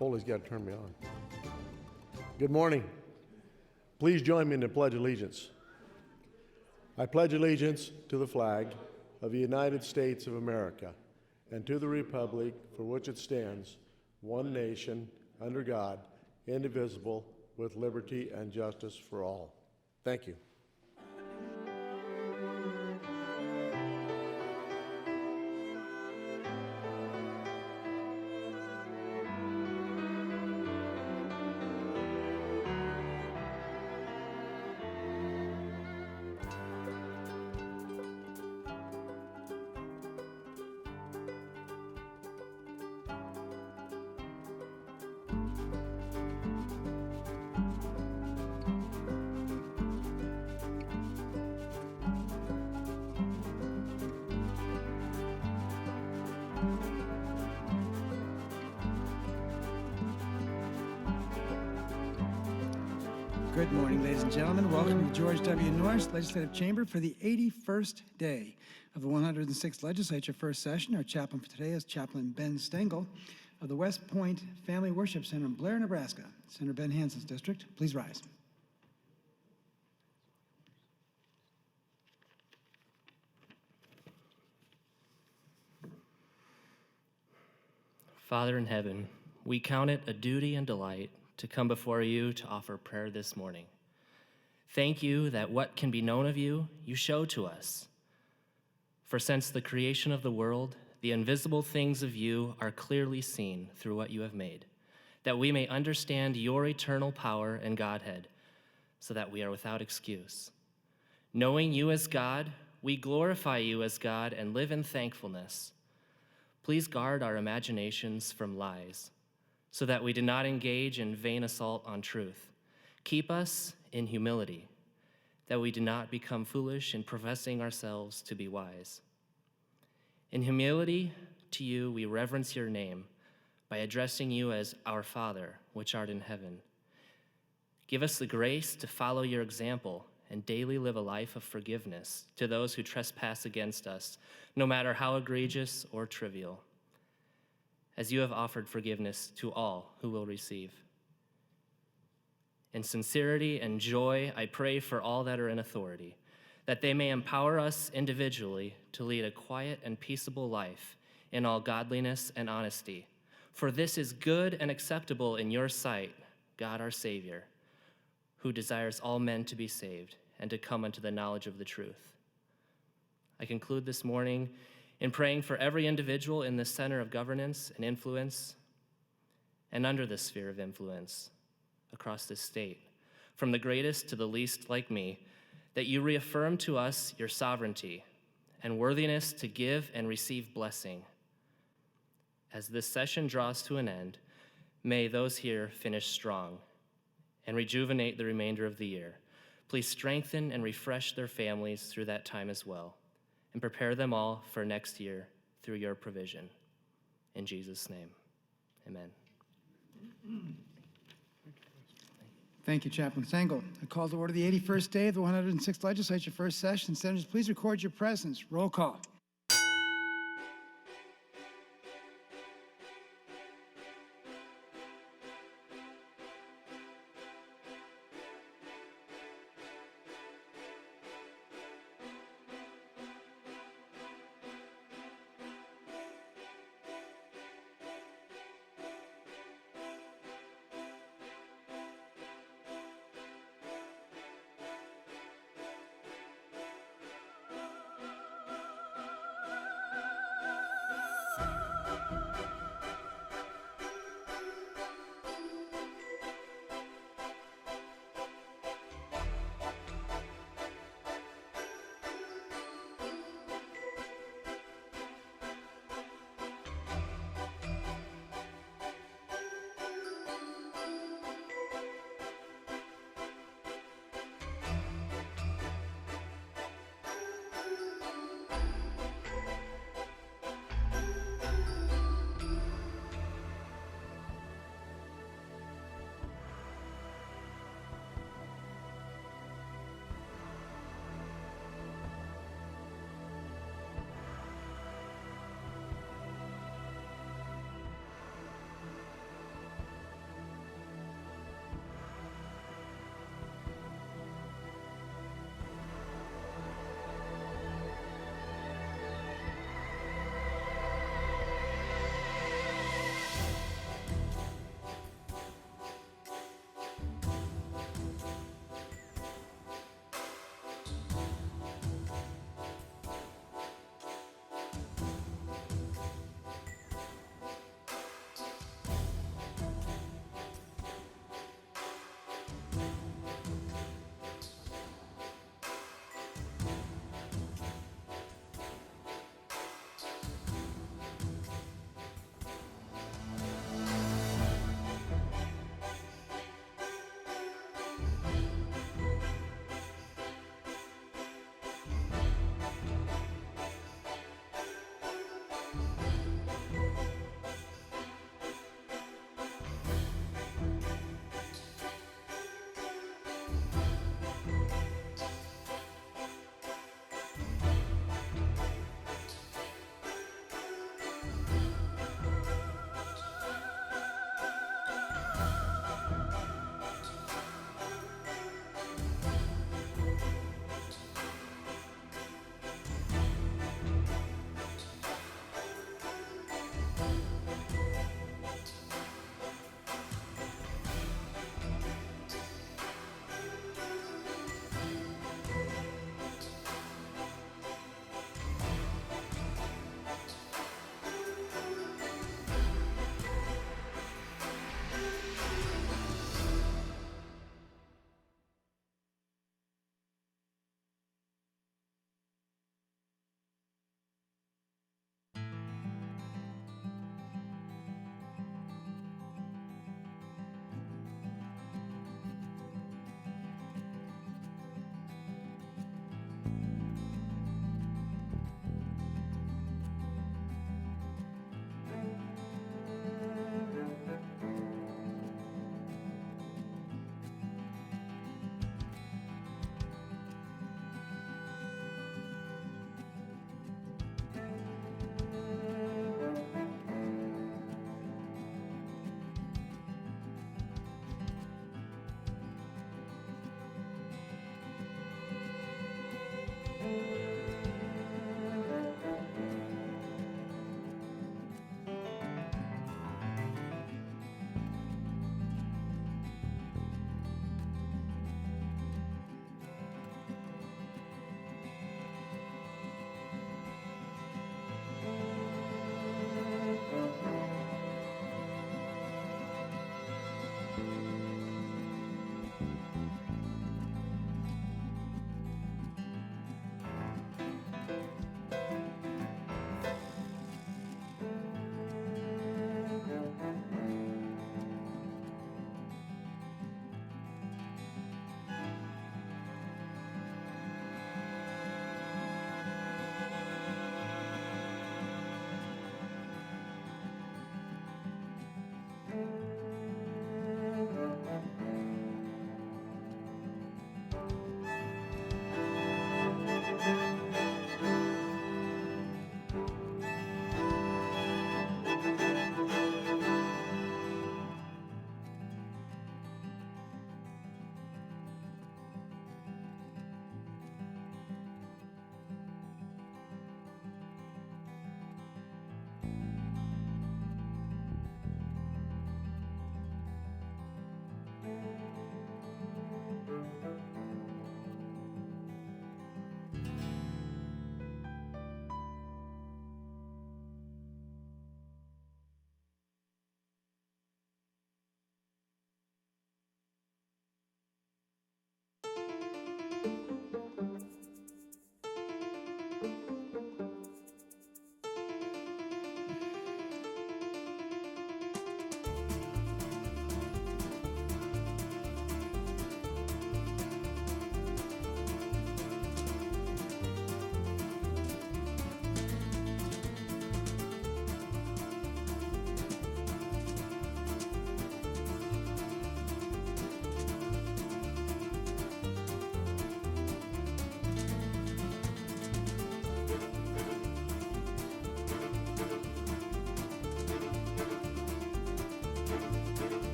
Foley's got to turn me on. Good morning. Please join me in the Pledge of Allegiance. I pledge allegiance to the flag of the United States of America and to the republic for which it stands, one nation, under God, indivisible, with liberty and justice for all. Thank you. Good morning, ladies and gentlemen. Welcome to George W. Norris Legislative Chamber for the 81st day of the 106th Legislature First Session. Our chaplain for today is Chaplain Ben Stengel of the West Point Family Worship Center in Blair, Nebraska. Senator Ben Hansen's district. Please rise. Father in heaven, we count it a duty and delight to come before you to offer prayer this morning. Thank you that what can be known of you, you show to us. For since the creation of the world, the invisible things of you are clearly seen through what you have made, that we may understand your eternal power and Godhead, so that we are without excuse. Knowing you as God, we glorify you as God and live in thankfulness. Please guard our imaginations from lies, so that we do not engage in vain assault on truth. Keep us in humility, that we do not become foolish in professing ourselves to be wise. In humility to you, we reverence your name by addressing you as our Father, which art in heaven. Give us the grace to follow your example and daily live a life of forgiveness to those who trespass against us, no matter how egregious or trivial, as you have offered forgiveness to all who will receive. In sincerity and joy, I pray for all that are in authority, that they may empower us individually to lead a quiet and peaceable life in all godliness and honesty. For this is good and acceptable in your sight, God our Savior, who desires all men to be saved and to come unto the knowledge of the truth. I conclude this morning in praying for every individual in the center of governance and influence and under the sphere of influence across this state, from the greatest to the least like me, that you reaffirm to us your sovereignty and worthiness to give and receive blessing. As this session draws to an end, may those here finish strong and rejuvenate the remainder of the year. Please strengthen and refresh their families through that time as well, and prepare them all for next year through your provision. In Jesus' name, amen. Thank you, Chaplain Stengel. I call to order the 81st day of the 106th Legislature First Session. Senators, please record your presence. Roll call.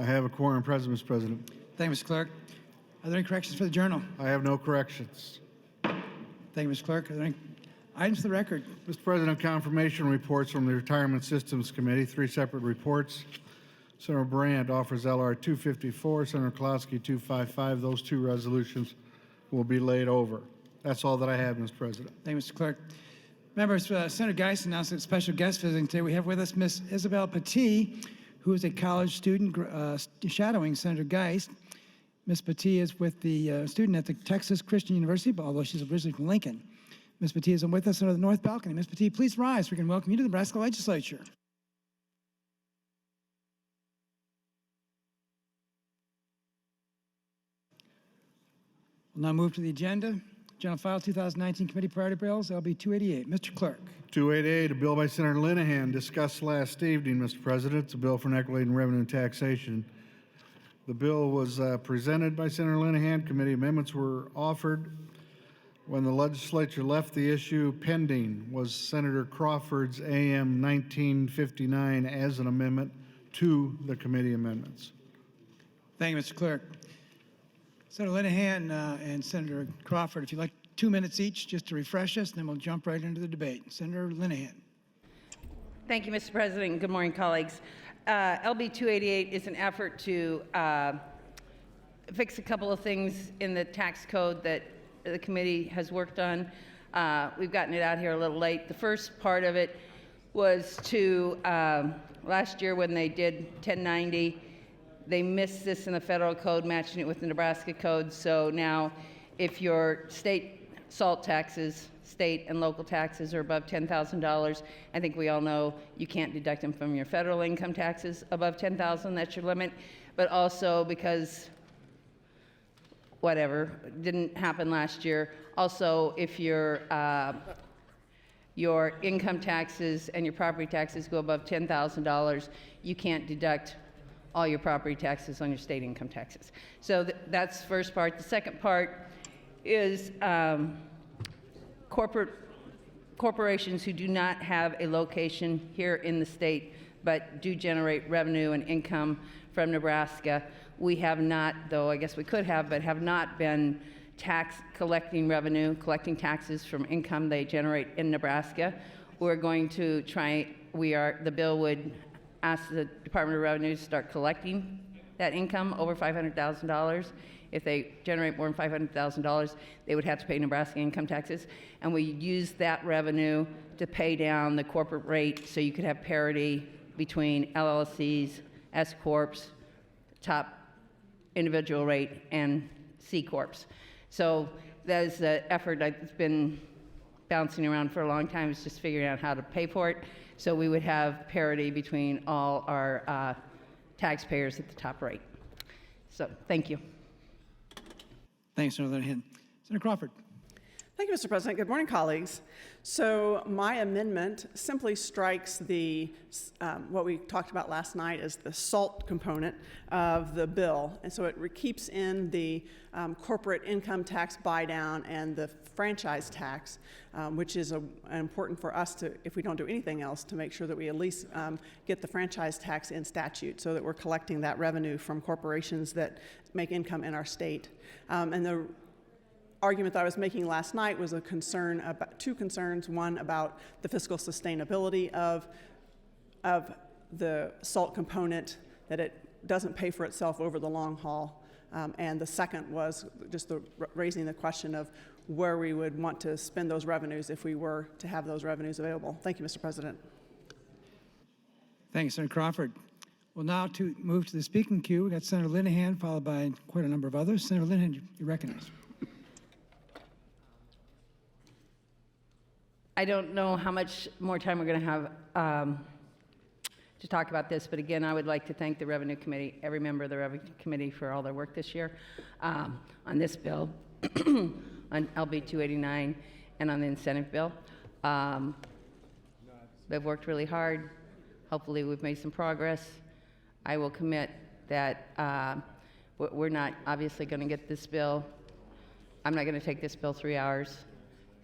I have a quorum present, Mr. President. Thank you, Mr. Clerk. Are there any corrections for the journal? I have no corrections. Thank you, Mr. Clerk. Are there any items for the record? Mr. President, confirmation reports from the Retirement Systems Committee, 3 separate reports. Senator Brandt offers LR 254, Senator Kolowski 255. Those 2 resolutions will be laid over. That's all that I have, Mr. President. Thank you, Mr. Clerk. Members, Senator Geis announced a special guest visiting today. We have with us Miss Isabel Petit, who is a college student shadowing Senator Geis. Ms. Petit is with the student at the Texas Christian University, although she's originally from Lincoln. Ms. Petit is with us under the north balcony. Ms. Petit, please rise. We can welcome you to the Nebraska Legislature. We'll now move to the agenda. General File 2019 Committee Priority Bills, LB 288. Mr. Clerk. 288, a bill by Senator Linehan, discussed last evening, Mr. President. It's a bill for neglecting revenue and taxation. The bill was presented by Senator Linehan. Committee amendments were offered. When the legislature left the issue pending was Senator Crawford's AM 1959 as an amendment to the committee amendments. Thank you, Mr. Clerk. Senator Linehan and Senator Crawford, if you'd like 2 minutes each just to refresh us, and then we'll jump right into the debate. Senator Linehan. Thank you, Mr. President. Good morning, colleagues. LB 288 is an effort to fix a couple of things in the tax code that the committee has worked on. We've gotten it out here a little late. The first part of it was to, last year when they did 1090, they missed this in the federal code, matching it with the Nebraska code. So now if your state salt taxes, state and local taxes are above $10,000, I think we all know you can't deduct them from your federal income taxes above $10,000, that's your limit. But also because whatever, didn't happen last year. Also, if your income taxes and your property taxes go above $10,000, you can't deduct all your property taxes on your state income taxes. So that's the first part. The second part is corporations who do not have a location here in the state but do generate revenue and income from Nebraska. We have not, though I guess we could have, but have not been collecting taxes from income they generate in Nebraska. We're going to try, the bill would ask the Department of Revenue to start collecting that income over $500,000. If they generate more than $500,000, they would have to pay Nebraska income taxes. And we use that revenue to pay down the corporate rate so you could have parity between LLCs, S Corps, top individual rate, and C Corps. So that is the effort that's been bouncing around for a long time, is just figuring out how to pay for it. So we would have parity between all our taxpayers at the top rate. So thank you. Thanks, Senator Linehan. Senator Crawford. Thank you, Mr. President. Good morning, colleagues. So my amendment simply strikes the what we talked about last night as the SALT component of the bill. And so it keeps in the corporate income tax buy-down and the franchise tax, which is important for us to, if we don't do anything else, to make sure that we at least get the franchise tax in statute so that we're collecting that revenue from corporations that make income in our state. And the argument that I was making last night was a concern about two concerns. One about the fiscal sustainability of the SALT component, that it doesn't pay for itself over the long haul. And the second was just raising the question of where we would want to spend those revenues if we were to have those revenues available. Thank you, Mr. President. Thank you, Senator Crawford. We'll now move to the speaking queue. We've got Senator Linehan, followed by quite a number of others. Senator Linehan, you're recognized. I don't know how much more time we're going to have to talk about this, but again, I would like to thank the Revenue Committee, every member of the Revenue Committee, for all their work this year on this bill, on LB 289, and on the incentive bill. They've worked really hard. Hopefully, we've made some progress. I will commit that we're not obviously going to get this bill. I'm not going to take this bill 3 hours,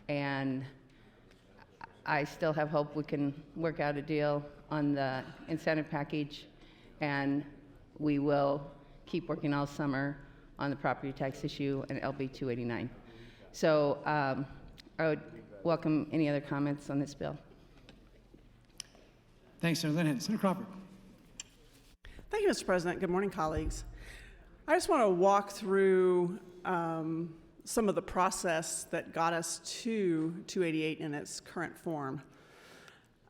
and I still have hope we can work out a deal on the incentive package, and we will keep working all summer on the property tax issue and LB 289. So I would welcome any other comments on this bill. Thanks, Senator Linehan. Senator Crawford. Thank you, Mr. President. Good morning, colleagues. I just want to walk through some of the process that got us to 288 in its current form.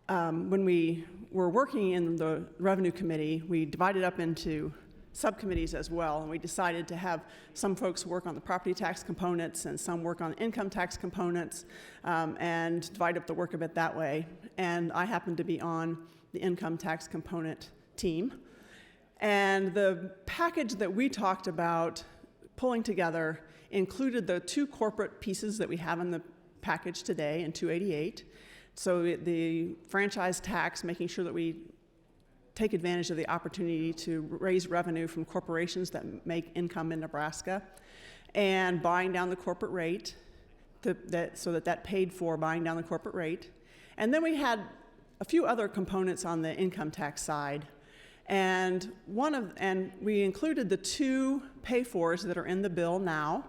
When we were working in the Revenue Committee, we divided up into subcommittees as well, and we decided to have some folks work on the property tax components and some work on income tax components, and divide up the work a bit that way. And I happened to be on the income tax component team. And the package that we talked about pulling together included the two corporate pieces that we have in the package today in 288. So the franchise tax, making sure that we take advantage of the opportunity to raise revenue from corporations that make income in Nebraska, and buying down the corporate rate, so that paid for buying down the corporate rate. And then we had a few other components on the income tax side. And we included the two pay-fors that are in the bill now,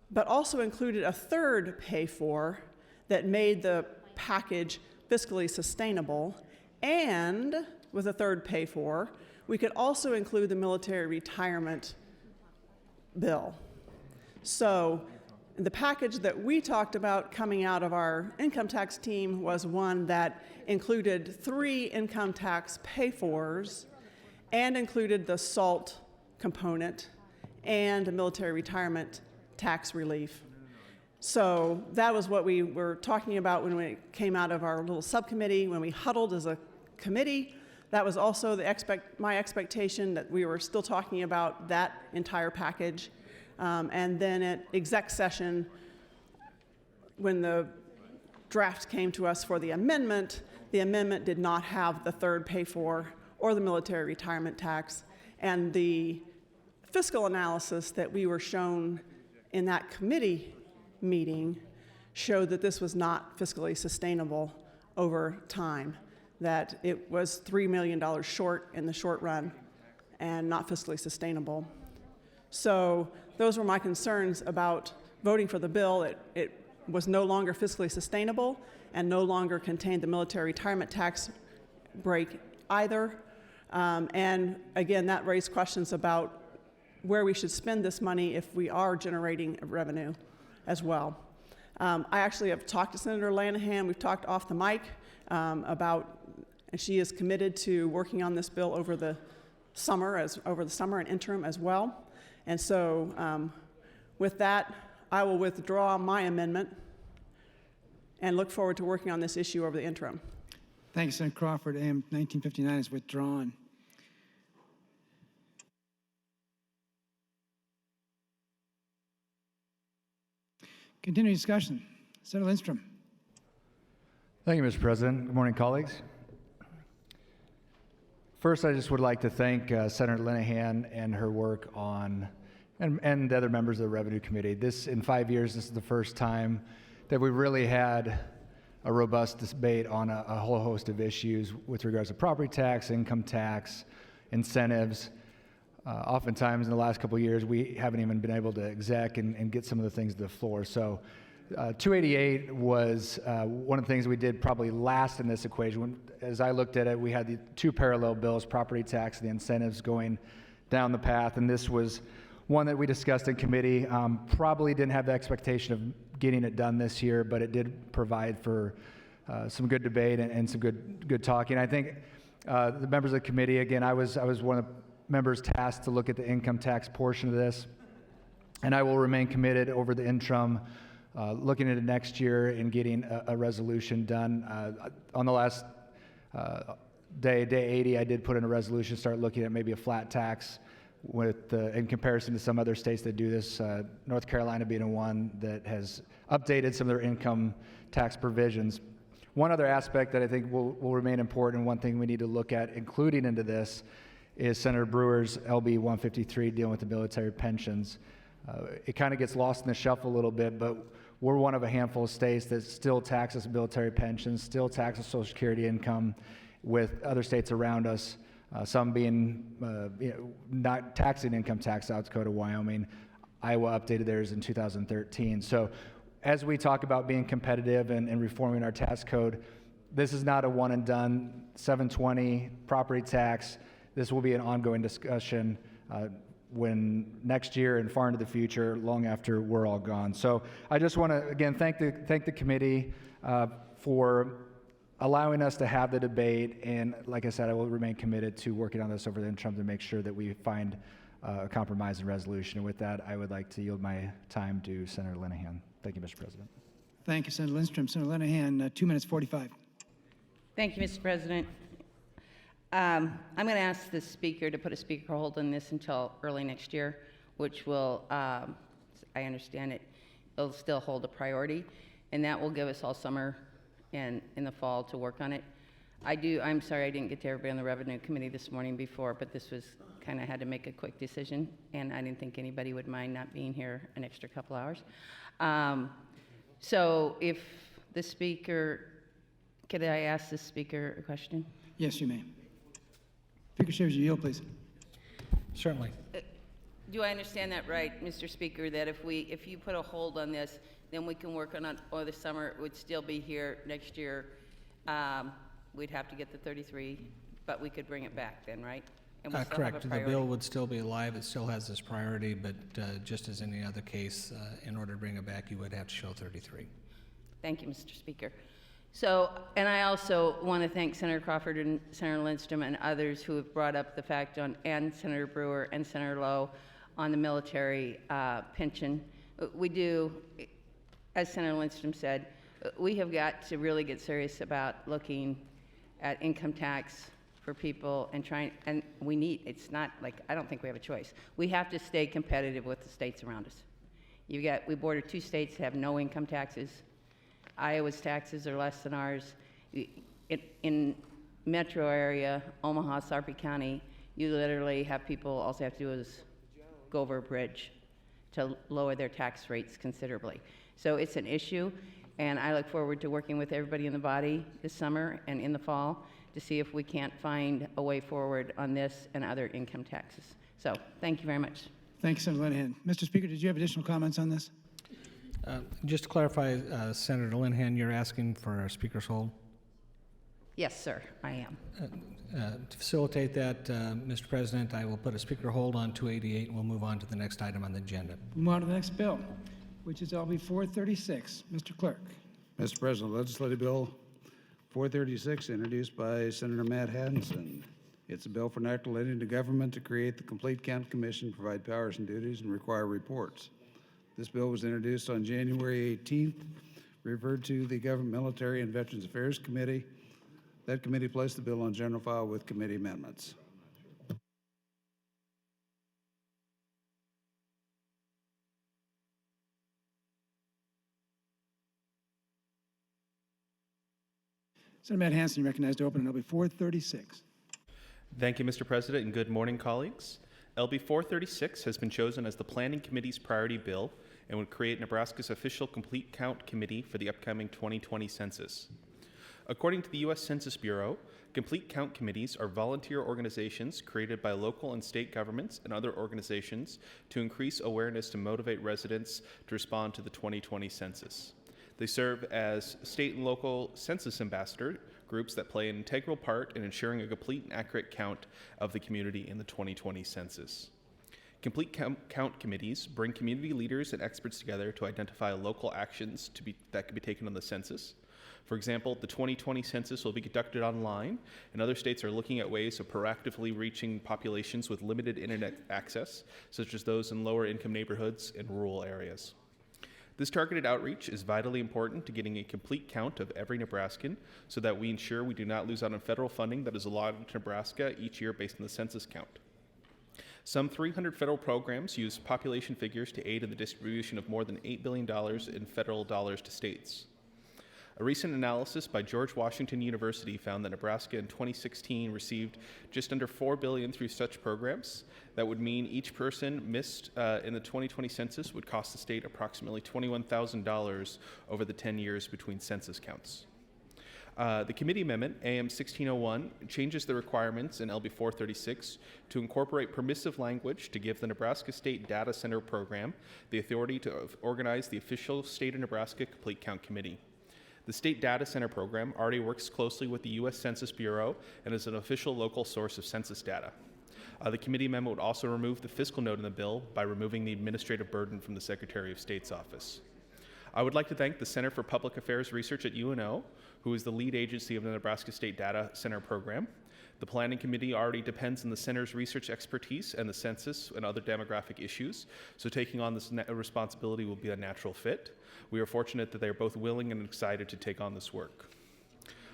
but also included a third pay-for that made the package fiscally sustainable. And with a third pay-for, we could also include the military retirement bill. So the package that we talked about coming out of our income tax team was one that included 3 income tax pay-fors and included the SALT component and a military retirement tax relief. So that was what we were talking about when we came out of our little subcommittee, when we huddled as a committee. That was also my expectation that we were still talking about that entire package. And then at exec session, when the draft came to us for the amendment did not have the third pay-for or the military retirement tax. And the fiscal analysis that we were shown in that committee meeting showed that this was not fiscally sustainable over time, that it was $3 million short in the short run and not fiscally sustainable. So those were my concerns about voting for the bill. It was no longer fiscally sustainable and no longer contained the military retirement tax break either. And again, that raised questions about where we should spend this money if we are generating revenue as well. I actually have talked to Senator Linehan. We've talked off the mic about, and she is committed to working on this bill over the summer and interim as well. And so with that, I will withdraw my amendment and look forward to working on this issue over the interim. Thank you, Senator Crawford. AM 1959 is withdrawn. Continuing discussion. Senator Lindstrom. Thank you, Mr. President. Good morning, colleagues. First, I just would like to thank Senator Linehan and her work on, and the other members of the Revenue Committee. In 5 years, this is the first time that we really had a robust debate on a whole host of issues with regards to property tax, income tax, incentives. Oftentimes in the last couple of years, we haven't even been able to exec and get some of the things to the floor. So 288 was one of the things we did probably last in this equation. As I looked at it, we had the two parallel bills, property tax and the incentives going down the path, and this was one that we discussed in committee. Probably didn't have the expectation of getting it done this year, but it did provide for some good debate and some good talking. I think the members of the committee, again, I was one of the members tasked to look at the income tax portion of this, and I will remain committed over the interim, looking into next year and getting a resolution done. On the last day 80, I did put in a resolution, start looking at maybe a flat tax in comparison to some other states that do this, North Carolina being one that has updated some of their income tax provisions. One other aspect that I think will remain important, one thing we need to look at including into this, is Senator Brewer's LB 153 dealing with the military pensions. It kind of gets lost in the shuffle a little bit, but we're one of a handful of states that still taxes military pensions, still taxes Social Security income with other states around us. some being not taxing income tax, South Dakota, Wyoming. Iowa updated theirs in 2013. So as we talk about being competitive and reforming our tax code, this is not a one and done 720 property tax. This will be an ongoing discussion when next year and far into the future, long after we're all gone. So I just want to again thank the committee for allowing us to have the debate, and like I said, I will remain committed to working on this over the interim to make sure that we find a compromise and resolution. And with that, I would like to yield my time to Senator Linehan. Thank you, Mr. President. Thank you, Senator Lindstrom. Senator Linehan, 2 minutes 45. Thank you, Mr. President. I'm going to ask the speaker to put a speaker hold on this until early next year, which will, I understand it'll still hold a priority, and that will give us all summer and in the fall to work on it. I'm sorry I didn't get to everybody on the Revenue Committee this morning before, but this was kind of had to make a quick decision, and I didn't think anybody would mind not being here an extra couple hours. So if the speaker, could I ask the speaker a question? Yes, you may. Speaker Shares, you yield, please. Certainly. Do I understand that right, Mr. Speaker, that if you put a hold on this, then we can work on it over the summer, it would still be here next year? We'd have to get the 33, but we could bring it back then, right? And we still have a Correct. The priority. bill would still be alive. It still has this priority, but just as any other case, in order to bring it back, you would have to show 33. Thank you, Mr. Speaker. So, and I also want to thank Senator Crawford and Senator Lindstrom and others who have brought up the fact and Senator Brewer and Senator Lowe on the military pension. We do, as Senator Lindstrom said, we have got to really get serious about looking at income tax for people and we need, it's not like, I don't think we have a choice. We have to stay competitive with the states around us. We border 2 states that have no income taxes. Iowa's taxes are less than ours. In metro area, Omaha, Sarpy County, you literally have people, all they have to do is go over a bridge to lower their tax rates considerably. So it's an issue, and I look forward to working with everybody in the body this summer and in the fall to see if we can't find a way forward on this and other income taxes. So thank you very much. Thank you, Senator Linehan. Mr. Speaker, did you have additional comments on this? Just to clarify, Senator Linehan, you're asking for a speaker's hold? Yes, sir, I am. To facilitate that, Mr. President, I will put a speaker hold on 288 and we'll move on to the next item on the agenda. We'll move on to the next bill, which is LB 436. Mr. Clerk. Mr. President, Legislative Bill 436, introduced by Senator Matt Hansen. It's a bill for enacting the government to create the Complete Count Commission, provide powers and duties, and require reports. This bill was introduced on January 18th, referred to the Government, Military, and Veterans Affairs Committee. That committee placed the bill on general file with committee amendments. Senator Matt Hansen, you recognized to open LB 436. Thank you, Mr. President, and good morning, colleagues. LB 436 has been chosen as the Planning Committee's priority bill and would create Nebraska's official Complete Count Committee for the upcoming 2020 census. According to the U.S. Census Bureau, Complete Count Committees are volunteer organizations created by local and state governments and other organizations to increase awareness to motivate residents to respond to the 2020 census. They serve as state and local census ambassador groups that play an integral part in ensuring a complete and accurate count of the community in the 2020 census. Complete count committees bring community leaders and experts together to identify local actions that can be taken on the census. For example, the 2020 census will be conducted online, and other states are looking at ways of proactively reaching populations with limited internet access, such as those in lower income neighborhoods and rural areas. This targeted outreach is vitally important to getting a complete count of every Nebraskan so that we ensure we do not lose out on federal funding that is allotted to Nebraska each year based on the census count. Some 300 federal programs use population figures to aid in the distribution of more than $8 billion in federal dollars to states. A recent analysis by George Washington University found that Nebraska in 2016 received just under $4 billion through such programs. That would mean each person missed in the 2020 census would cost the state approximately $21,000 over the 10 years between census counts. The committee amendment, AM 1601, changes the requirements in LB 436 to incorporate permissive language to give the Nebraska State Data Center Program the authority to organize the official State of Nebraska Complete Count Committee. The State Data Center Program already works closely with the U.S. Census Bureau and is an official local source of census data. The committee amendment would also remove the fiscal note in the bill by removing the administrative burden from the Secretary of State's office. I would like to thank the Center for Public Affairs Research at UNO, who is the lead agency of the Nebraska State Data Center Program. The Planning Committee already depends on the center's research expertise and the census and other demographic issues, so taking on this responsibility will be a natural fit. We are fortunate that they are both willing and excited to take on this work.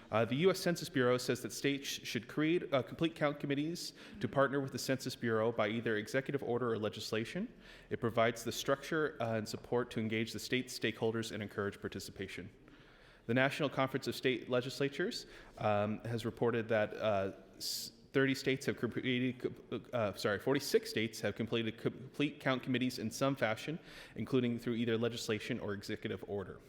The U.S. Census Bureau says that states should create complete count committees to partner with the Census Bureau by either executive order or legislation. It provides the structure and support to engage the state stakeholders and encourage participation. The National Conference of State Legislatures has reported that 46 states have completed complete count committees in some fashion, including through either legislation or executive order.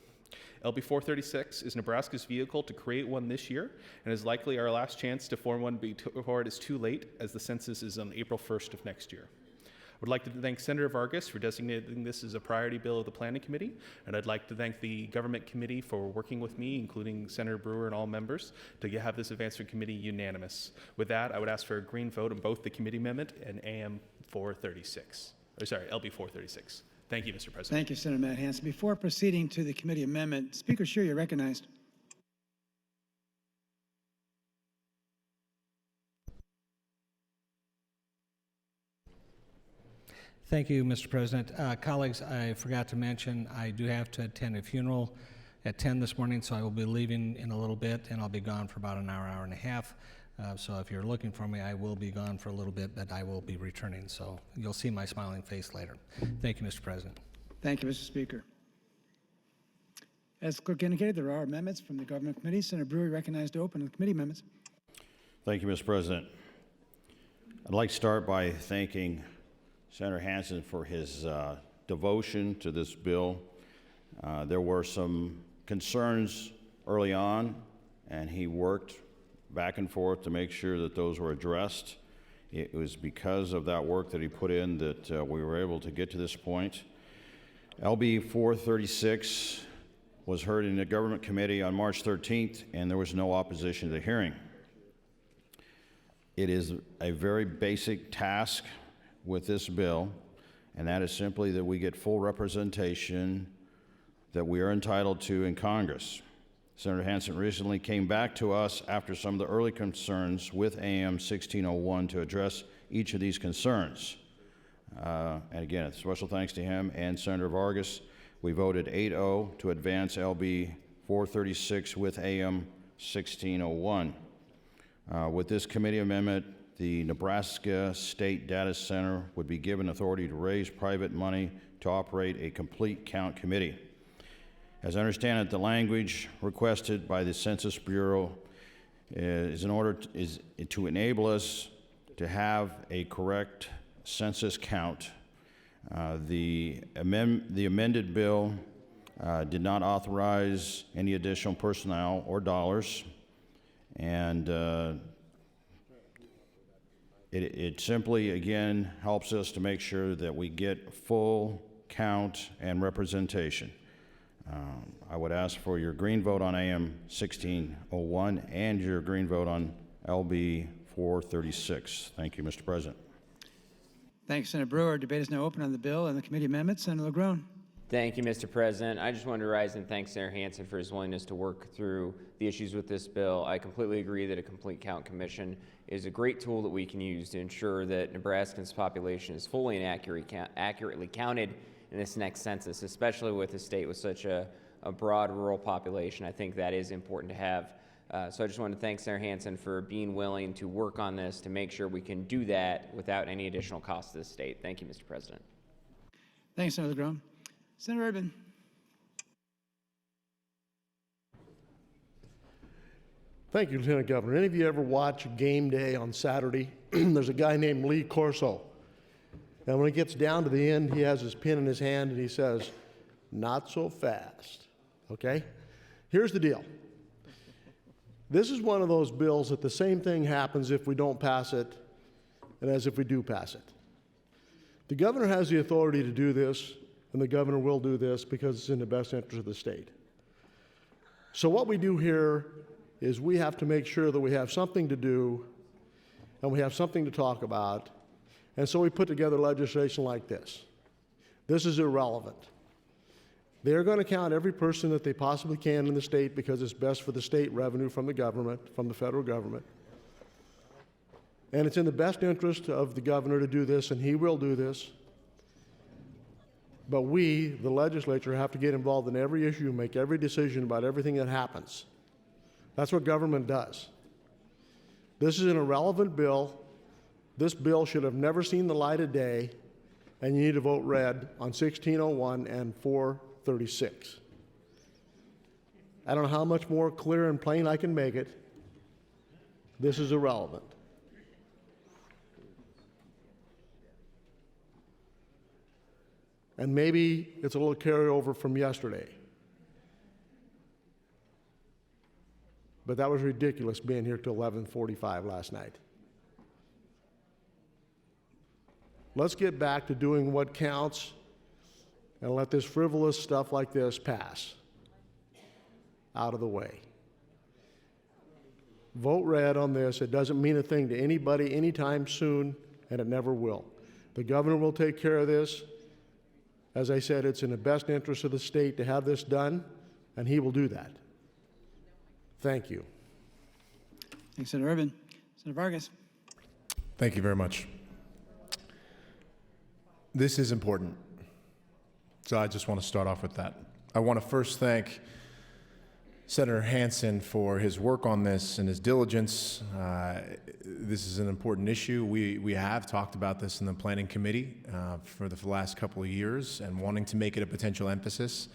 LB 436 is Nebraska's vehicle to create one this year and is likely our last chance to form one before it is too late, as the census is on April 1st of next year. I would like to thank Senator Vargas for designating this as a priority bill of the Planning Committee, and I'd like to thank the Government Committee for working with me, including Senator Brewer and all members, to have this advancement committee unanimous. With that, I would ask for a green vote on both the committee amendment and LB 436. Thank you, Mr. President. Thank you, Senator Matt Hansen. Before proceeding to the committee amendment, Speaker Scheer, you're recognized. Thank you, Mr. President. Colleagues, I forgot to mention I do have to attend a funeral at 10 this morning, so I will be leaving in a little bit, and I'll be gone for about an hour, hour and a half. So if you're looking for me, I will be gone for a little bit, but I will be returning. So you'll see my smiling face later. Thank you, Mr. President. Thank you, Mr. Speaker. As the clerk indicated, there are amendments from the Government Committee. Senator Brewer recognized to open the committee amendments. Thank you, Mr. President. I'd like to start by thanking Senator Hansen for his devotion to this bill. There were some concerns early on, and he worked back and forth to make sure that those were addressed. It was because of that work that he put in that we were able to get to this point. LB 436 was heard in the Government Committee on March 13th, and there was no opposition to the hearing. It is a very basic task with this bill, and that is simply that we get full representation that we are entitled to in Congress. Senator Hansen recently came back to us after some of the early concerns with AM 1601 to address each of these concerns. And again, special thanks to him and Senator Vargas. We voted 8-0 to advance LB 436 with AM 1601. With this committee amendment, the Nebraska State Data Center would be given authority to raise private money to operate a complete count committee. As I understand it, the language requested by the Census Bureau is to enable us to have a correct census count. The amended bill did not authorize any additional personnel or dollars, and it simply, again, helps us to make sure that we get full count and representation. I would ask for your green vote on AM 1601 and your green vote on LB 436. Thank you, Mr. President. Thanks, Senator Brewer. Debate is now open on the bill and the committee amendments. Senator LeGrone. Thank you, Mr. President. I just wanted to rise and thank Senator Hansen for his willingness to work through the issues with this bill. I completely agree that a complete count commission is a great tool that we can use to ensure that Nebraskans' population is fully and accurately counted in this next census, especially with a state with such a broad rural population. I think that is important to have. So I just want to thank Senator Hansen for being willing to work on this to make sure we can do that without any additional cost to the state. Thank you, Mr. President. Thanks, Senator LeGrone. Senator Urban. Thank you, Lieutenant Governor. Any of you ever watch Game Day on Saturday? There's a guy named Lee Corso. And when it gets down to the end, he has his pen in his hand and he says, "Not so fast." Okay? Here's the deal. This is one of those bills that the same thing happens if we don't pass it and as if we do pass it. The governor has the authority to do this, and the governor will do this because it's in the best interest of the state. So what we do here is we have to make sure that we have something to do and we have something to talk about, and so we put together legislation like this. This is irrelevant. They're going to count every person that they possibly can in the state because it's best for the state revenue from the government, from the federal government. And it's in the best interest of the governor to do this, and he will do this. But we, the legislature, have to get involved in every issue, make every decision about everything that happens. That's what government does. This is an irrelevant bill. This bill should have never seen the light of day, and you need to vote red on 1601 and 436. I don't know how much more clear and plain I can make it. This is irrelevant. And maybe it's a little carryover from yesterday. But that was ridiculous being here till 11:45 last night. Let's get back to doing what counts and let this frivolous stuff like this pass out of the way. Vote red on this. It doesn't mean a thing to anybody anytime soon, and it never will. The governor will take care of this. As I said, it's in the best interest of the state to have this done, and he will do that. Thank you. Thanks, Senator Urban. Senator Vargas. Thank you very much. This is important, so I just want to start off with that. I want to first thank Senator Hansen for his work on this and his diligence. This is an important issue. We have talked about this in the Planning Committee for the last couple of years and wanting to make it a potential emphasis,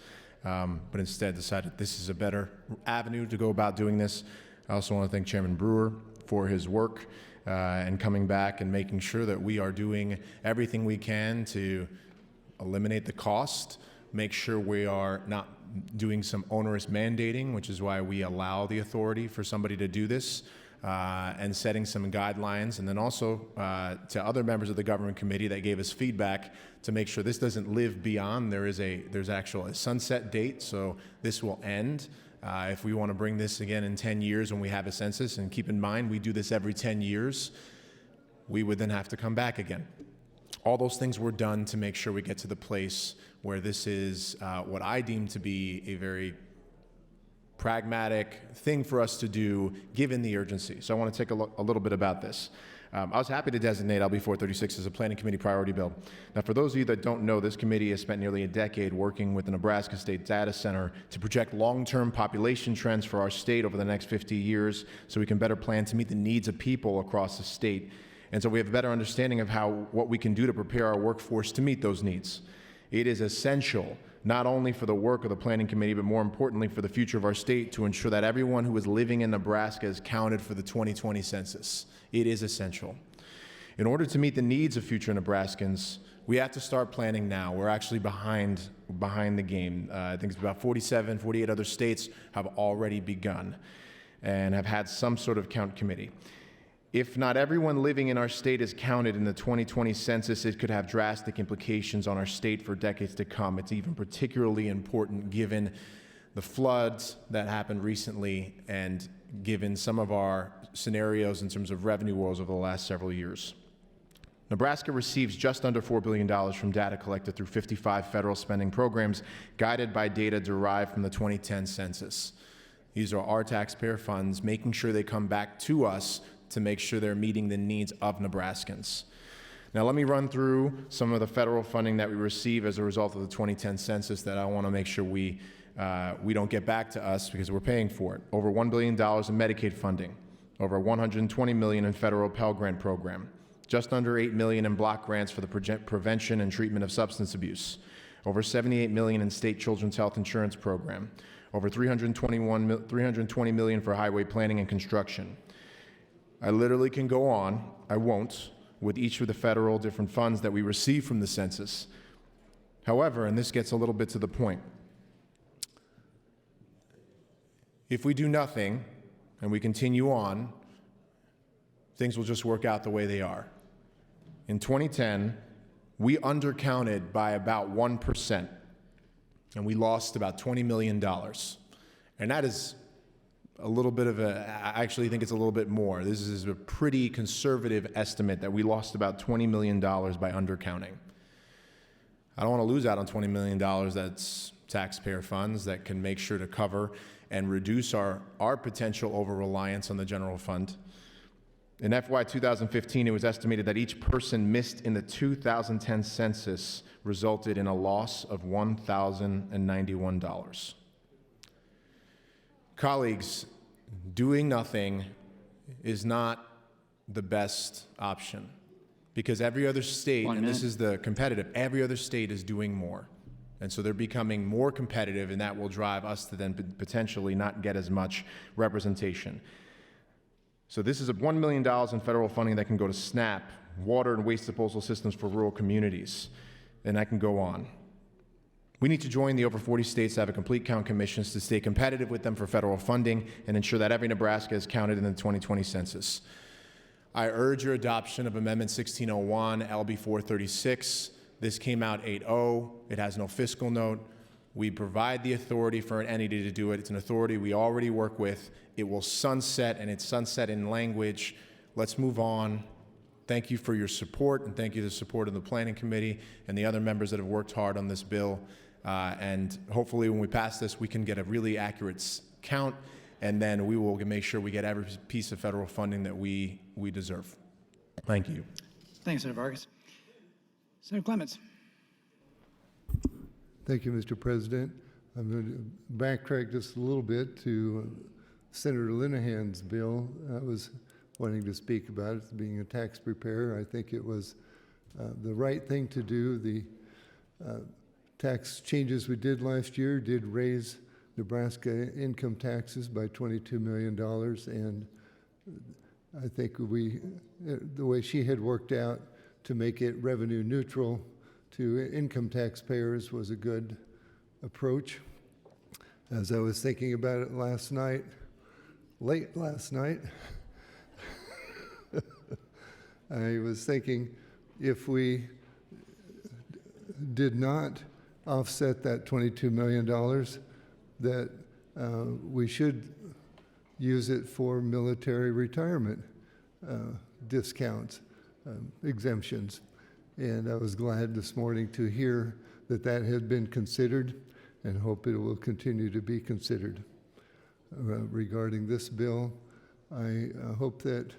but instead decided this is a better avenue to go about doing this. I also want to thank Chairman Brewer for his work and coming back and making sure that we are doing everything we can to eliminate the cost, make sure we are not doing some onerous mandating, which is why we allow the authority for somebody to do this, and setting some guidelines, and then also to other members of the government committee that gave us feedback to make sure this doesn't live beyond. There's actually a sunset date, so this will end. If we want to bring this again in 10 years when we have a census, and keep in mind we do this every 10 years, we would then have to come back again. All those things were done to make sure we get to the place where this is what I deem to be a very pragmatic thing for us to do given the urgency. So I want to take a little bit about this. I was happy to designate LB 436 as a Planning Committee priority bill. Now, for those of you that don't know, this committee has spent nearly a decade working with the Nebraska State Data Center to project long-term population trends for our state over the next 50 years so we can better plan to meet the needs of people across the state. And so we have a better understanding of what we can do to prepare our workforce to meet those needs. It is essential, not only for the work of the Planning Committee, but more importantly for the future of our state, to ensure that everyone who is living in Nebraska is counted for the 2020 census. It is essential. In order to meet the needs of future Nebraskans, we have to start planning now. We're actually behind the game. I think it's about 48 other states have already begun and have had some sort of count committee. If not everyone living in our state is counted in the 2020 census, it could have drastic implications on our state for decades to come. It's even particularly important given the floods that happened recently and given some of our scenarios in terms of revenue woes over the last several years. Nebraska receives just under $4 billion from data collected through 55 federal spending programs guided by data derived from the 2010 census. These are our taxpayer funds, making sure they come back to us to make sure they're meeting the needs of Nebraskans. Now let me run through some of the federal funding that we receive as a result of the 2010 census that I want to make sure we don't get back to us because we're paying for it. Over $1 billion in Medicaid funding, over $120 million in federal Pell Grant program, just under $8 million in block grants for the prevention and treatment of substance abuse, over $78 million in state children's health insurance program, over $320 million for highway planning and construction. I literally can go on, I won't, with each of the federal different funds that we receive from the census. However, and this gets a little bit to the point, if we do nothing, and we continue on, things will just work out the way they are. In 2010, we undercounted by about 1%, and we lost about $20 million. And that is a little bit of I actually think it's a little bit more. This is a pretty conservative estimate that we lost about $20 million by undercounting. I don't want to lose out on $20 million that's taxpayer funds that can make sure to cover and reduce our potential over-reliance on the general fund. In FY 2015, it was estimated that each person missed in the 2010 census resulted in a loss of $1,091. Colleagues, doing nothing is not the best option because every other state, and this is the competitive, every other state is doing more. And so they're becoming more competitive, and that will drive us to then potentially not get as much representation. So this is $1 million in federal funding that can go to SNAP, water and waste disposal systems for rural communities, and I can go on. We need to join the over 40 states that have a complete count commissions to stay competitive with them for federal funding and ensure that every Nebraska is counted in the 2020 census. I urge your adoption of Amendment 1601, LB 436. This came out 8-0. It has no fiscal note. We provide the authority for an entity to do it. It's an authority we already work with. It will sunset, and it's sunset in language. Let's move on. Thank you for your support, and thank you for the support of the Planning Committee and the other members that have worked hard on this bill. And hopefully when we pass this, we can get a really accurate count, and then we will make sure we get every piece of federal funding that we deserve. Thank you. Thanks, Senator Vargas. Senator Clements. Thank you, Mr. President. I'm going to backtrack just a little bit to Senator Linehan's bill. I was wanting to speak about it, being a tax preparer. I think it was the right thing to do. The tax changes we did last year did raise Nebraska income taxes by $22 million, and I think the way she had worked out to make it revenue neutral to income taxpayers was a good approach. As I was thinking about it late last night, I was thinking if we did not offset that $22 million, that we should use it for military retirement discounts, exemptions. And I was glad this morning to hear that that had been considered, and hope it will continue to be considered. Regarding this bill, I hope that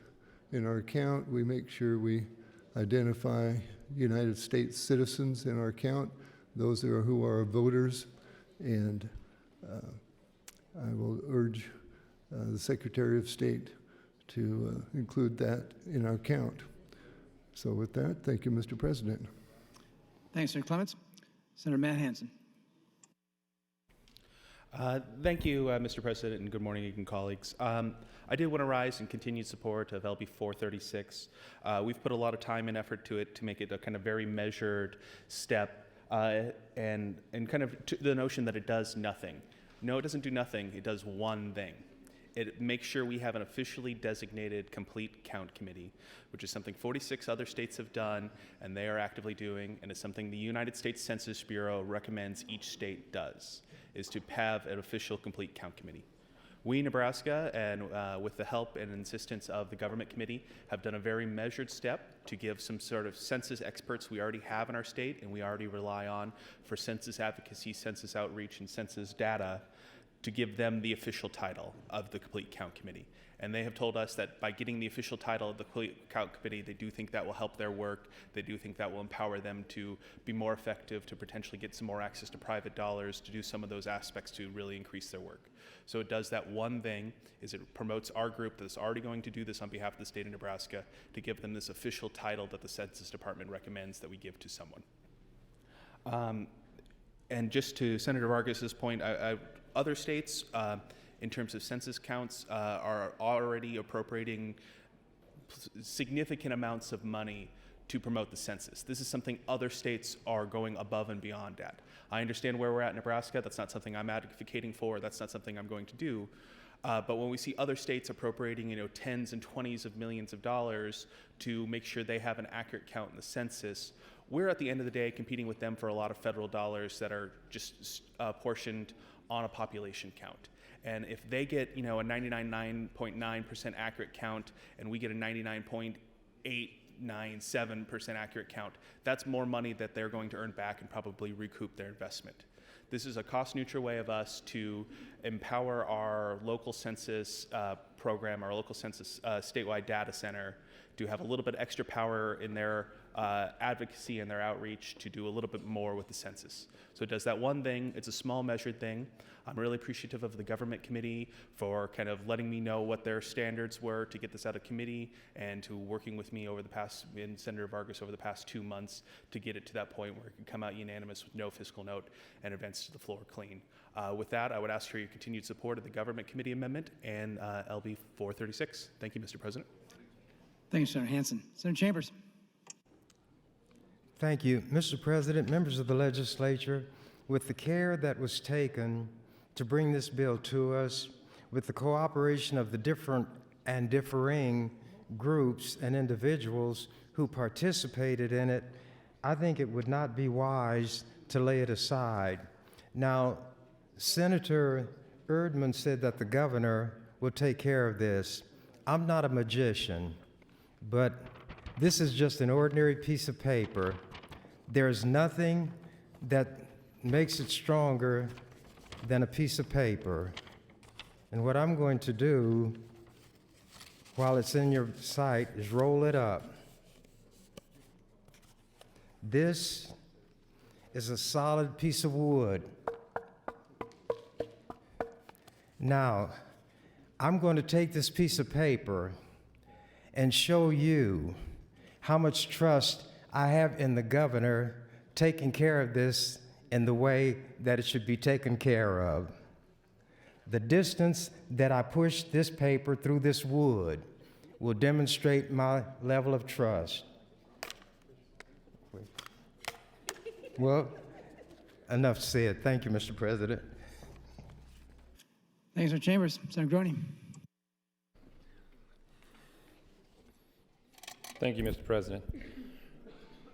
in our count we make sure we identify United States citizens in our count, those who are voters, and I will urge the Secretary of State to include that in our count. So with that, thank you, Mr. President. Thanks, Senator Clements. Senator Matt Hansen. Thank you, Mr. President, and good morning, again, colleagues. I did want to rise in continued support of LB 436. We've put a lot of time and effort to it to make it a kind of very measured step, and kind of the notion that it does nothing. No, it doesn't do nothing. It does one thing. It makes sure we have an officially designated complete count committee, which is something 46 other states have done, and they are actively doing, and it's something the United States Census Bureau recommends each state does, is to have an official complete count committee. We, Nebraska, and with the help and insistence of the government committee, have done a very measured step to give some sort of census experts we already have in our state and we already rely on for census advocacy, census outreach, and census data, to give them the official title of the Complete Count Committee. And they have told us that by getting the official title of the Complete Count Committee, they do think that will help their work. They do think that will empower them to be more effective, to potentially get some more access to private dollars, to do some of those aspects to really increase their work. So it does that one thing, is it promotes our group that's already going to do this on behalf of the state of Nebraska, to give them this official title that the Census Department recommends that we give to someone. And just to Senator Vargas's point, other states, in terms of census counts, are already appropriating significant amounts of money to promote the census. This is something other states are going above and beyond at. I understand where we're at in Nebraska. That's not something I'm advocating for. That's not something I'm going to do. But when we see other states appropriating, tens and 20s of millions of dollars to make sure they have an accurate count in the census, we're at the end of the day competing with them for a lot of federal dollars that are just portioned on a population count. And if they get, a 99.9% accurate count and we get a 99.897% accurate count, that's more money that they're going to earn back and probably recoup their investment. This is a cost-neutral way of us to empower our local census program, our local census statewide data center, to have a little bit extra power in their advocacy and their outreach to do a little bit more with the census. So it does that one thing. It's a small measured thing. I'm really appreciative of the government committee for kind of letting me know what their standards were to get this out of committee and to working with me and Senator Vargas over the past 2 months to get it to that point where it can come out unanimous with no fiscal note and advance to the floor clean. With that, I would ask for your continued support of the government committee amendment and LB 436. Thank you, Mr. President. Thank you, Senator Hansen. Senator Chambers. Thank you. Mr. President, members of the legislature, with the care that was taken to bring this bill to us, with the cooperation of the different and differing groups and individuals who participated in it, I think it would not be wise to lay it aside. Now, Senator Erdman said that the governor will take care of this. I'm not a magician, but this is just an ordinary piece of paper. There's nothing that makes it stronger than a piece of paper. And what I'm going to do while it's in your sight is roll it up. This is a solid piece of wood. Now, I'm going to take this piece of paper and show you how much trust I have in the governor taking care of this in the way that it should be taken care of. The distance that I push this paper through this wood will demonstrate my level of trust. Well, enough said. Thank you, Mr. President. Thank you, Senator Chambers. Senator Groney. Thank you, Mr. President.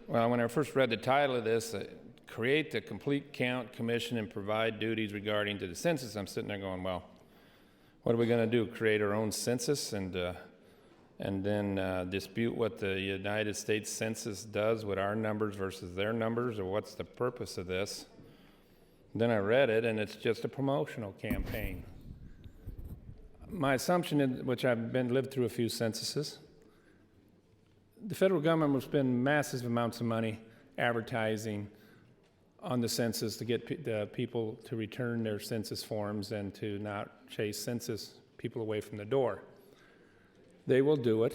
Well, when I first read the title of this, create the complete count commission and provide duties regarding to the census, I'm sitting there going, well, what are we going to do? Create our own census and then dispute what the United States Census does with our numbers versus their numbers, or what's the purpose of this? Then I read it, and it's just a promotional campaign. My assumption, which I've lived through a few censuses, the federal government will spend massive amounts of money advertising on the census to get the people to return their census forms and to not chase census people away from the door. They will do it.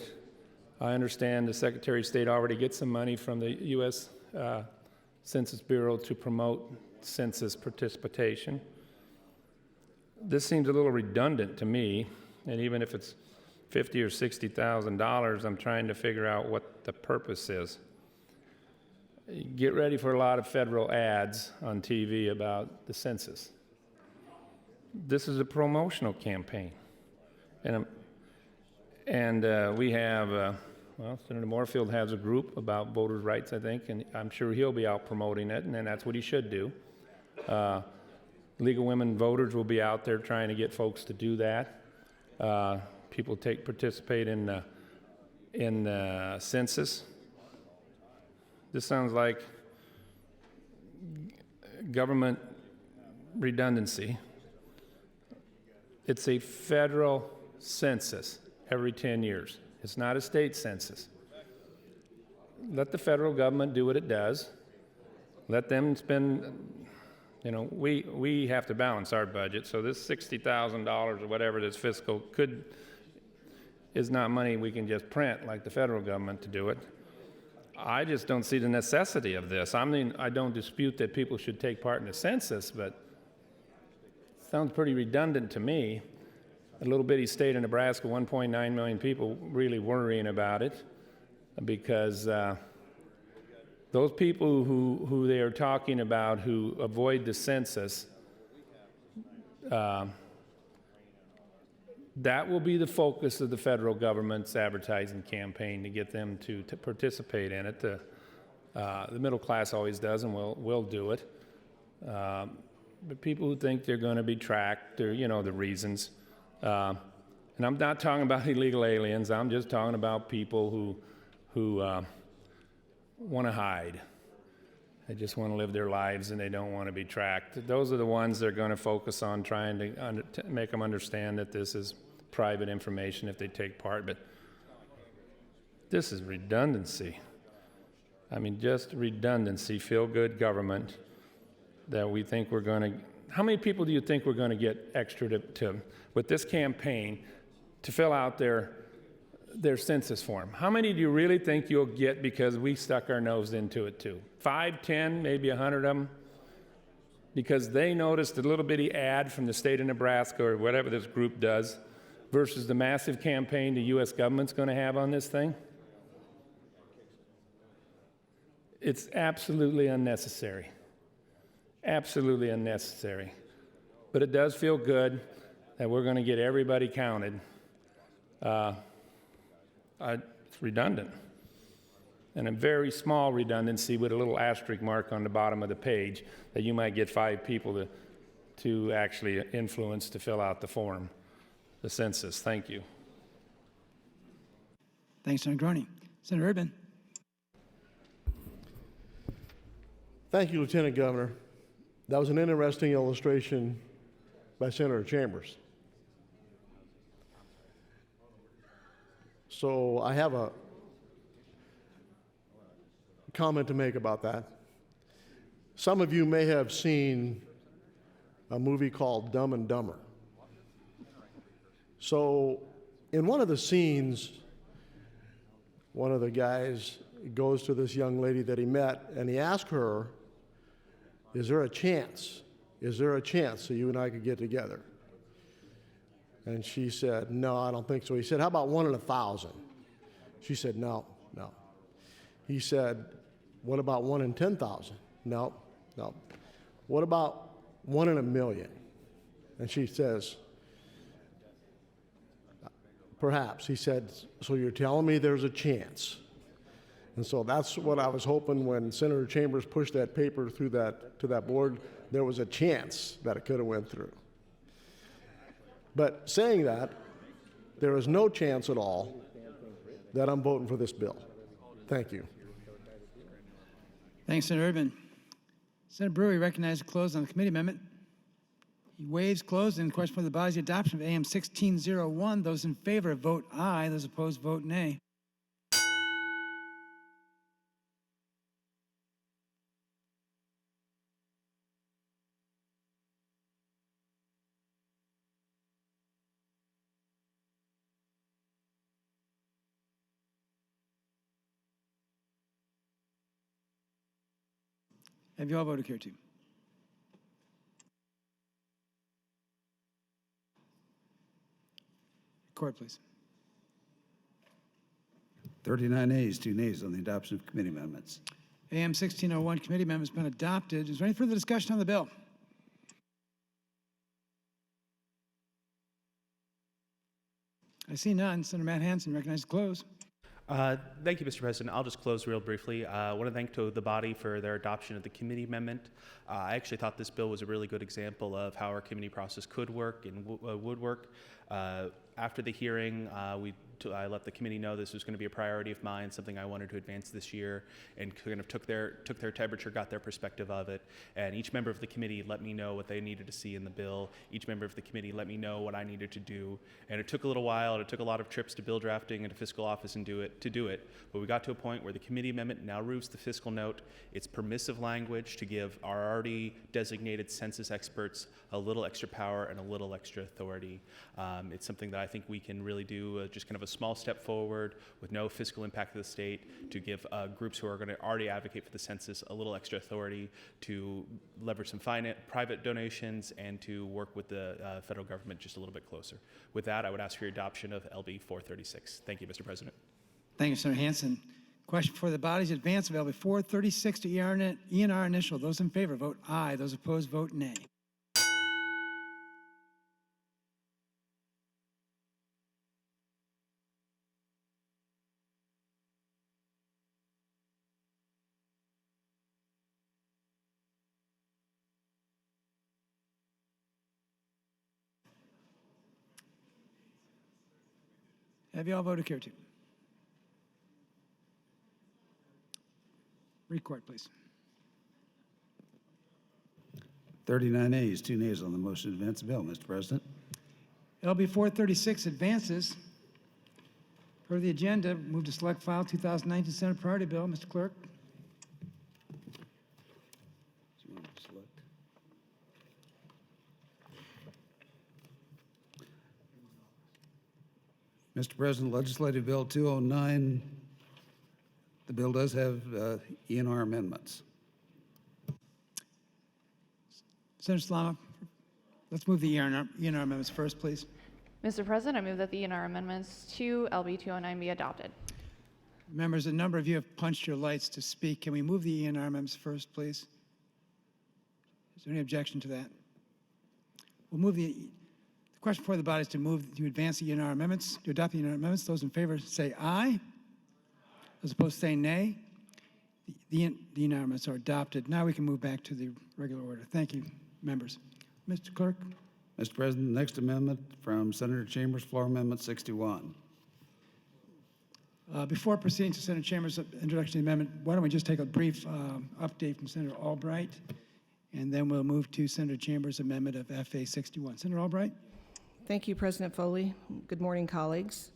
I understand the Secretary of State already gets some money from the U.S. Census Bureau to promote census participation. This seems a little redundant to me, and even if it's $50,000 or $60,000, I'm trying to figure out what the purpose is. Get ready for a lot of federal ads on TV about the census. This is a promotional campaign. And we have, well, Senator Moorfield has a group about voters' rights, I think, and I'm sure he'll be out promoting it, and then that's what he should do. League of Women Voters will be out there trying to get folks to do that. People participate in the census. This sounds like government redundancy. It's a federal census every 10 years. It's not a state census. Let the federal government do what it does. Let them spend, we have to balance our budget, so this $60,000 or whatever this fiscal is not money we can just print like the federal government to do it. I just don't see the necessity of this. I mean, I don't dispute that people should take part in the census, but it sounds pretty redundant to me. A little bitty state of Nebraska, 1.9 million people really worrying about it because those people who they are talking about who avoid the census, That will be the focus of the federal government's advertising campaign, to get them to participate in it. The middle class always does, and will do it. But people who think they're going to be tracked, or the reasons. And I'm not talking about illegal aliens. I'm just talking about people who want to hide. They just want to live their lives and they don't want to be tracked. Those are the ones they're going to focus on, trying to make them understand that this is private information if they take part. But this is redundancy. I mean, just redundancy, feel-good government that we think we're going to. How many people do you think we're going to get extra to with this campaign to fill out their census form? How many do you really think you'll get because we stuck our nose into it too? 5, 10, maybe 100 of them? Because they noticed a little bitty ad from the state of Nebraska or whatever this group does versus the massive campaign the U.S. government's going to have on this thing? It's absolutely unnecessary. Absolutely unnecessary. But it does feel good that we're going to get everybody counted. It's redundant. And a very small redundancy with a little asterisk mark on the bottom of the page that you might get 5 people to actually influence to fill out the form, the census. Thank you. Thanks, Senator Groney. Senator Urban. Thank you, Lieutenant Governor. That was an interesting illustration by Senator Chambers. So I have a comment to make about that. Some of you may have seen a movie called Dumb and Dumber. So in one of the scenes, one of the guys goes to this young lady that he met, and he asked her, is there a chance? Is there a chance that you and I could get together? And she said, no, I don't think so. He said, how about 1 in 1,000? She said, no. He said, what about 1 in 10,000? No. What about 1 in 1,000,000? And she says, perhaps. He said, so you're telling me there's a chance? And so that's what I was hoping when Senator Chambers pushed that paper through to that board, there was a chance that it could have went through. But saying that, there is no chance at all that I'm voting for this bill. Thank you. Thanks, Senator Urban. Senator Brewer recognized to close on the committee amendment. He waives closed and question for the body's adoption of AM 1601. Those in favor vote aye. Those opposed vote nay. Have you all voted here too? Record, please. 39 ayes, 2 nays on the adoption of committee amendments. AM 1601 committee amendment has been adopted. Is there any further discussion on the bill? I see none. Senator Matt Hansen recognized to close. Thank you, Mr. President. I'll just close real briefly. I want to thank the body for their adoption of the committee amendment. I actually thought this bill was a really good example of how our committee process could work and would work. After the hearing, I let the committee know this was going to be a priority of mine, something I wanted to advance this year, and kind of took their temperature, got their perspective of it. And each member of the committee let me know what they needed to see in the bill. Each member of the committee let me know what I needed to do. And it took a little while, and it took a lot of trips to bill drafting and to fiscal office and do it. But we got to a point where the committee amendment now removes the fiscal note. It's permissive language to give our already designated census experts a little extra power and a little extra authority. It's something that I think we can really do, just kind of a small step forward with no fiscal impact to the state, to give groups who are going to already advocate for the census a little extra authority to leverage some private donations and to work with the federal government just a little bit closer. With that, I would ask for your adoption of LB 436. Thank you, Mr. President. Thank you, Senator Hansen. Question for the body's advance of LB 436 to ENR initial. Those in favor vote aye. Those opposed vote nay. Have you all voted care to? Record, please. 39 ayes, 2 nays on the motion to advance the bill, Mr. President. LB 436 advances. Per the agenda, move to select file 2019 Senate Priority Bill. Mr. Clerk. Mr. President, Legislative Bill 209, the bill does have ENR amendments. Senator Slama, let's move the ENR amendments first, please. Mr. President, I move that the ENR amendments to LB 209 be adopted. Members, a number of you have punched your lights to speak. Can we move the ENR amendments first, please? Is there any objection to that? We'll move the question before the body is to advance the ENR amendments, to adopt the ENR amendments. Those in favor say aye. Those opposed say nay. The ENR amendments are adopted. Now we can move back to the regular order. Thank you, members. Mr. Clerk. Mr. President, the next amendment from Senator Chambers, floor amendment 61. Before proceeding to Senator Chambers' introduction of the amendment, why don't we just take a brief update from Senator Albright, and then we'll move to Senator Chambers' amendment of FA 61. Senator Albright. Thank you, President Foley. Good morning, colleagues.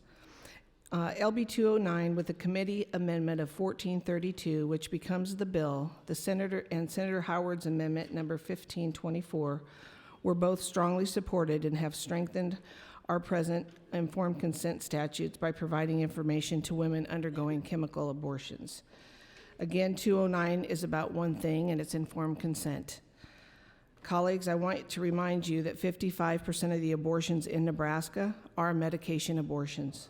LB 209 with the committee amendment of 1432, which becomes the bill, the Senator and Senator Howard's amendment number 1524, were both strongly supported and have strengthened our present informed consent statutes by providing information to women undergoing chemical abortions. Again, 209 is about one thing, and it's informed consent. Colleagues, I want to remind you that 55% of the abortions in Nebraska are medication abortions,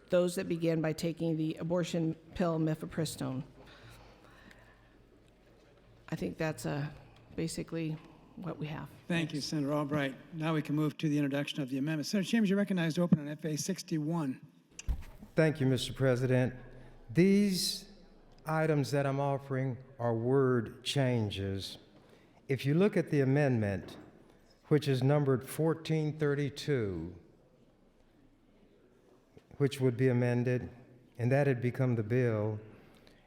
those that begin by taking the abortion pill mifepristone. I think that's basically what we have. Thank you, Senator Albright. Now we can move to the introduction of the amendment. Senator Chambers, you're recognized to open on FA 61. Thank you, Mr. President. These items that I'm offering are word changes. If you look at the amendment, which is numbered 1432, which would be amended, and that had become the bill,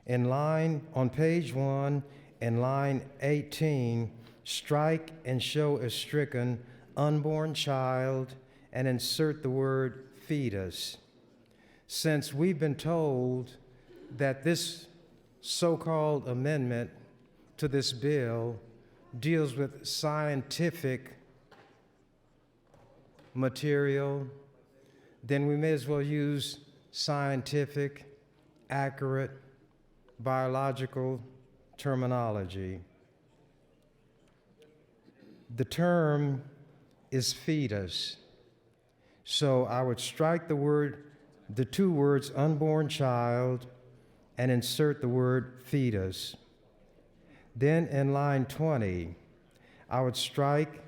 in line on page 1, in line 18, strike and show as stricken unborn child and insert the word fetus. Since we've been told that this so-called amendment to this bill deals with scientific material, then we may as well use scientific, accurate, biological terminology. The term is fetus. So I would strike the two words unborn child and insert the word fetus. Then in line 20, I would strike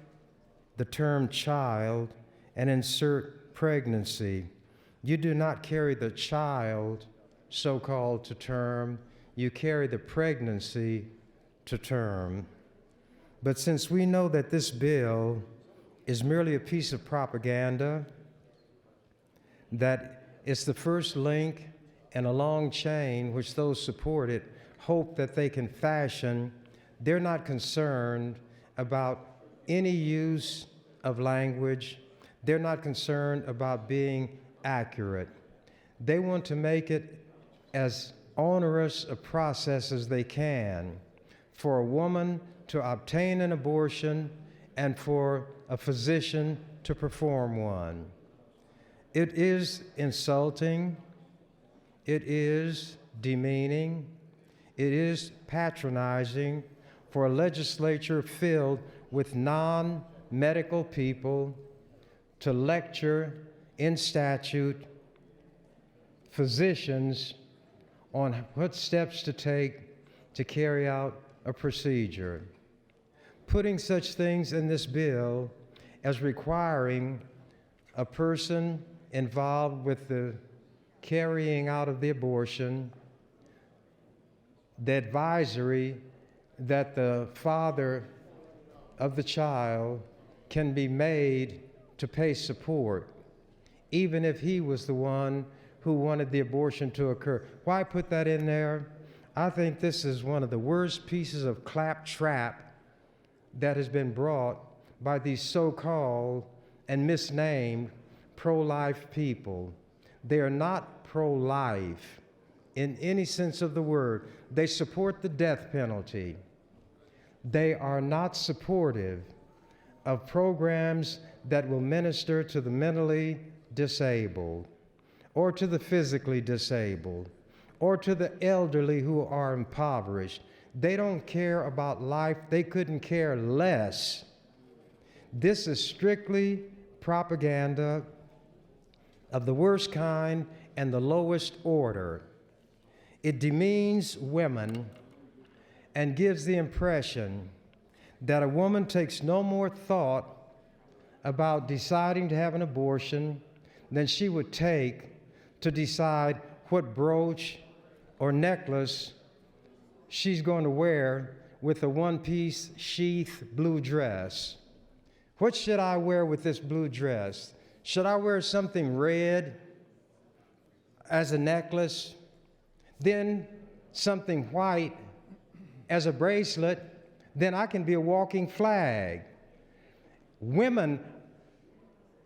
the term child and insert pregnancy. You do not carry the child, so-called, to term. You carry the pregnancy to term. But since we know that this bill is merely a piece of propaganda, that it's the first link in a long chain which those support it hope that they can fashion, they're not concerned about any use of language. They're not concerned about being accurate. They want to make it as onerous a process as they can for a woman to obtain an abortion and for a physician to perform one. It is insulting, it is demeaning, it is patronizing for a legislature filled with non-medical people to lecture in statute physicians on what steps to take to carry out a procedure. Putting such things in this bill as requiring a person involved with the carrying out of the abortion, the advisory that the father of the child can be made to pay support. even if he was the one who wanted the abortion to occur. Why put that in there? I think this is one of the worst pieces of claptrap that has been brought by these so-called and misnamed pro-life people. They are not pro-life in any sense of the word. They support the death penalty. They are not supportive of programs that will minister to the mentally disabled, or to the physically disabled, or to the elderly who are impoverished. They don't care about life. They couldn't care less. This is strictly propaganda of the worst kind and the lowest order. It demeans women and gives the impression that a woman takes no more thought about deciding to have an abortion than she would take to decide what brooch or necklace she's going to wear with a one-piece sheath blue dress. What should I wear with this blue dress? Should I wear something red as a necklace, then something white as a bracelet? Then I can be a walking flag. Women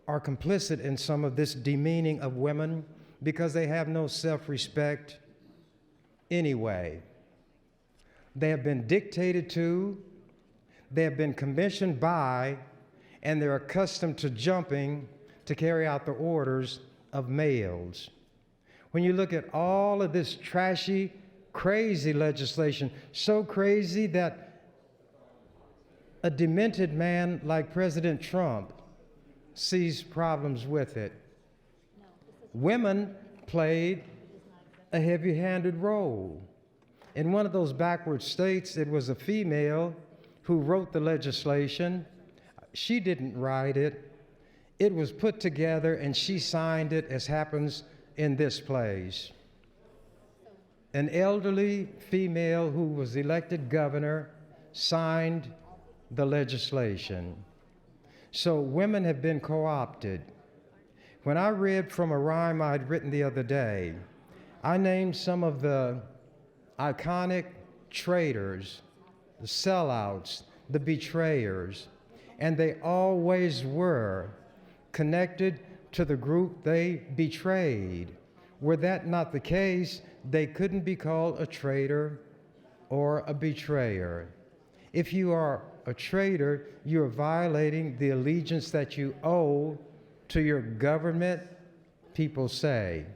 are complicit in some of this demeaning of women because they have no self-respect anyway. They have been dictated to, they have been commissioned by, and they're accustomed to jumping to carry out the orders of males. When you look at all of this trashy, crazy legislation, so crazy that a demented man like President Trump sees problems with it. Women played a heavy-handed role. In one of those backward states, it was a female who wrote the legislation. She didn't write it. It was put together and she signed it, as happens in this place. An elderly female who was elected governor signed the legislation. So women have been co-opted. When I read from a rhyme I'd written the other day, I named some of the iconic traitors, the sellouts, the betrayers, and they always were connected to the group they betrayed. Were that not the case, they couldn't be called a traitor or a betrayer. If you are a traitor, you're violating the allegiance that you owe to your government, people say.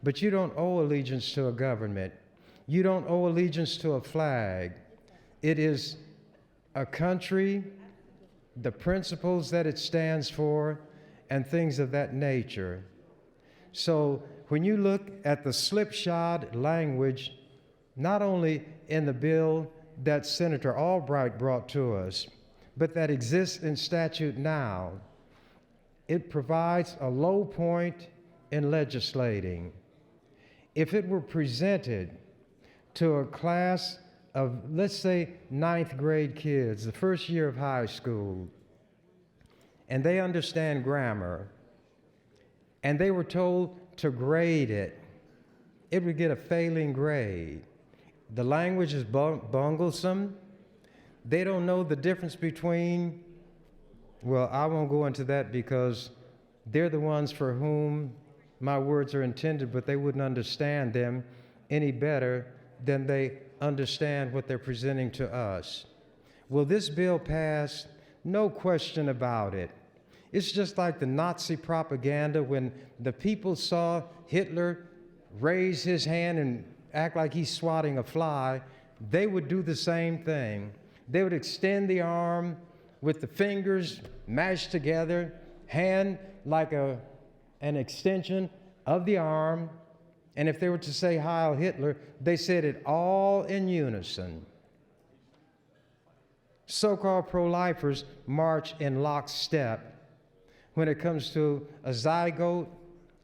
But you don't owe allegiance to a government. You don't owe allegiance to a flag. It is a country, the principles that it stands for, and things of that nature. So when you look at the slipshod language, not only in the bill that Senator Albright brought to us, but that exists in statute now, it provides a low point in legislating. If it were presented to a class of, let's say, 9th grade kids, the first year of high school, and they understand grammar, and they were told to grade it, it would get a failing grade. The language is bunglesome. They don't know the difference between, well, I won't go into that because they're the ones for whom my words are intended, but they wouldn't understand them any better than they understand what they're presenting to us. Will this bill pass? No question about it. It's just like the Nazi propaganda when the people saw Hitler raise his hand and act like he's swatting a fly. They would do the same thing. They would extend the arm with the fingers mashed together, hand like an extension of the arm, and if they were to say Heil Hitler, they said it all in unison. So-called pro-lifers march in lockstep when it comes to a zygote,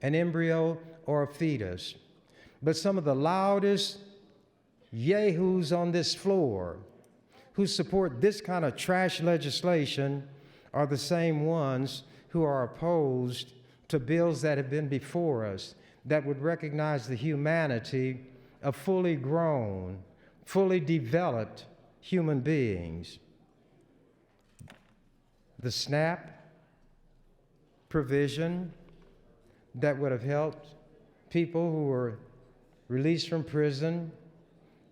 an embryo, or a fetus. But some of the loudest yahoos on this floor who support this kind of trash legislation are the same ones who are opposed to bills that have been before us that would recognize the humanity of fully grown, fully developed human beings. The SNAP provision that would have helped people who were released from prison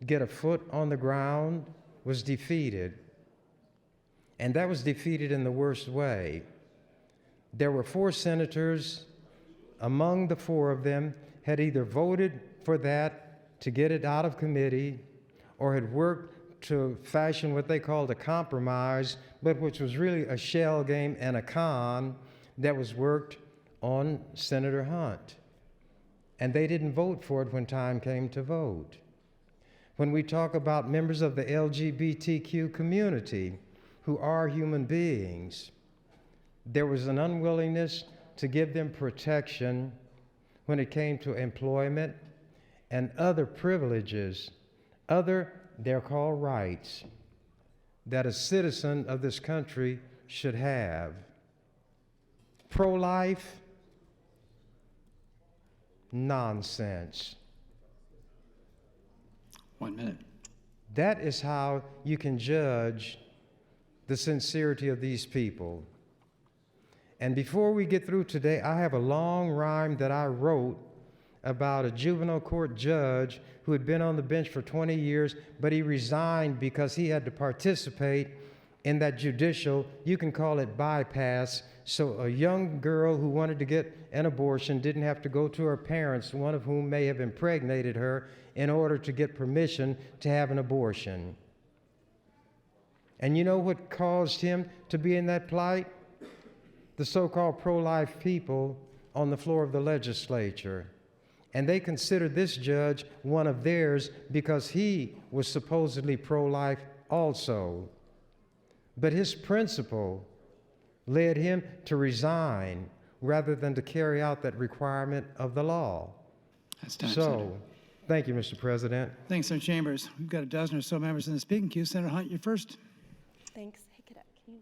get a foot on the ground was defeated. And that was defeated in the worst way. There were 4 senators. Among the 4 of them had either voted for that to get it out of committee or had worked to fashion what they called a compromise, but which was really a shell game and a con that was worked on Senator Hunt. And they didn't vote for it when time came to vote. When we talk about members of the LGBTQ community who are human beings, there was an unwillingness to give them protection when it came to employment and other privileges, they're called rights, that a citizen of this country should have. Pro-life, nonsense. 1 minute. That is how you can judge the sincerity of these people. And before we get through today, I have a long rhyme that I wrote about a juvenile court judge who had been on the bench for 20 years, but he resigned because he had to participate in that judicial, you can call it bypass, so a young girl who wanted to get an abortion didn't have to go to her parents, one of whom may have impregnated her, in order to get permission to have an abortion. And you know what caused him to be in that plight? The so-called pro-life people on the floor of the legislature. And they considered this judge one of theirs because he was supposedly pro-life also. But his principle led him to resign rather than to carry out that requirement of the law. That's time, so, Senator. Thank you, Mr. President. Thanks, Senator Chambers. We've got a dozen or so members in the speaking queue. Senator Hunt, you're first. Thanks. Hey, Cadet, can you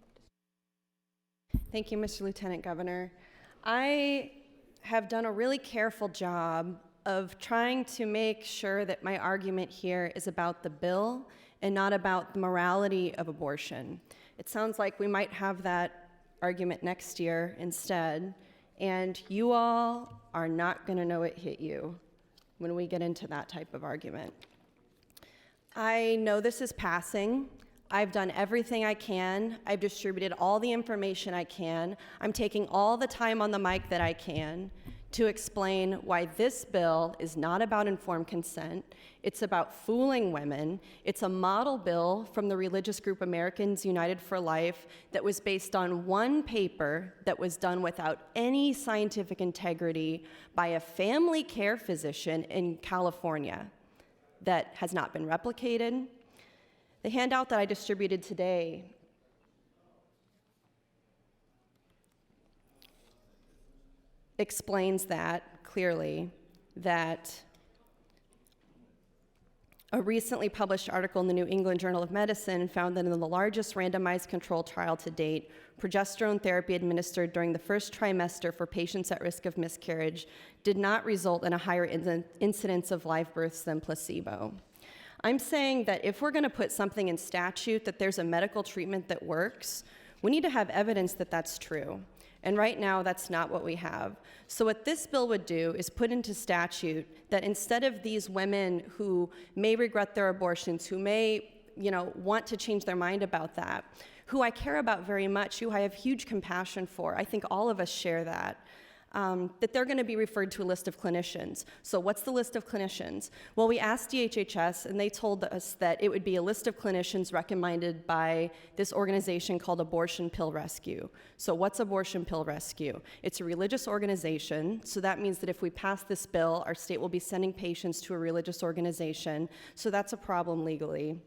Thank you, Mr. Lieutenant Governor. I have done a really careful job of trying to make sure that my argument here is about the bill and not about the morality of abortion. It sounds like we might have that argument next year instead, and you all are not going to know it hit you when we get into that type of argument. I know this is passing. I've done everything I can. I've distributed all the information I can. I'm taking all the time on the mic that I can to explain why this bill is not about informed consent. It's about fooling women. It's a model bill from the religious group Americans United for Life that was based on one paper that was done without any scientific integrity by a family care physician in California that has not been replicated. The handout that I distributed today explains that clearly, that a recently published article in the New England Journal of Medicine found that in the largest randomized control trial to date, progesterone therapy administered during the first trimester for patients at risk of miscarriage did not result in a higher incidence of live births than placebo. I'm saying that if we're going to put something in statute that there's a medical treatment that works, we need to have evidence that that's true. And right now, that's not what we have. So what this bill would do is put into statute that instead of these women who may regret their abortions, who may, want to change their mind about that, who I care about very much, who I have huge compassion for, I think all of us share that, that they're going to be referred to a list of clinicians. So what's the list of clinicians? Well, we asked DHHS, and they told us that it would be a list of clinicians recommended by this organization called Abortion Pill Rescue. So what's Abortion Pill Rescue? It's a religious organization, so that means that if we pass this bill, our state will be sending patients to a religious organization, so that's a problem legally.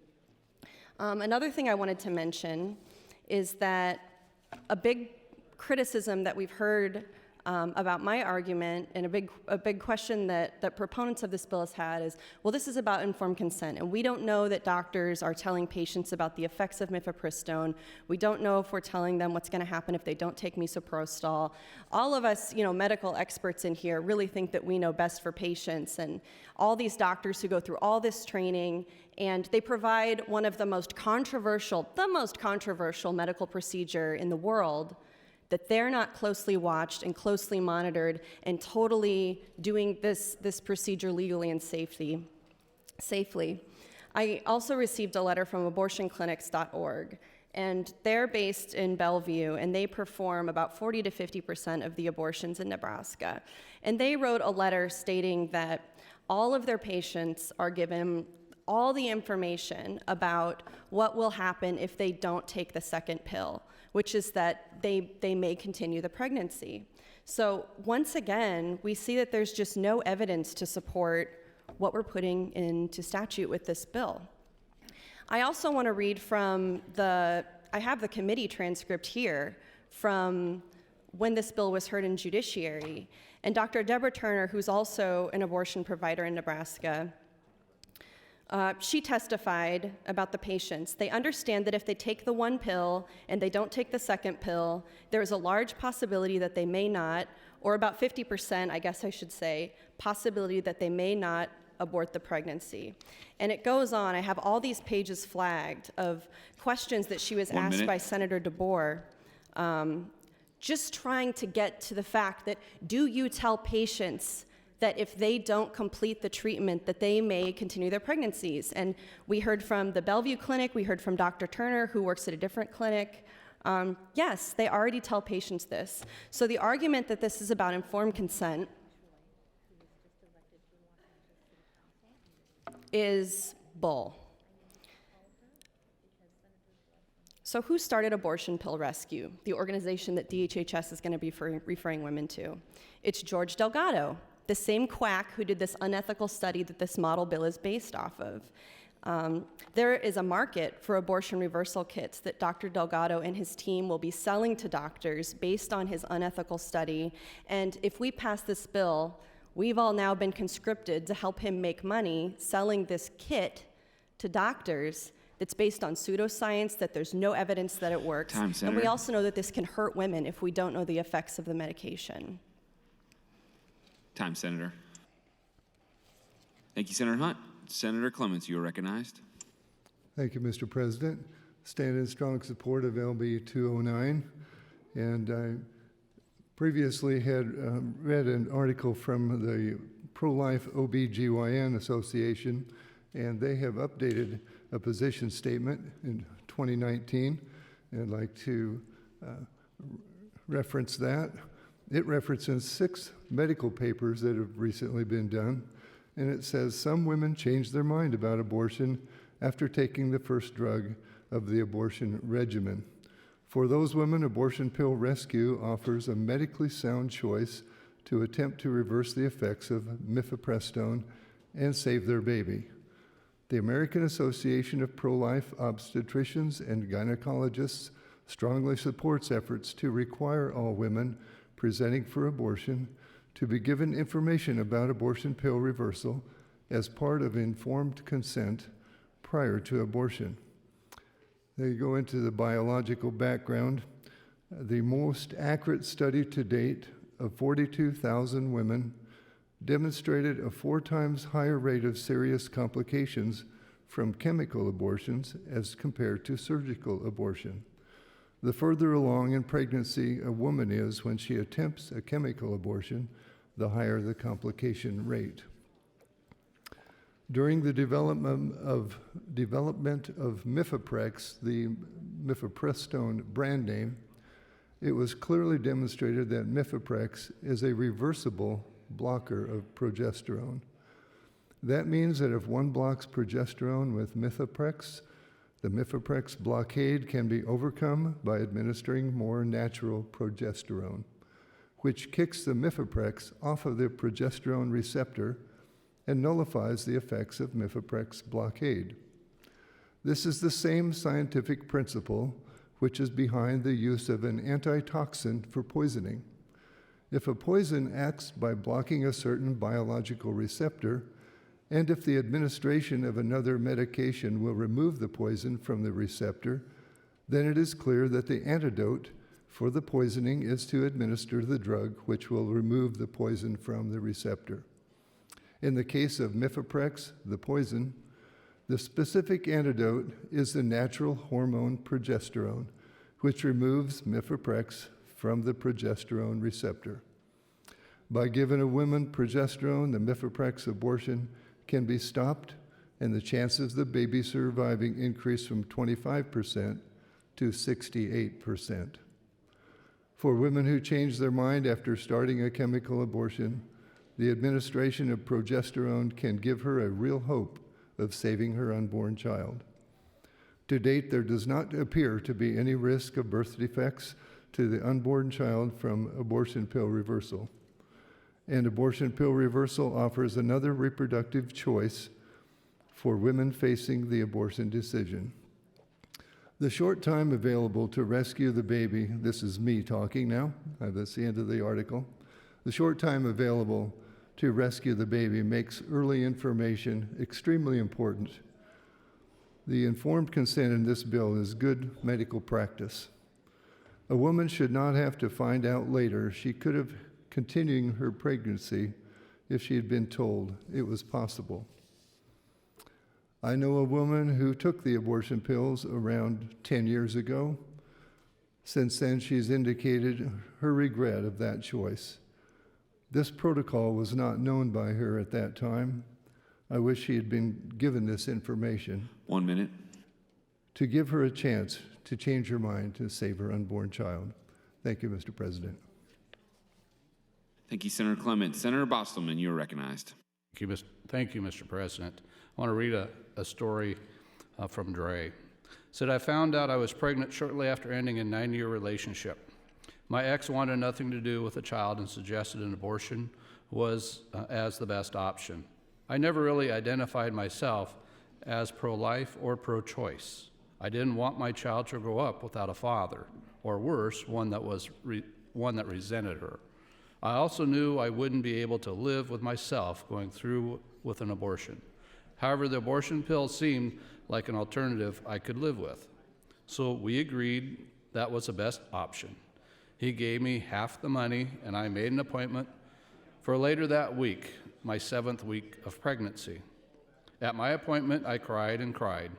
Another thing I wanted to mention is that a big criticism that we've heard about my argument, and a big question that proponents of this bill has had is, well, this is about informed consent, and we don't know that doctors are telling patients about the effects of mifepristone. We don't know if we're telling them what's going to happen if they don't take misoprostol. All of us, medical experts in here really think that we know best for patients, and all these doctors who go through all this training, and they provide one of the most controversial medical procedure in the world, that they're not closely watched and closely monitored and totally doing this procedure legally and safely. I also received a letter from abortionclinics.org, and they're based in Bellevue, and they perform about 40 to 50% of the abortions in Nebraska. And they wrote a letter stating that all of their patients are given all the information about what will happen if they don't take the second pill, which is that they may continue the pregnancy. So once again, we see that there's just no evidence to support what we're putting into statute with this bill. I also want to read from I have the committee transcript here from when this bill was heard in judiciary. And Dr. Deborah Turner, who's also an abortion provider in Nebraska, she testified about the patients. They understand that if they take the one pill and they don't take the second pill, there is a large possibility that they may not, or about 50%, I guess I should say, possibility that they may not abort the pregnancy. And it goes on. I have all these pages flagged of questions that she was asked by Senator DeBoer, just trying to get to the fact that, do you tell patients that if they don't complete the treatment that they may continue their pregnancies? And we heard from the Bellevue Clinic, we heard from Dr. Turner, who works at a different clinic. Yes, they already tell patients this. So the argument that this is about informed consent is bull. So who started Abortion Pill Rescue, the organization that DHHS is going to be referring women to? It's George Delgado, the same quack who did this unethical study that this model bill is based off of. There is a market for abortion reversal kits that Dr. Delgado and his team will be selling to doctors based on his unethical study. And if we pass this bill, we've all now been conscripted to help him make money selling this kit to doctors that's based on pseudoscience, that there's no evidence that it works. Time, Senator. And we also know that this can hurt women if we don't know the effects of the medication. Time, Senator. Thank you, Senator Hunt. Senator Clements, you are recognized. Thank you, Mr. President. Stand in strong support of LB 209. And I previously had read an article from the Pro-Life OBGYN Association, and they have updated a position statement in 2019. And I'd like to reference that. It references 6 medical papers that have recently been done, and it says some women change their mind about abortion after taking the first drug of the abortion regimen. For those women, Abortion Pill Rescue offers a medically sound choice to attempt to reverse the effects of mifepristone and save their baby. The American Association of Pro-Life Obstetricians and Gynecologists strongly supports efforts to require all women presenting for abortion to be given information about abortion pill reversal as part of informed consent prior to abortion. They go into the biological background. The most accurate study to date of 42,000 women demonstrated a 4 times higher rate of serious complications from chemical abortions as compared to surgical abortion. The further along in pregnancy a woman is when she attempts a chemical abortion, the higher the complication rate. During the development of Mifeprex, the mifepristone brand name, it was clearly demonstrated that Mifeprex is a reversible blocker of progesterone. That means that if one blocks progesterone with Mifeprex, the Mifeprex blockade can be overcome by administering more natural progesterone, which kicks the Mifeprex off of the progesterone receptor and nullifies the effects of Mifeprex blockade. This is the same scientific principle which is behind the use of an antitoxin for poisoning. If a poison acts by blocking a certain biological receptor, and if the administration of another medication will remove the poison from the receptor, then it is clear that the antidote for the poisoning is to administer the drug which will remove the poison from the receptor. In the case of mifeprex, the poison, the specific antidote is the natural hormone progesterone, which removes mifeprex from the progesterone receptor. By giving a woman progesterone, the mifeprex abortion can be stopped, and the chances of the baby surviving increase from 25% to 68%. For women who change their mind after starting a chemical abortion, the administration of progesterone can give her a real hope of saving her unborn child. To date, there does not appear to be any risk of birth defects to the unborn child from abortion pill reversal. And abortion pill reversal offers another reproductive choice for women facing the abortion decision. The short time available to rescue the baby, this is me talking now, that's the end of the article. The short time available to rescue the baby makes early information extremely important. The informed consent in this bill is good medical practice. A woman should not have to find out later she could have continued her pregnancy if she had been told it was possible. I know a woman who took the abortion pills around 10 years ago. Since then, she's indicated her regret of that choice. This protocol was not known by her at that time. I wish she had been given this information. 1 minute. To give her a chance to change her mind to save her unborn child. Thank you, Mr. President. Thank you, Senator Clement. Senator Bostelman, you are recognized. Thank you, Mr. President. I want to read a story from Dre. It said, I found out I was pregnant shortly after ending a 9-year relationship. My ex wanted nothing to do with the child and suggested an abortion was as the best option. I never really identified myself as pro-life or pro-choice. I didn't want my child to grow up without a father, or worse, one that resented her. I also knew I wouldn't be able to live with myself going through with an abortion. However, the abortion pill seemed like an alternative I could live with. So we agreed that was the best option. He gave me half the money, and I made an appointment for later that week, my 7th week of pregnancy. At my appointment, I cried and cried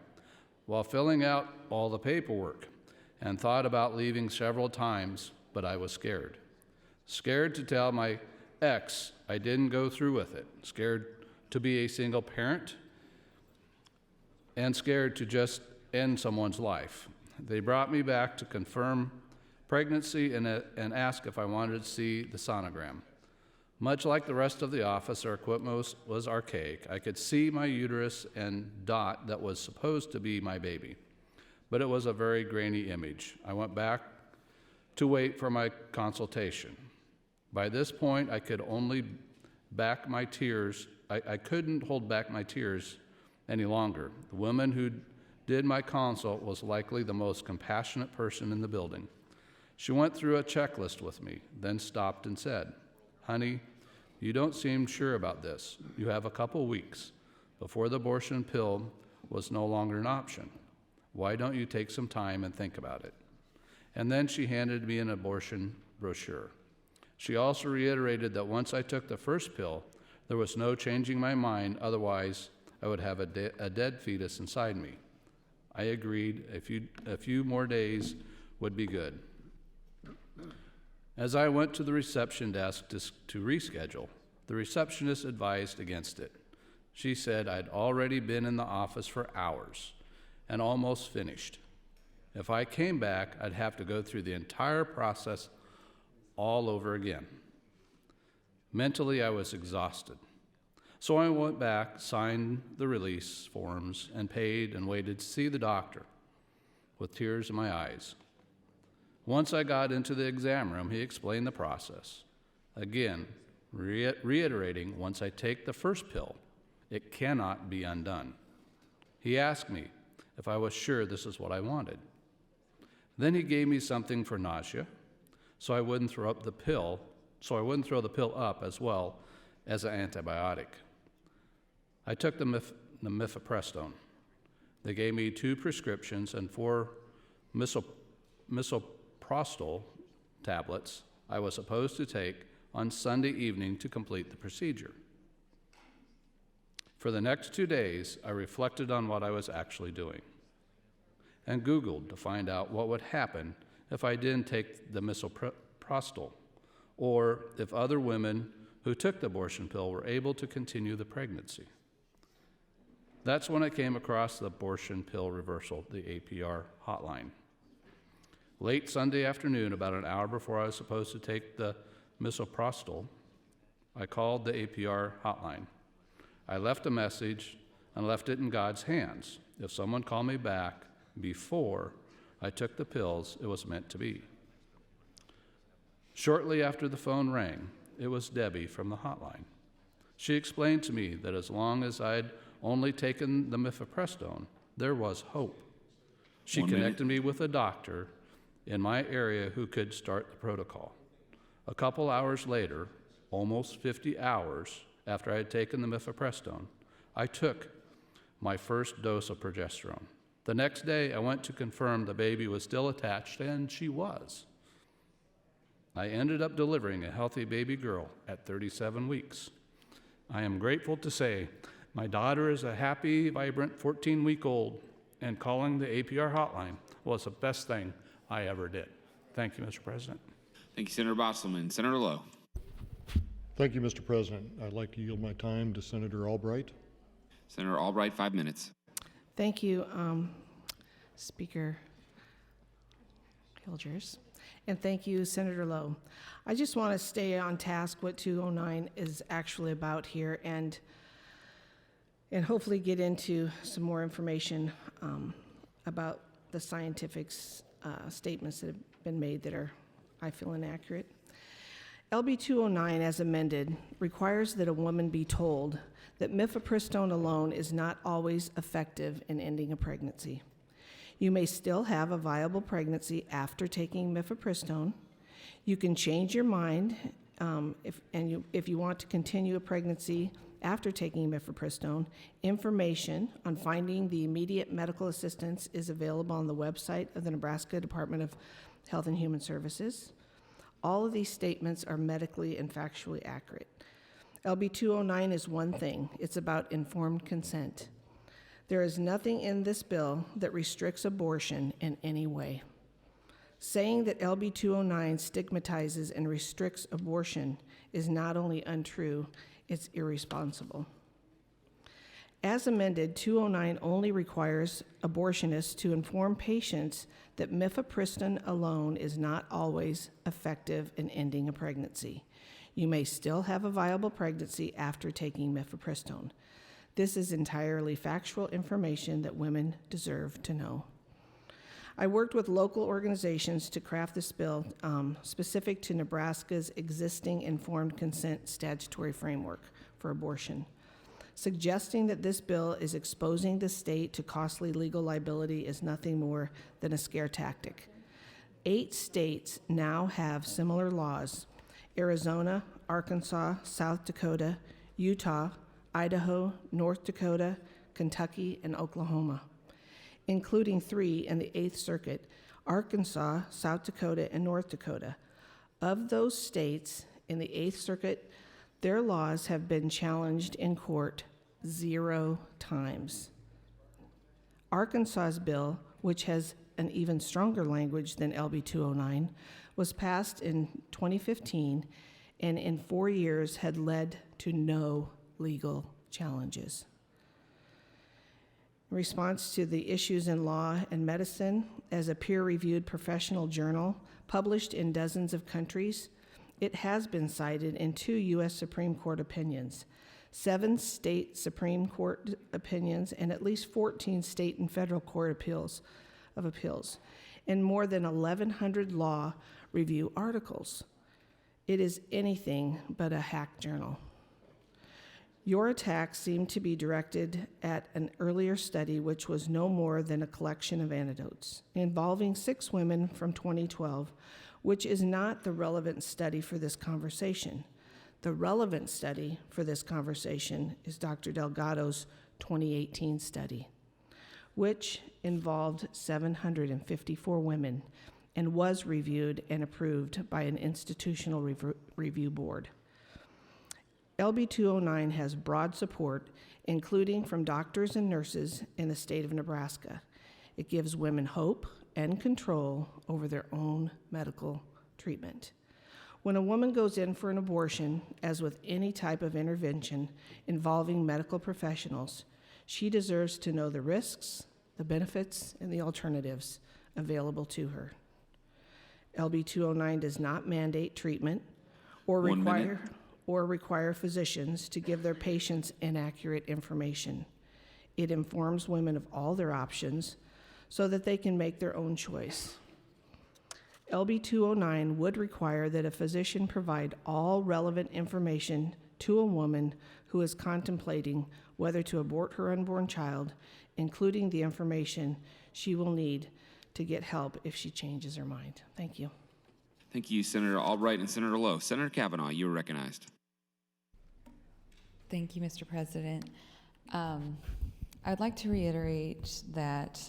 while filling out all the paperwork and thought about leaving several times, but I was scared. Scared to tell my ex I didn't go through with it, scared to be a single parent, and scared to just end someone's life. They brought me back to confirm pregnancy and asked if I wanted to see the sonogram. Much like the rest of the office, our equipment was archaic. I could see my uterus and dot that was supposed to be my baby, but it was a very grainy image. I went back to wait for my consultation. By this point, I could only back my tears. I couldn't hold back my tears any longer. The woman who did my consult was likely the most compassionate person in the building. She went through a checklist with me, then stopped and said, "Honey, you don't seem sure about this. You have a couple weeks before the abortion pill was no longer an option. Why don't you take some time and think about it?" And then she handed me an abortion brochure. She also reiterated that once I took the first pill, there was no changing my mind, otherwise I would have a dead fetus inside me. I agreed a few more days would be good. As I went to the reception desk to reschedule, the receptionist advised against it. She said I'd already been in the office for hours and almost finished. If I came back, I'd have to go through the entire process all over again. Mentally, I was exhausted. So I went back, signed the release forms, and paid and waited to see the doctor with tears in my eyes. Once I got into the exam room, he explained the process. Again, reiterating, once I take the first pill, it cannot be undone. He asked me if I was sure this is what I wanted. Then he gave me something for nausea, so I wouldn't throw up the pill so I wouldn't throw the pill up as well as an antibiotic. I took the mifepristone. They gave me 2 prescriptions and 4 misoprostol tablets I was supposed to take on Sunday evening to complete the procedure. For the next 2 days, I reflected on what I was actually doing and Googled to find out what would happen if I didn't take the misoprostol, or if other women who took the abortion pill were able to continue the pregnancy. That's when I came across the abortion pill reversal, the APR hotline. Late Sunday afternoon, about an hour before I was supposed to take the misoprostol, I called the APR hotline. I left a message and left it in God's hands. If someone called me back before I took the pills, it was meant to be. Shortly after the phone rang, it was Debbie from the hotline. She explained to me that as long as I'd only taken the mifepristone, there was hope. She connected me with a doctor in my area who could start the protocol. A couple hours later, almost 50 hours after I had taken the mifepristone, I took my first dose of progesterone. The next day, I went to confirm the baby was still attached, and she was. I ended up delivering a healthy baby girl at 37 weeks. I am grateful to say my daughter is a happy, vibrant 14-week-old, and calling the APR hotline was the best thing I ever did. Thank you, Mr. President. Thank you, Senator Bostelman. Senator Lowe. Thank you, Mr. President. I'd like to yield my time to Senator Albright. Senator Albright, 5 minutes. Thank you, Speaker Hilgers. And thank you, Senator Lowe. I just want to stay on task what 209 is actually about here and hopefully get into some more information about the scientific statements that have been made that are, I feel, inaccurate. LB 209, as amended, requires that a woman be told that mifepristone alone is not always effective in ending a pregnancy. You may still have a viable pregnancy after taking mifepristone. You can change your mind if you want to continue a pregnancy after taking mifepristone. Information on finding the immediate medical assistance is available on the website of the Nebraska Department of Health and Human Services. All of these statements are medically and factually accurate. LB 209 is one thing. It's about informed consent. There is nothing in this bill that restricts abortion in any way. Saying that LB 209 stigmatizes and restricts abortion is not only untrue, it's irresponsible. As amended, 209 only requires abortionists to inform patients that mifepristone alone is not always effective in ending a pregnancy. You may still have a viable pregnancy after taking mifepristone. This is entirely factual information that women deserve to know. I worked with local organizations to craft this bill specific to Nebraska's existing informed consent statutory framework for abortion. Suggesting that this bill is exposing the state to costly legal liability is nothing more than a scare tactic. 8 states now have similar laws: Arizona, Arkansas, South Dakota, Utah, Idaho, North Dakota, Kentucky, and Oklahoma, including 3 in the 8th Circuit: Arkansas, South Dakota, and North Dakota. Of those states in the 8th Circuit, their laws have been challenged in court 0 times. Arkansas's bill, which has an even stronger language than LB 209, was passed in 2015 and in 4 years had led to no legal challenges. In response to the Issues in Law and Medicine, as a peer-reviewed professional journal published in dozens of countries, it has been cited in 2 U.S. Supreme Court opinions, 7 state Supreme Court opinions, and at least 14 state and federal court appeals, and more than 1,100 law review articles. It is anything but a hack journal. Your attacks seem to be directed at an earlier study which was no more than a collection of anecdotes involving 6 women from 2012, which is not the relevant study for this conversation. The relevant study for this conversation is Dr. Delgado's 2018 study, which involved 754 women and was reviewed and approved by an institutional review board. LB 209 has broad support, including from doctors and nurses in the state of Nebraska. It gives women hope and control over their own medical treatment. When a woman goes in for an abortion, as with any type of intervention involving medical professionals, she deserves to know the risks, the benefits, and the alternatives available to her. LB 209 does not mandate treatment or require physicians to give their patients inaccurate information. It informs women of all their options so that they can make their own choice. LB 209 would require that a physician provide all relevant information to a woman who is contemplating whether to abort her unborn child, including the information she will need to get help if she changes her mind. Thank you. Thank you, Senator Albright and Senator Lowe. Senator Kavanaugh, you are recognized. Thank you, Mr. President. I'd like to reiterate that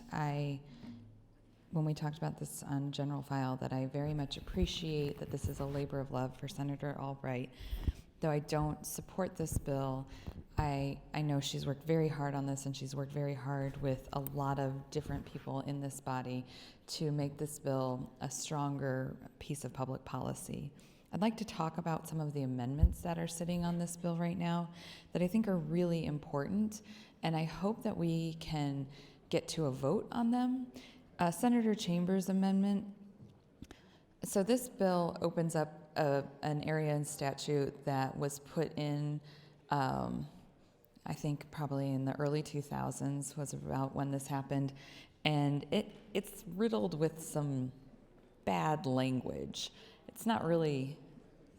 when we talked about this on general file, that I very much appreciate that this is a labor of love for Senator Albright. Though I don't support this bill, I know she's worked very hard on this, and she's worked very hard with a lot of different people in this body to make this bill a stronger piece of public policy. I'd like to talk about some of the amendments that are sitting on this bill right now that I think are really important, and I hope that we can get to a vote on them. Senator Chambers' amendment. So this bill opens up an area in statute that was put in, I think probably in the early 2000s was about when this happened, and it's riddled with some bad language. It's not really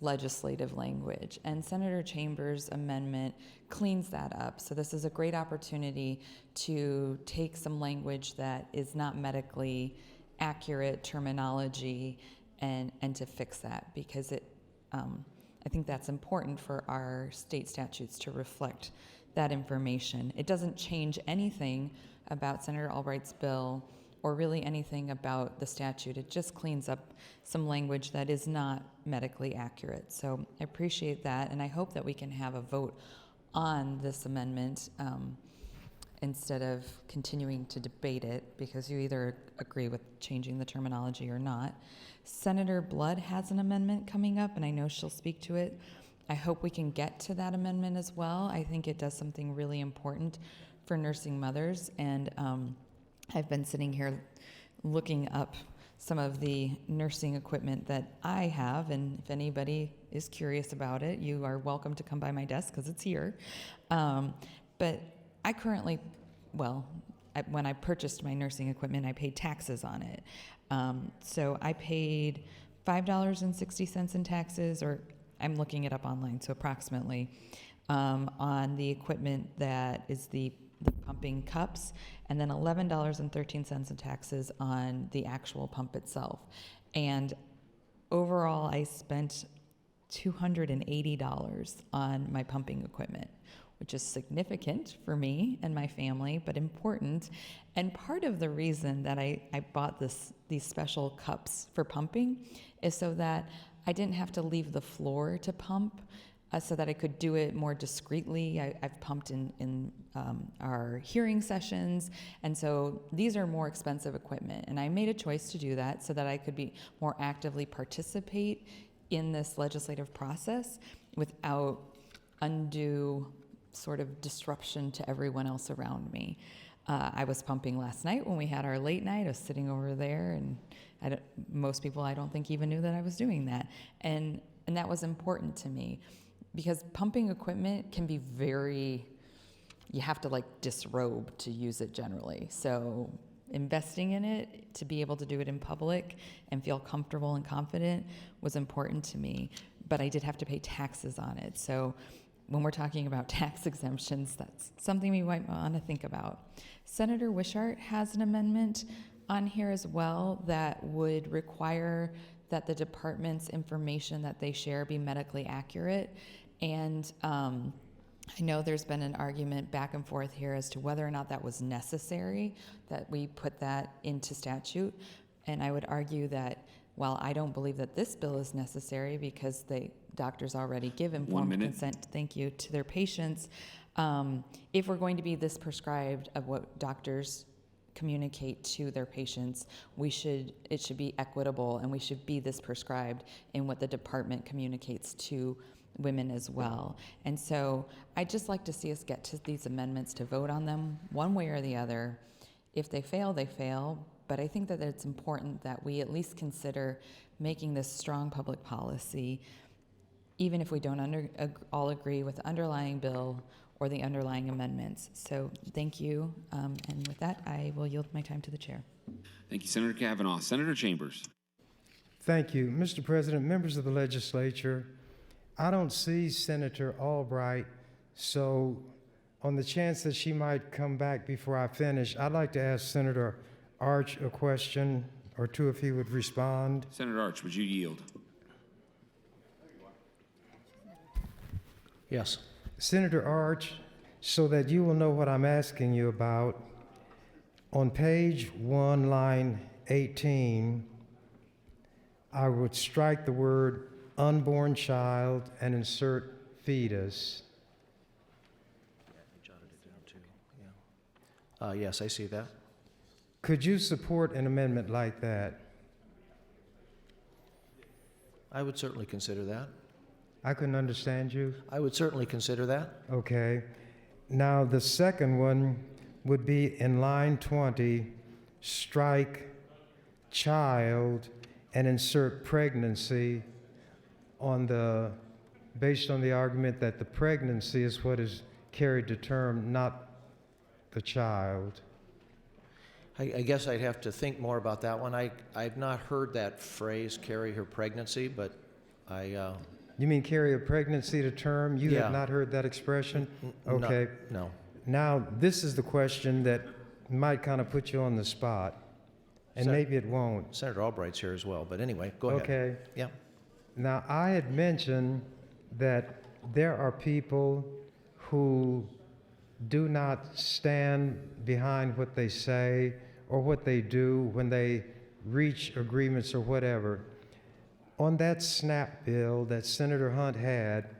legislative language, and Senator Chambers' amendment cleans that up. So this is a great opportunity to take some language that is not medically accurate terminology and to fix that, because I think that's important for our state statutes to reflect that information. It doesn't change anything about Senator Albright's bill or really anything about the statute. It just cleans up some language that is not medically accurate. So I appreciate that, and I hope that we can have a vote on this amendment instead of continuing to debate it, because you either agree with changing the terminology or not. Senator Blood has an amendment coming up, and I know she'll speak to it. I hope we can get to that amendment as well. I think it does something really important for nursing mothers, and I've been sitting here looking up some of the nursing equipment that I have, and if anybody is curious about it, you are welcome to come by my desk because it's here. But I currently, when I purchased my nursing equipment, I paid taxes on it. So I paid $5.60 in taxes, or I'm looking it up online, so approximately, on the equipment that is the pumping cups, and then $11.13 in taxes on the actual pump itself. And overall, I spent $280 on my pumping equipment, which is significant for me and my family, but important. And part of the reason that I bought these special cups for pumping is so that I didn't have to leave the floor to pump, so that I could do it more discreetly. I've pumped in our hearing sessions, and so these are more expensive equipment. And I made a choice to do that so that I could be more actively participate in this legislative process without undue sort of disruption to everyone else around me. I was pumping last night when we had our late night. I was sitting over there, and most people I don't think even knew that I was doing that. And that was important to me, because pumping equipment can be you have to disrobe to use it generally. So investing in it to be able to do it in public and feel comfortable and confident was important to me, but I did have to pay taxes on it. So when we're talking about tax exemptions, that's something we might want to think about. Senator Wishart has an amendment on here as well that would require that the department's information that they share be medically accurate. And I know there's been an argument back and forth here as to whether or not that was necessary, that we put that into statute. And I would argue that while I don't believe that this bill is necessary because the doctors already give informed consent, thank you, to their patients, if we're going to be this prescribed of what doctors communicate to their patients, it should be equitable, and we should be this prescribed in what the department communicates to women as well. And so I'd just like to see us get to these amendments to vote on them one way or the other. If they fail, they fail. But I think that it's important that we at least consider making this strong public policy, even if we don't all agree with the underlying bill or the underlying amendments. So thank you. And with that, I will yield my time to the chair. Thank you, Senator Kavanaugh. Senator Chambers. Thank you. Mr. President, members of the legislature, I don't see Senator Albright, so on the chance that she might come back before I finish, I'd like to ask Senator Arch a question or two if he would respond. Senator Arch, would you yield? Yes. Senator Arch, so that you will know what I'm asking you about, on page 1, line 18, I would strike the word unborn child and insert fetus. Yes, I see that. Could you support an amendment like that? I would certainly consider that. I couldn't understand you. I would certainly consider that. Okay. Now, the second one would be in line 20, strike child and insert pregnancy based on the argument that the pregnancy is what is carried to term, not the child. I guess I'd have to think more about that one. I've not heard that phrase, carry her pregnancy, but You mean carry a pregnancy to term? You Yeah. have not heard that expression? Okay. No. Now, this is the question that might kind of put you on the spot, and maybe it won't. Senator Albright's here as well, but anyway, go ahead. Okay. Yeah. Now, I had mentioned that there are people who do not stand behind what they say or what they do when they reach agreements or whatever. On that SNAP bill that Senator Hunt had,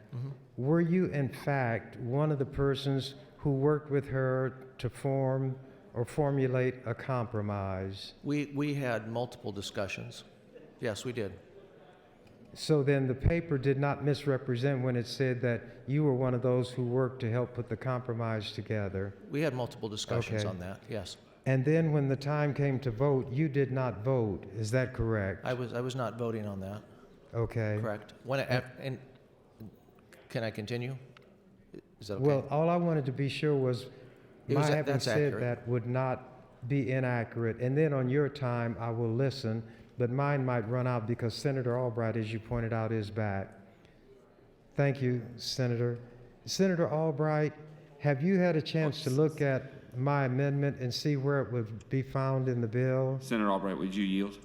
were you in fact one of the persons who worked with her to form or formulate a compromise? We had multiple discussions. Yes, we did. So then the paper did not misrepresent when it said that you were one of those who worked to help put the compromise together. We had multiple discussions Okay. on that, yes. And then when the time came to vote, you did not vote. Is that correct? I was not voting on that. Okay. Correct. And can I continue? Is that okay? Well, all I wanted to be sure was my having that's said accurate. that would not be inaccurate. And then on your time, I will listen, but mine might run out because Senator Albright, as you pointed out, is back. Thank you, Senator. Senator Albright, have you had a chance to look at my amendment and see where it would be found in the bill? Senator Albright, would you yield?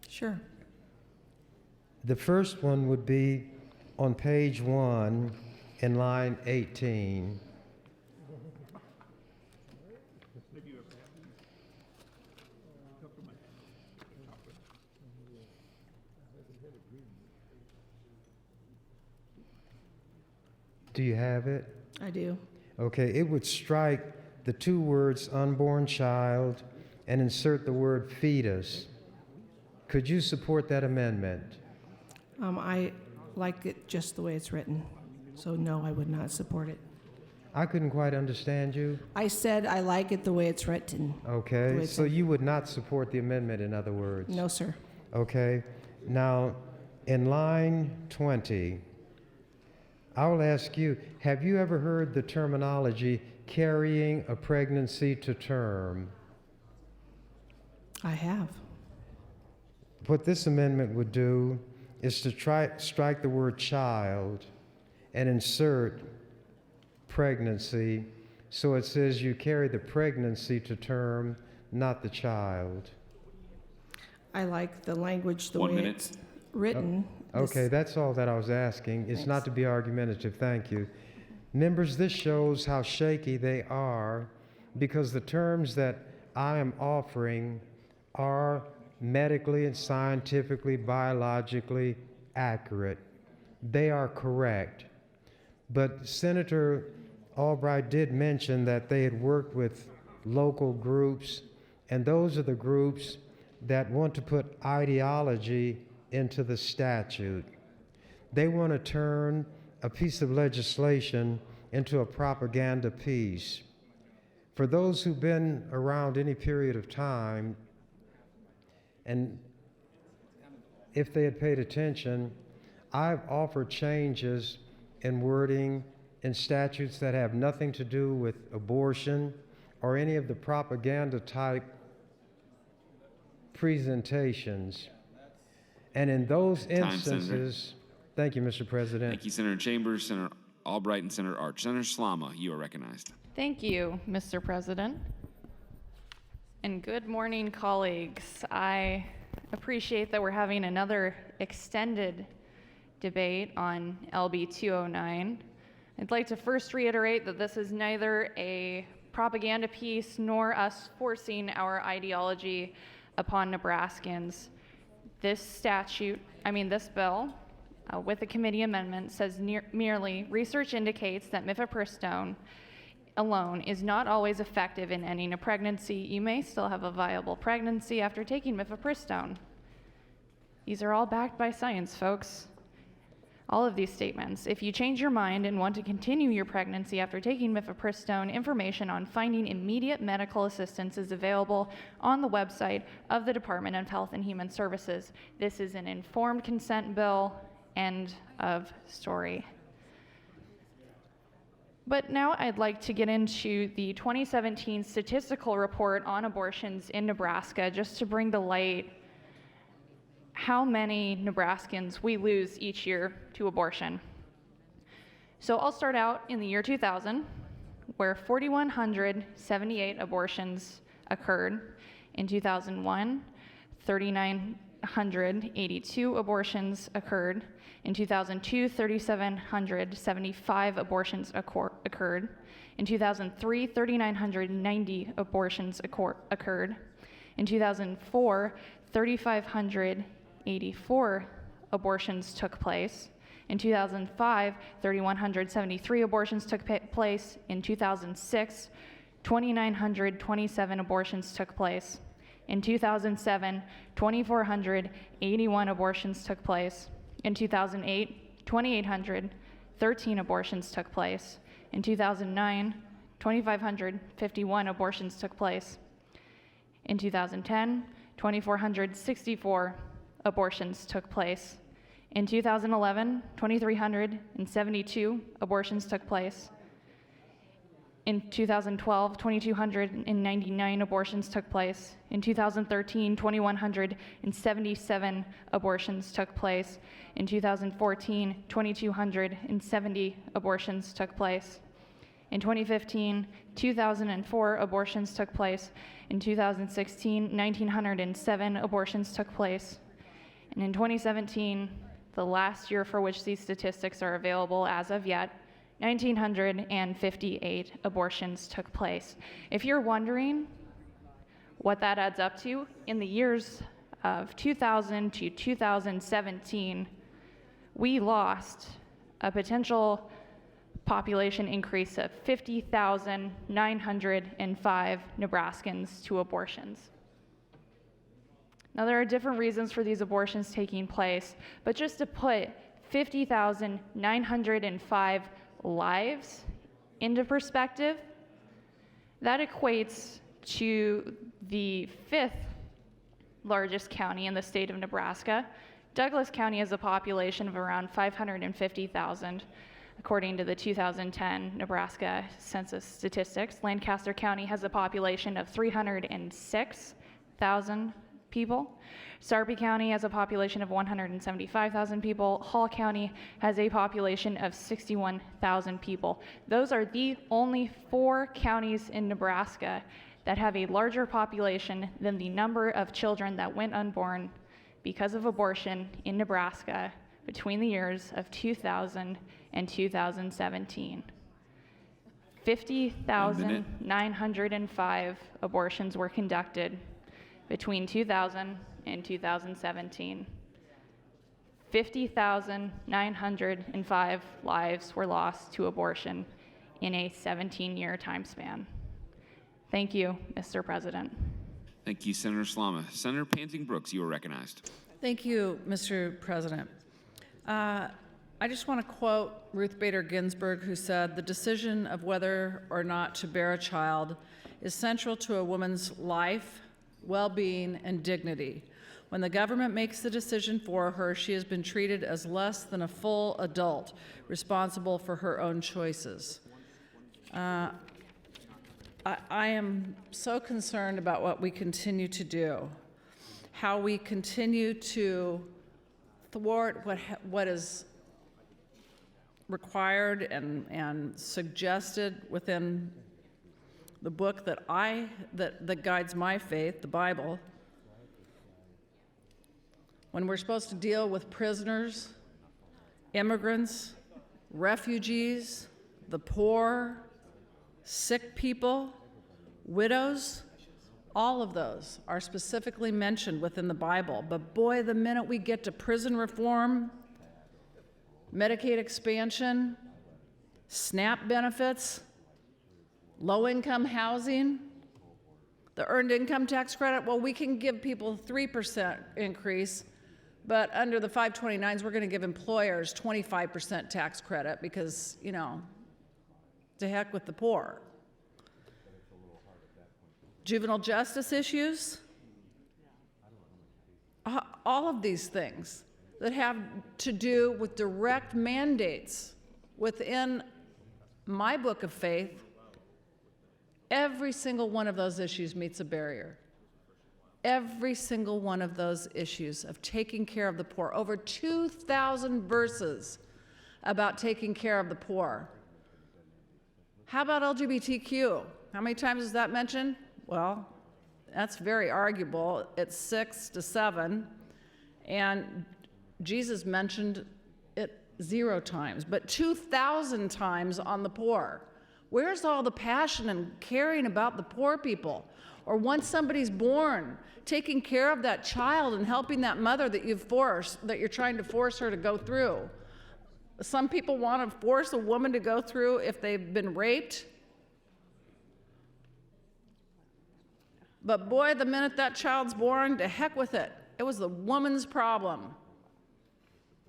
Sure. The first one would be on page 1 in line 18. Do you have it? I do. Okay, it would strike the two words unborn child and insert the word fetus. Could you support that amendment? I like it just the way it's written. So no, I would not support it. I couldn't quite understand you. I said I like it the way it's written. The way Okay, it's so in- you would not support the amendment, in other words? No, sir. Okay, now in line 20, I will ask you, have you ever heard the terminology carrying a pregnancy to term? I have. What this amendment would do is to strike the word child and insert pregnancy, so it says you carry the pregnancy to term, not the child. I like the language the 1 way minute. it's. written. Okay, that's all that I was asking. It's not to be argumentative, thank you. Members, this shows how shaky they are because the terms that I am offering are medically and scientifically, biologically accurate. They are correct. But Senator Albright did mention that they had worked with local groups, and those are the groups that want to put ideology into the statute. They want to turn a piece of legislation into a propaganda piece. For those who've been around any period of time, and if they had paid attention, I've offered changes in wording in statutes that have nothing to do with abortion or any of the propaganda type presentations. And in those instances, thank you, Mr. President. Thank you, Senator Chambers, Senator Albright, and Senator Arch. Senator Slama, you are recognized. Thank you, Mr. President. And good morning, colleagues. I appreciate that we're having another extended debate on LB 209. I'd like to first reiterate that this is neither a propaganda piece nor us forcing our ideology upon Nebraskans. This bill, with the committee amendment, says merely, research indicates that mifepristone alone is not always effective in ending a pregnancy. You may still have a viable pregnancy after taking mifepristone. These are all backed by science, folks. All of these statements. If you change your mind and want to continue your pregnancy after taking mifepristone, information on finding immediate medical assistance is available on the website of the Department of Health and Human Services. This is an informed consent bill. End of story. But now I'd like to get into the 2017 statistical report on abortions in Nebraska, just to bring to light how many Nebraskans we lose each year to abortion. So I'll start out in the year 2000, where 4,178 abortions occurred. In 2001, 3,982 abortions occurred. In 2002, 3,775 abortions occurred. In 2003, 3,990 abortions occurred. In 2004, 3,584 abortions took place. In 2005, 3,173 abortions took place. In 2006, 2,927 abortions took place. In 2007, 2,481 abortions took place. In 2008, 2,813 abortions took place. In 2009, 2,551 abortions took place. In 2010, 2,464 abortions took place. In 2011, 2,372 abortions took place. In 2012, 2,299 abortions took place. In 2013, 2,177 abortions took place. In 2014, 2,270 abortions took place. In 2015, 2,004 abortions took place. In 2016, 1,907 abortions took place. And in 2017, the last year for which these statistics are available as of yet, 1,958 abortions took place. If you're wondering what that adds up to, in the years of 2000 to 2017, we lost a potential population increase of 50,905 Nebraskans to abortions. Now, there are different reasons for these abortions taking place, but just to put 50,905 lives into perspective, that equates to the 5th largest county in the state of Nebraska. Douglas County has a population of around 550,000, according to the 2010 Nebraska census statistics. Lancaster County has a population of 306,000 people. Sarpy County has a population of 175,000 people. Hall County has a population of 61,000 people. Those are the only 4 counties in Nebraska that have a larger population than the number of children that went unborn because of abortion in Nebraska between the years of 2000 and 2017. 50,905 abortions were conducted between 2000 and 2017. 50,905 lives were lost to abortion in a 17-year time span. Thank you, Mr. President. Thank you, Senator Slama. Senator Panting Brooks, you are recognized. Thank you, Mr. President. I just want to quote Ruth Bader Ginsburg, who said, "The decision of whether or not to bear a child is central to a woman's life, well-being, and dignity. When the government makes the decision for her, she has been treated as less than a full adult, responsible for her own choices." I am so concerned about what we continue to do, how we continue to thwart what is required and suggested within the book that guides my faith, the Bible. When we're supposed to deal with prisoners, immigrants, refugees, the poor, sick people, widows, all of those are specifically mentioned within the Bible. But boy, the minute we get to prison reform, Medicaid expansion, SNAP benefits, low-income housing, the earned income tax credit, well, we can give people 3% increase, but under the 529s, we're going to give employers 25% tax credit because, you know, to heck with the poor. Juvenile justice issues, all of these things that have to do with direct mandates within my book of faith, every single one of those issues meets a barrier. Every single one of those issues of taking care of the poor. Over 2,000 verses about taking care of the poor. How about LGBTQ? How many times is that mentioned? Well, that's very arguable. It's 6 to 7, and Jesus mentioned it 0 times, but 2,000 times on the poor. Where's all the passion and caring about the poor people? Or once somebody's born, taking care of that child and helping that mother that you're trying to force her to go through. Some people want to force a woman to go through if they've been raped. But boy, the minute that child's born, to heck with it. It was the woman's problem.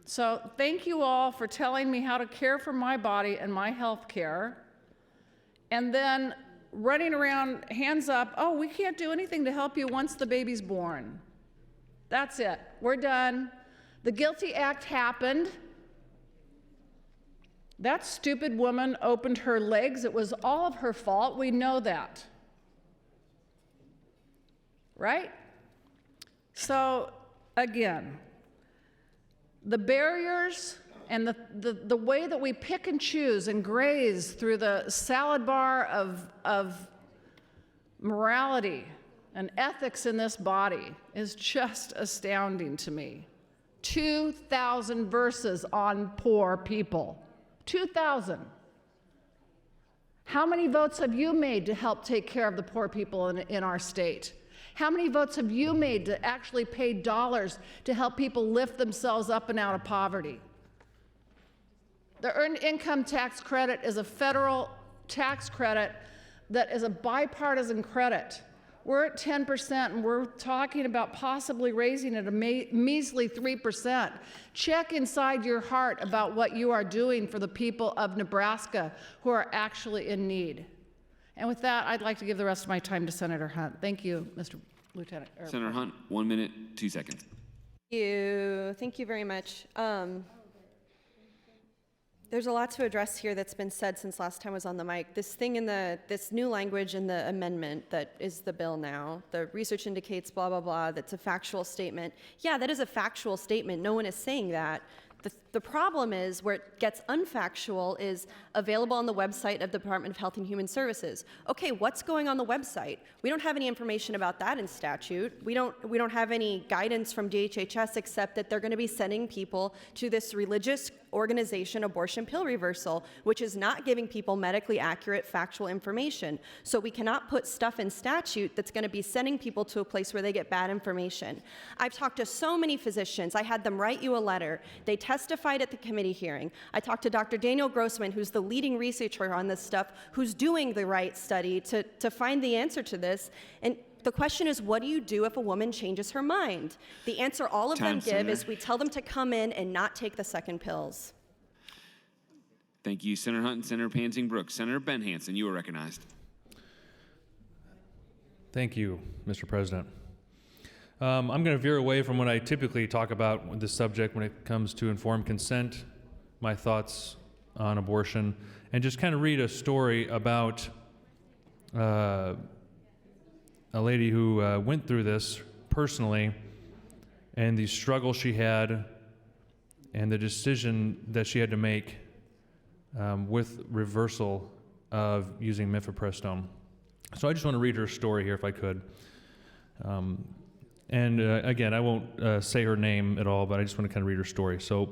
So thank you all for telling me how to care for my body and my health care. And then running around, hands up, oh, we can't do anything to help you once the baby's born. That's it. We're done. The GUILTY Act happened. That stupid woman opened her legs. It was all of her fault. We know that. Right? So, again, the barriers and the way that we pick and choose and graze through the salad bar of morality and ethics in this body is just astounding to me. 2,000 verses on poor people. 2,000. How many votes have you made to help take care of the poor people in our state? How many votes have you made to actually pay dollars to help people lift themselves up and out of poverty? The Earned Income Tax Credit is a federal tax credit that is a bipartisan credit. We're at 10%, and we're talking about possibly raising it a measly 3%. Check inside your heart about what you are doing for the people of Nebraska who are actually in need. And with that, I'd like to give the rest of my time to Senator Hunt. Thank you, Mr. Lieutenant. Senator Hunt, 1 minute, 2 seconds. Thank you very much. There's a lot to address here that's been said since last time I was on the mic. This new language in the amendment that is the bill now, the research indicates blah, blah, blah, that's a factual statement. Yeah, that is a factual statement. No one is saying that. The problem is where it gets unfactual is available on the website of the Department of Health and Human Services. Okay, what's going on the website? We don't have any information about that in statute. We don't have any guidance from DHHS except that they're going to be sending people to this religious organization, Abortion Pill Reversal, which is not giving people medically accurate, factual information. So we cannot put stuff in statute that's going to be sending people to a place where they get bad information. I've talked to so many physicians. I had them write you a letter. They testified at the committee hearing. I talked to Dr. Daniel Grossman, who's the leading researcher on this stuff, who's doing the right study to find the answer to this. And the question is, what do you do if a woman changes her mind? The answer all of them give is we tell them to come in and not take the second pills. Thank you, Senator Hunt and Senator Pansing Brooks. Senator Ben Hansen, you are recognized. Thank you, Mr. President. I'm going to veer away from what I typically talk about with this subject when it comes to informed consent, my thoughts on abortion, and just kind of read a story about a lady who went through this personally, and the struggle she had, and the decision that she had to make with reversal of using mifepristone. So I just want to read her story here if I could. Again, I won't say her name at all, but I just want to kind of read her story. So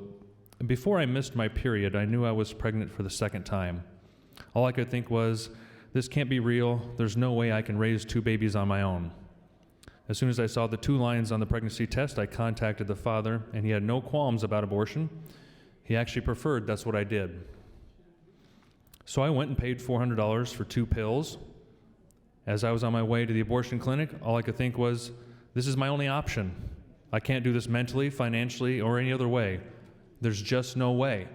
before I missed my period, I knew I was pregnant for the second time. All I could think was, this can't be real. There's no way I can raise 2 babies on my own. As soon as I saw the 2 lines on the pregnancy test, I contacted the father, and he had no qualms about abortion. He actually preferred that's what I did. So I went and paid $400 for 2 pills. As I was on my way to the abortion clinic, all I could think was, this is my only option. I can't do this mentally, financially, or any other way. There's just no way.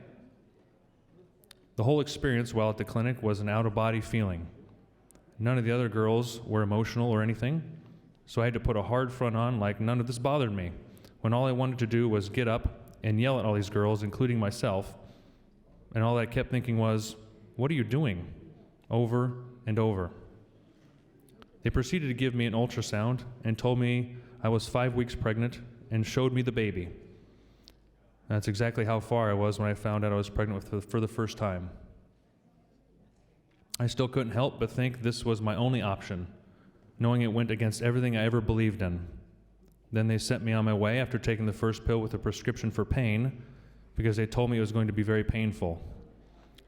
The whole experience while at the clinic was an out-of-body feeling. None of the other girls were emotional or anything, so I had to put a hard front on like none of this bothered me, when all I wanted to do was get up and yell at all these girls, including myself, and all I kept thinking was, what are you doing? Over and over. They proceeded to give me an ultrasound and told me I was 5 weeks pregnant and showed me the baby. That's exactly how far I was when I found out I was pregnant for the first time. I still couldn't help but think this was my only option, knowing it went against everything I ever believed in. Then they sent me on my way after taking the first pill with a prescription for pain, because they told me it was going to be very painful.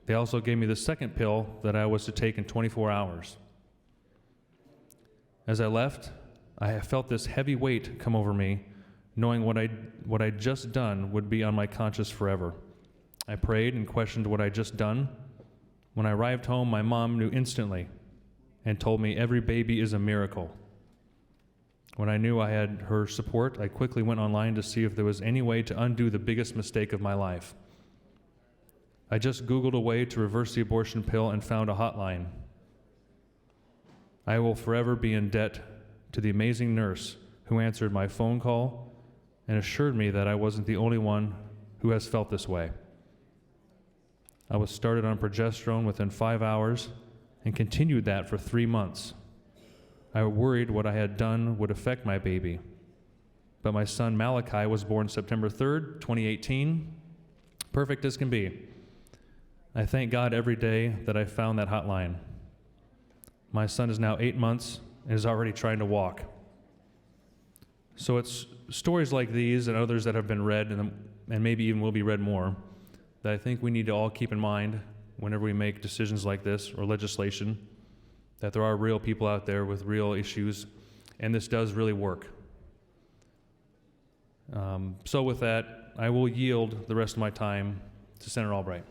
They also gave me the second pill that I was to take in 24 hours. As I left, I felt this heavy weight come over me, knowing what I'd just done would be on my conscience forever. I prayed and questioned what I'd just done. When I arrived home, my mom knew instantly and told me every baby is a miracle. When I knew I had her support, I quickly went online to see if there was any way to undo the biggest mistake of my life. I just Googled a way to reverse the abortion pill and found a hotline. I will forever be in debt to the amazing nurse who answered my phone call and assured me that I wasn't the only one who has felt this way. I was started on progesterone within 5 hours and continued that for 3 months. I worried what I had done would affect my baby. But my son Malachi was born September 3rd, 2018, perfect as can be. I thank God every day that I found that hotline. My son is now 8 months and is already trying to walk. So it's stories like these and others that have been read and maybe even will be read more that I think we need to all keep in mind whenever we make decisions like this or legislation, that there are real people out there with real issues, and this does really work. So with that, I will yield the rest of my time to Senator Albright.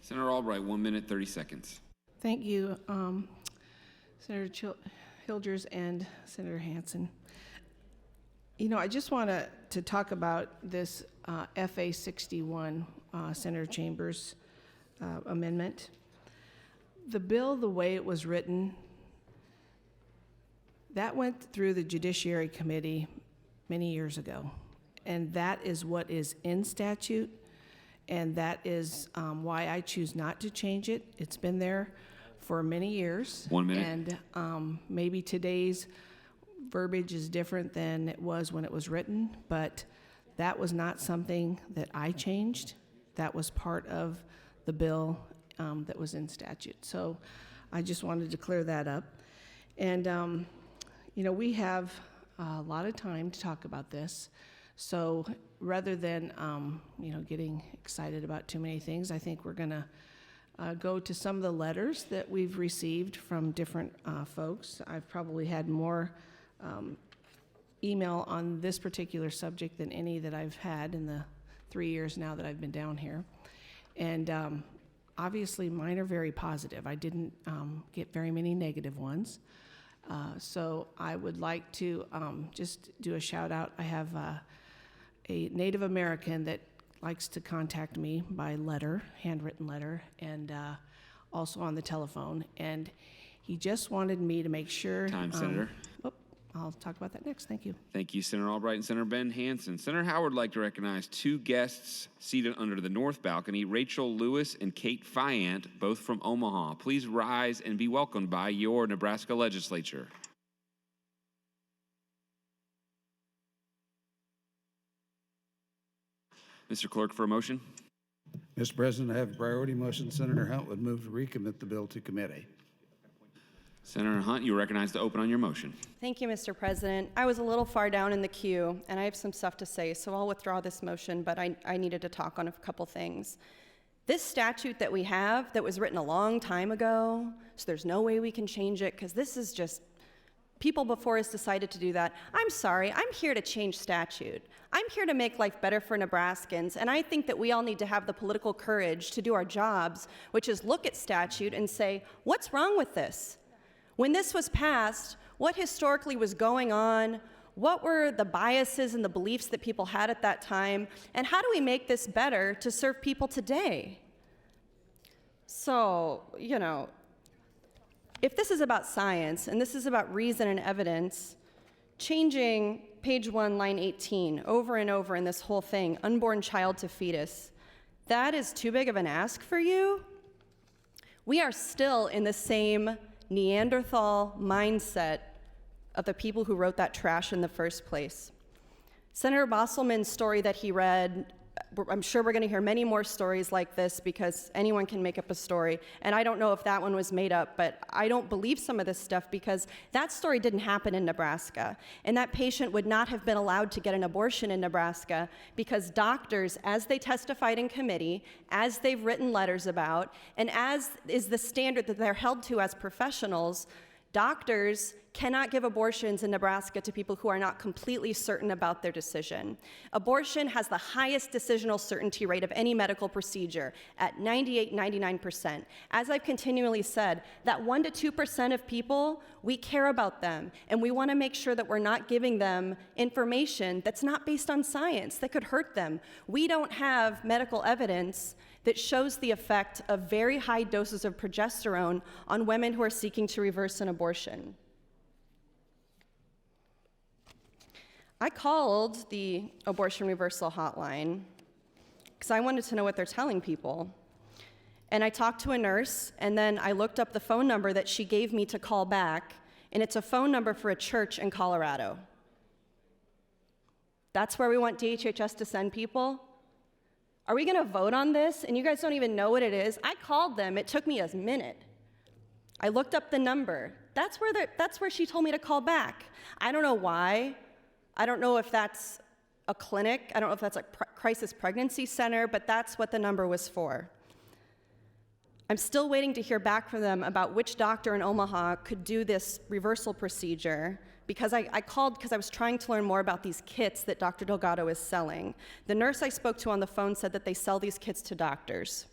Senator Albright, 1 minute, 30 seconds. Thank you, Senator Hilders and Senator Hansen. You know, I just want to talk about this FA 61, Senator Chambers' amendment. The bill, the way it was written, that went through the Judiciary Committee many years ago. And that is what is in statute, and that is why I choose not to change it. It's been there for many years. 1 minute. And maybe today's verbiage is different than it was when it was written, but that was not something that I changed. That was part of the bill that was in statute. So I just wanted to clear that up. And, we have a lot of time to talk about this. So rather than, getting excited about too many things, I think we're going to go to some of the letters that we've received from different folks. I've probably had more email on this particular subject than any that I've had in the 3 years now that I've been down here. And obviously mine are very positive. I didn't get very many negative ones. So I would like to just do a shout out. I have a Native American that likes to contact me by letter, handwritten letter, and also on the telephone. And he just wanted me to make sure. Time, Senator. I'll talk about that next. Thank you. Thank you, Senator Albright and Senator Ben Hansen. Senator Howard would like to recognize two guests seated under the north balcony, Rachel Lewis and Kate Fiant, both from Omaha. Please rise and be welcomed by your Nebraska Legislature. Mr. Clerk, for a motion. Mr. President, I have a priority motion. Senator Hunt would move to recommit the bill to committee. Senator Hunt, you are recognized to open on your motion. Thank you, Mr. President. I was a little far down in the queue, and I have some stuff to say, so I'll withdraw this motion, but I needed to talk on a couple things. This statute that we have that was written a long time ago, so there's no way we can change it, because this is just, people before us decided to do that. I'm sorry, I'm here to change statute. I'm here to make life better for Nebraskans, and I think that we all need to have the political courage to do our jobs, which is look at statute and say, what's wrong with this? When this was passed, what historically was going on? What were the biases and the beliefs that people had at that time? And how do we make this better to serve people today? So, if this is about science and this is about reason and evidence, changing page 1, line 18, over and over in this whole thing, unborn child to fetus, that is too big of an ask for you? We are still in the same Neanderthal mindset of the people who wrote that trash in the first place. Senator Bosselman's story that he read, I'm sure we're going to hear many more stories like this because anyone can make up a story. And I don't know if that one was made up, but I don't believe some of this stuff because that story didn't happen in Nebraska. And that patient would not have been allowed to get an abortion in Nebraska because doctors, as they testified in committee, as they've written letters about, and as is the standard that they're held to as professionals, doctors cannot give abortions in Nebraska to people who are not completely certain about their decision. Abortion has the highest decisional certainty rate of any medical procedure at 98, 99%. As I've continually said, that 1% to 2% of people, we care about them, and we want to make sure that we're not giving them information that's not based on science, that could hurt them. We don't have medical evidence that shows the effect of very high doses of progesterone on women who are seeking to reverse an abortion. I called the abortion reversal hotline because I wanted to know what they're telling people. And I talked to a nurse, and then I looked up the phone number that she gave me to call back, and it's a phone number for a church in Colorado. That's where we want DHHS to send people? Are we going to vote on this? And you guys don't even know what it is? I called them. It took me a minute. I looked up the number. That's where she told me to call back. I don't know why. I don't know if that's a clinic. I don't know if that's a crisis pregnancy center, but that's what the number was for. I'm still waiting to hear back from them about which doctor in Omaha could do this reversal procedure because I called because I was trying to learn more about these kits that Dr. Delgado is selling. The nurse I spoke to on the phone said that they sell these kits to doctors.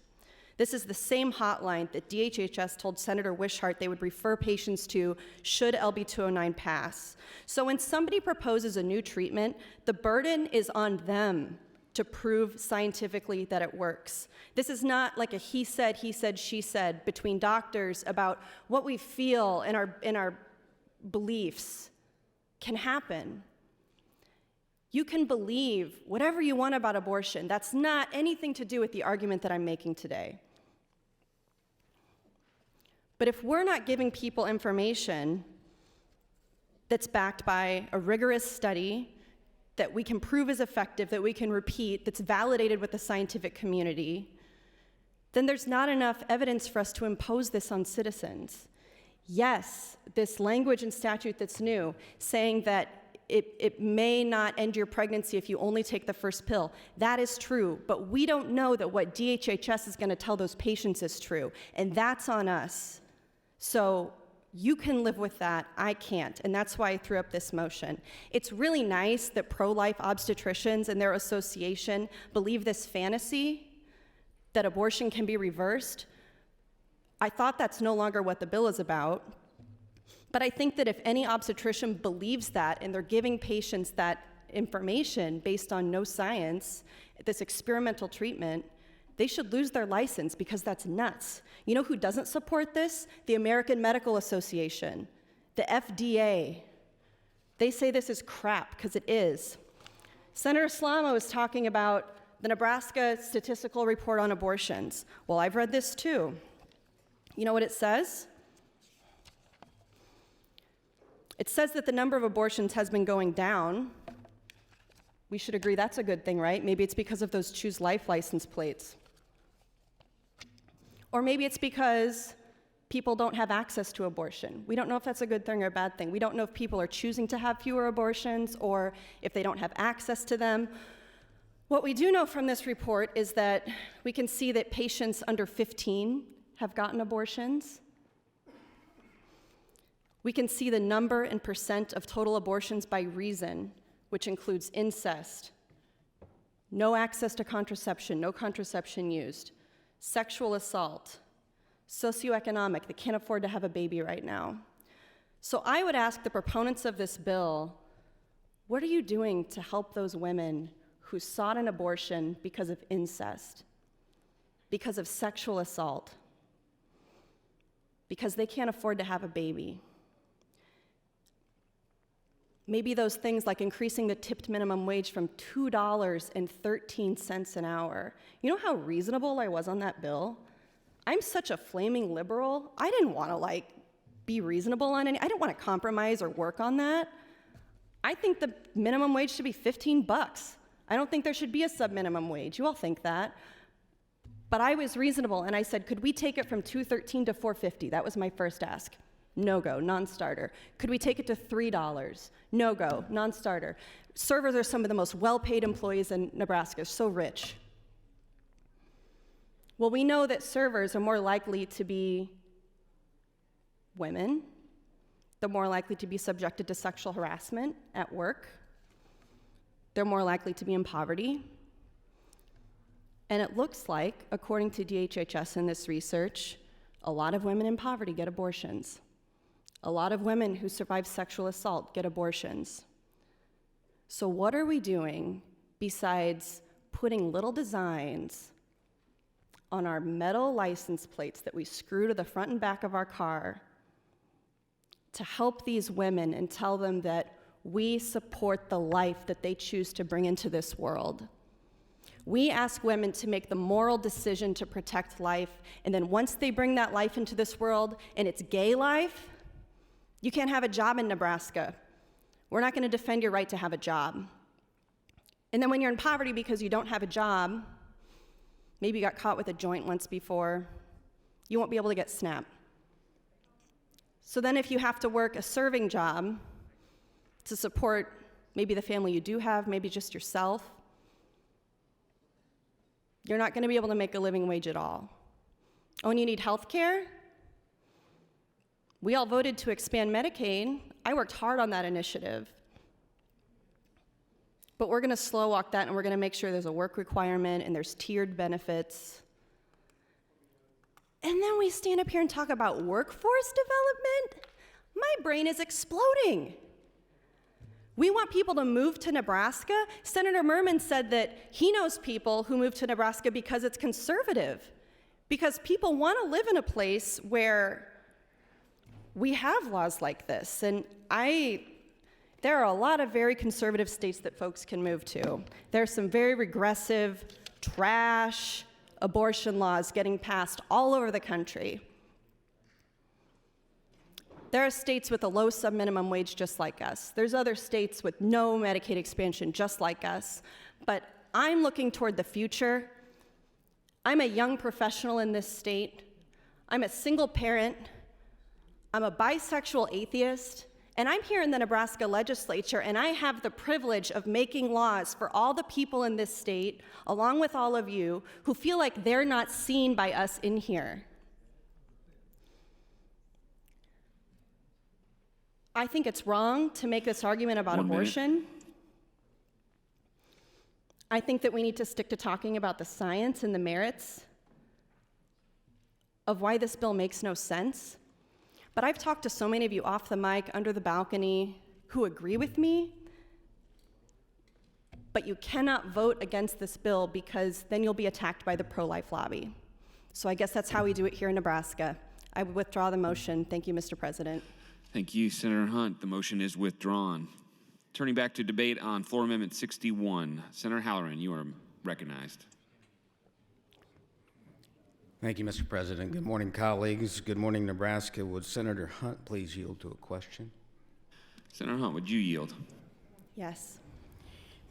This is the same hotline that DHHS told Senator Wishart they would refer patients to should LB 209 pass. So when somebody proposes a new treatment, the burden is on them to prove scientifically that it works. This is not like a he said, she said between doctors about what we feel in our beliefs can happen. You can believe whatever you want about abortion. That's not anything to do with the argument that I'm making today. But if we're not giving people information that's backed by a rigorous study that we can prove is effective, that we can repeat, that's validated with the scientific community, then there's not enough evidence for us to impose this on citizens. Yes, this language in statute that's new, saying that it may not end your pregnancy if you only take the first pill, that is true, but we don't know that what DHHS is going to tell those patients is true, and that's on us. So you can live with that, I can't, and that's why I threw up this motion. It's really nice that pro-life obstetricians and their association believe this fantasy that abortion can be reversed. I thought that's no longer what the bill is about, but I think that if any obstetrician believes that and they're giving patients that information based on no science, this experimental treatment, they should lose their license because that's nuts. You know who doesn't support this? The American Medical Association, the FDA. They say this is crap because it is. Senator Slama was talking about the Nebraska Statistical Report on Abortions. Well, I've read this too. You know what it says? It says that the number of abortions has been going down. We should agree that's a good thing, right? Maybe it's because of those Choose Life license plates. Or maybe it's because people don't have access to abortion. We don't know if that's a good thing or a bad thing. We don't know if people are choosing to have fewer abortions or if they don't have access to them. What we do know from this report is that we can see that patients under 15 have gotten abortions. We can see the number and percent of total abortions by reason, which includes incest, no access to contraception, no contraception used, sexual assault, socioeconomic, they can't afford to have a baby right now. So I would ask the proponents of this bill, what are you doing to help those women who sought an abortion because of incest, because of sexual assault, because they can't afford to have a baby? Maybe those things like increasing the tipped minimum wage from $2.13 an hour. You know how reasonable I was on that bill? I'm such a flaming liberal. I didn't want to be reasonable on I didn't want to compromise or work on that. I think the minimum wage should be $15. I don't think there should be a sub-minimum wage. You all think that. But I was reasonable and I said, could we take it from $2.13 to $4.50? That was my first ask. No go, non-starter. Could we take it to $3? No go, non-starter. Servers are some of the most well-paid employees in Nebraska, so rich. Well, we know that servers are more likely to be women. They're more likely to be subjected to sexual harassment at work. They're more likely to be in poverty. And it looks like, according to DHHS in this research, a lot of women in poverty get abortions. A lot of women who survive sexual assault get abortions. So what are we doing besides putting little designs on our metal license plates that we screw to the front and back of our car to help these women and tell them that we support the life that they choose to bring into this world? We ask women to make the moral decision to protect life, and then once they bring that life into this world and it's gay life, you can't have a job in Nebraska. We're not going to defend your right to have a job. And then when you're in poverty because you don't have a job, maybe you got caught with a joint once before, you won't be able to get SNAP. So then if you have to work a serving job to support maybe the family you do have, maybe just yourself, you're not going to be able to make a living wage at all. Oh, and you need health care? We all voted to expand Medicaid. I worked hard on that initiative. But we're going to slow walk that, and we're going to make sure there's a work requirement and there's tiered benefits. And then we stand up here and talk about workforce development? My brain is exploding. We want people to move to Nebraska. Senator Merman said that he knows people who move to Nebraska because it's conservative, because people want to live in a place where we have laws like this. And there are a lot of very conservative states that folks can move to. There are some very regressive, trash abortion laws getting passed all over the country. There are states with a low sub-minimum wage just like us. There's other states with no Medicaid expansion just like us. But I'm looking toward the future. I'm a young professional in this state. I'm a single parent. I'm a bisexual atheist. And I'm here in the Nebraska Legislature, and I have the privilege of making laws for all the people in this state, along with all of you, who feel like they're not seen by us in here. I think it's wrong to make this argument about abortion. I think that we need to stick to talking about the science and the merits of why this bill makes no sense. But I've talked to so many of you off the mic, under the balcony, who agree with me. But you cannot vote against this bill because then you'll be attacked by the pro-life lobby. So I guess that's how we do it here in Nebraska. I would withdraw the motion. Thank you, Mr. President. Thank you, Senator Hunt. The motion is withdrawn. Turning back to debate on Floor Amendment 61, Senator Halloran, you are recognized. Thank you, Mr. President. Good morning, colleagues. Good morning, Nebraska. Would Senator Hunt please yield to a question? Senator Hunt, would you yield? Yes.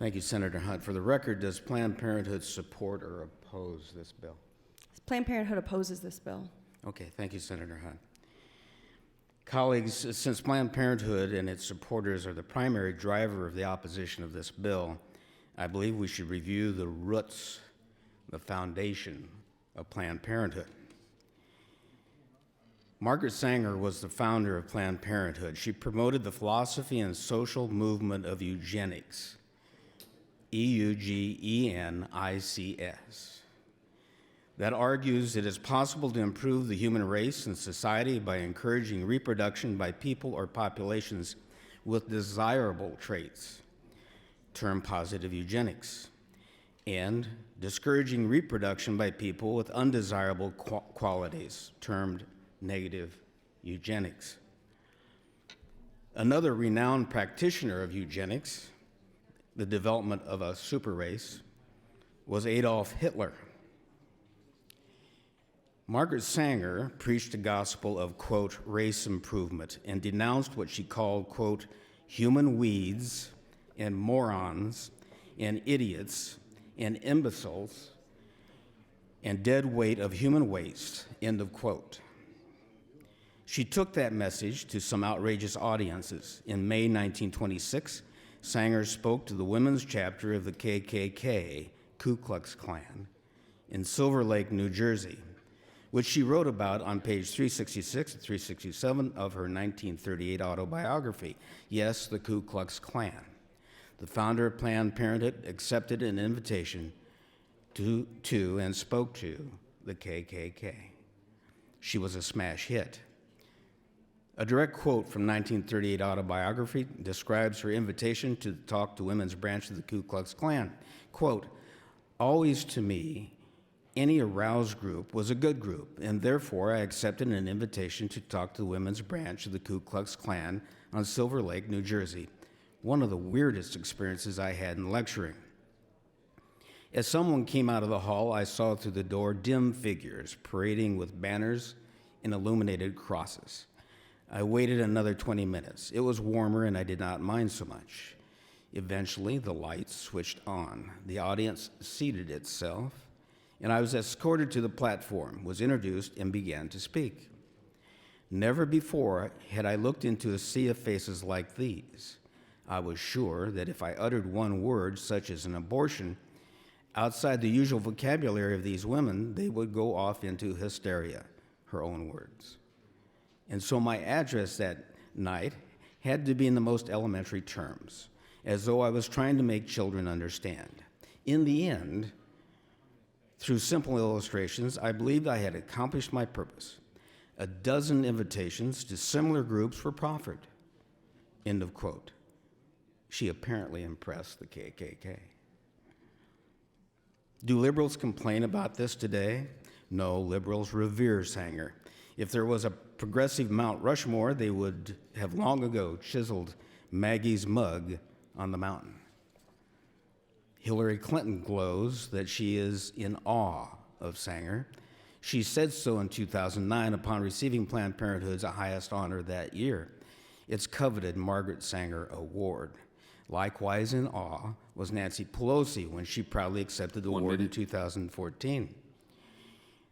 Thank you, Senator Hunt. For the record, does Planned Parenthood support or oppose this bill? Planned Parenthood opposes this bill. Okay, thank you, Senator Hunt. Colleagues, since Planned Parenthood and its supporters are the primary driver of the opposition of this bill, I believe we should review the roots, the foundation of Planned Parenthood. Margaret Sanger was the founder of Planned Parenthood. She promoted the philosophy and social movement of eugenics, EUGENICS, that argues it is possible to improve the human race and society by encouraging reproduction by people or populations with desirable traits, termed positive eugenics, and discouraging reproduction by people with undesirable qualities, termed negative eugenics. Another renowned practitioner of eugenics, the development of a super race, was Adolf Hitler. Margaret Sanger preached a gospel of, quote, race improvement and denounced what she called, quote, human weeds and morons and idiots and imbeciles and dead weight of human waste, end of quote. She took that message to some outrageous audiences. In May 1926, Sanger spoke to the women's chapter of the KKK, Ku Klux Klan, in Silver Lake, New Jersey, which she wrote about on page 366 and 367 of her 1938 autobiography, Yes, the Ku Klux Klan. The founder of Planned Parenthood accepted an invitation to and spoke to the KKK. She was a smash hit. A direct quote from 1938 autobiography describes her invitation to talk to women's branch of the Ku Klux Klan. Quote, always to me, any aroused group was a good group, and therefore I accepted an invitation to talk to the women's branch of the Ku Klux Klan on Silver Lake, New Jersey. One of the weirdest experiences I had in lecturing. As someone came out of the hall, I saw through the door dim figures parading with banners and illuminated crosses. I waited another 20 minutes. It was warmer and I did not mind so much. Eventually, the lights switched on. The audience seated itself, and I was escorted to the platform, was introduced, and began to speak. Never before had I looked into a sea of faces like these. I was sure that if I uttered one word, such as an abortion, outside the usual vocabulary of these women, they would go off into hysteria, her own words. And so my address that night had to be in the most elementary terms, as though I was trying to make children understand. In the end, through simple illustrations, I believed I had accomplished my purpose. A dozen invitations to similar groups were proffered. End of quote. She apparently impressed the KKK. Do liberals complain about this today? No, liberals revere Sanger. If there was a progressive Mount Rushmore, they would have long ago chiseled Maggie's mug on the mountain. Hillary Clinton glows that she is in awe of Sanger. She said so in 2009 upon receiving Planned Parenthood's highest honor that year, its coveted Margaret Sanger Award. Likewise in awe was Nancy Pelosi when she proudly accepted the award in 2014.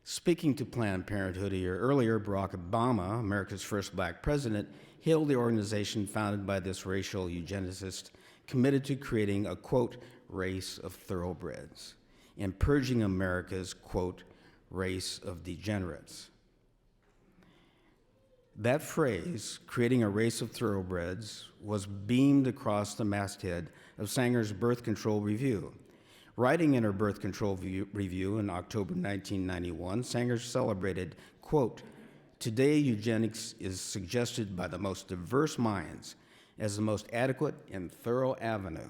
Speaking to Planned Parenthood a year earlier, Barack Obama, America's first black president, hailed the organization founded by this racial eugenicist committed to creating a, quote, race of thoroughbreds and purging America's, quote, race of degenerates. That phrase, creating a race of thoroughbreds, was beamed across the masthead of Sanger's birth control review. Writing in her birth control review in October 1991, Sanger celebrated, quote, today eugenics is suggested by the most diverse minds as the most adequate and thorough avenue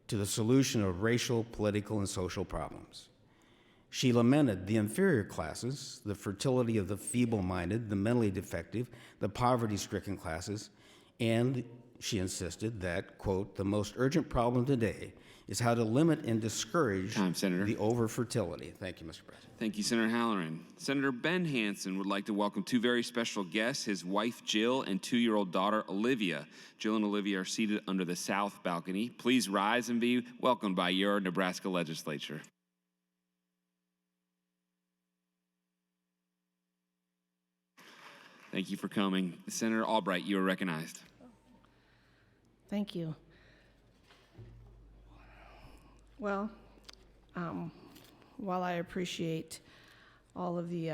to the solution of racial, political, and social problems. She lamented the inferior classes, the fertility of the feeble-minded, the mentally defective, the poverty-stricken classes, and she insisted that, quote, the most urgent problem today is how to limit and discourage the over-fertility. Thank you, Mr. President. Thank you, Senator Halloran. Senator Ben Hansen would like to welcome two very special guests, his wife, Jill, and 2-year-old daughter, Olivia. Jill and Olivia are seated under the south balcony. Please rise and be welcomed by your Nebraska Legislature. Thank you for coming. Senator Albright, you are recognized. Thank you. Well, while I appreciate all of the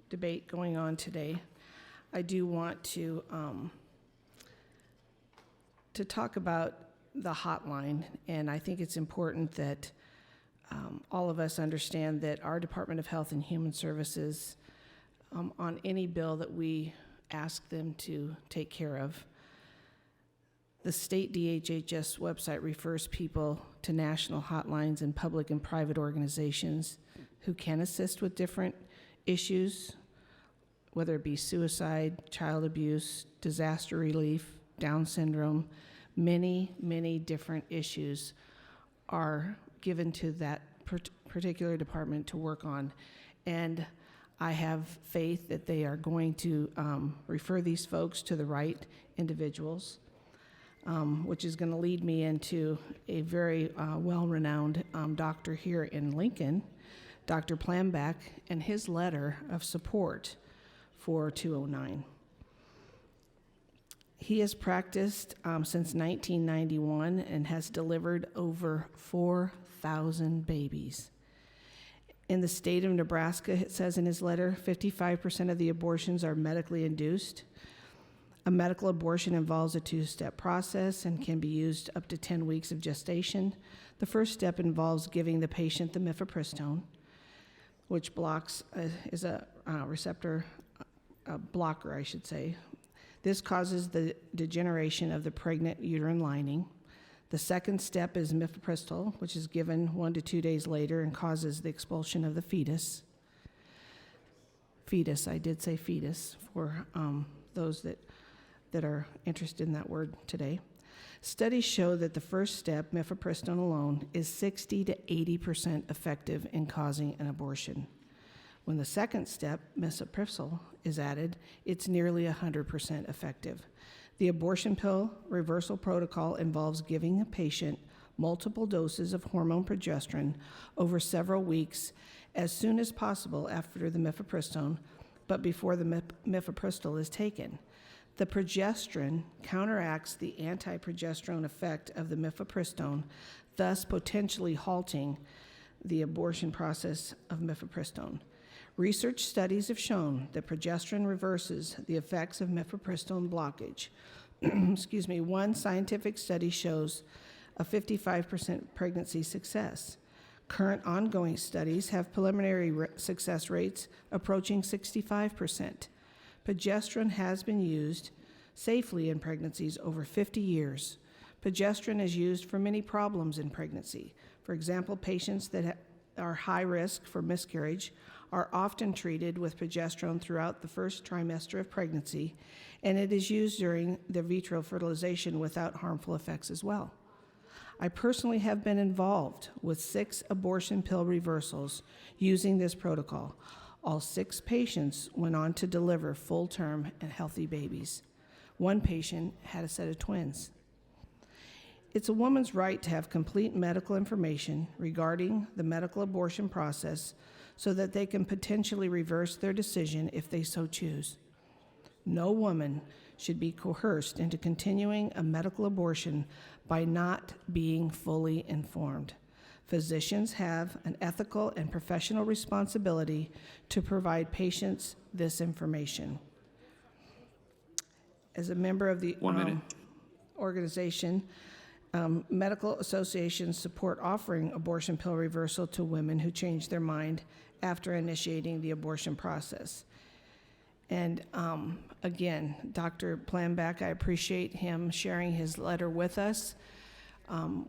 debate going on today, I do want to talk about the hotline, and I think it's important that all of us understand that our Department of Health and Human Services, on any bill that we ask them to take care of, the state DHHS website refers people to national hotlines and public and private organizations who can assist with different issues, whether it be suicide, child abuse, disaster relief, Down syndrome. Many, many different issues are given to that particular department to work on. And I have faith that they are going to refer these folks to the right individuals, which is going to lead me into a very well-renowned doctor here in Lincoln, Dr. Plambach, and his letter of support for 209. He has practiced since 1991 and has delivered over 4,000 babies. In the state of Nebraska, it says in his letter, 55% of the abortions are medically induced. A medical abortion involves a two-step process and can be used up to 10 weeks of gestation. The first step involves giving the patient the mifepristone, which is a receptor blocker, I should say. This causes the degeneration of the pregnant uterine lining. The second step is mifepristol, which is given 1 to 2 days later and causes the expulsion of the fetus. Fetus, I did say fetus for those that are interested in that word today. Studies show that the first step, mifepristone alone, is 60 to 80% effective in causing an abortion. When the second step, misoprostol, is added, it's nearly 100% effective. The abortion pill reversal protocol involves giving a patient multiple doses of hormone progesterone over several weeks as soon as possible after the mifepristone, but before the mifepristol is taken. The progesterone counteracts the anti-progesterone effect of the mifepristone, thus potentially halting the abortion process of mifepristone. Research studies have shown that progesterone reverses the effects of mifepristone blockage. Excuse me, one scientific study shows a 55% pregnancy success. Current ongoing studies have preliminary success rates approaching 65%. Progesterone has been used safely in pregnancies over 50 years. Progesterone is used for many problems in pregnancy. For example, patients that are high risk for miscarriage are often treated with progesterone throughout the first trimester of pregnancy, and it is used during the vitro fertilization without harmful effects as well. I personally have been involved with 6 abortion pill reversals using this protocol. All 6 patients went on to deliver full-term and healthy babies. 1 patient had a set of twins. It's a woman's right to have complete medical information regarding the medical abortion process so that they can potentially reverse their decision if they so choose. No woman should be coerced into continuing a medical abortion by not being fully informed. Physicians have an ethical and professional responsibility to provide patients this information. As a member of the organization, medical associations support offering abortion pill reversal to women who change their mind after initiating the abortion process. And again, Dr. Planback, I appreciate him sharing his letter with us.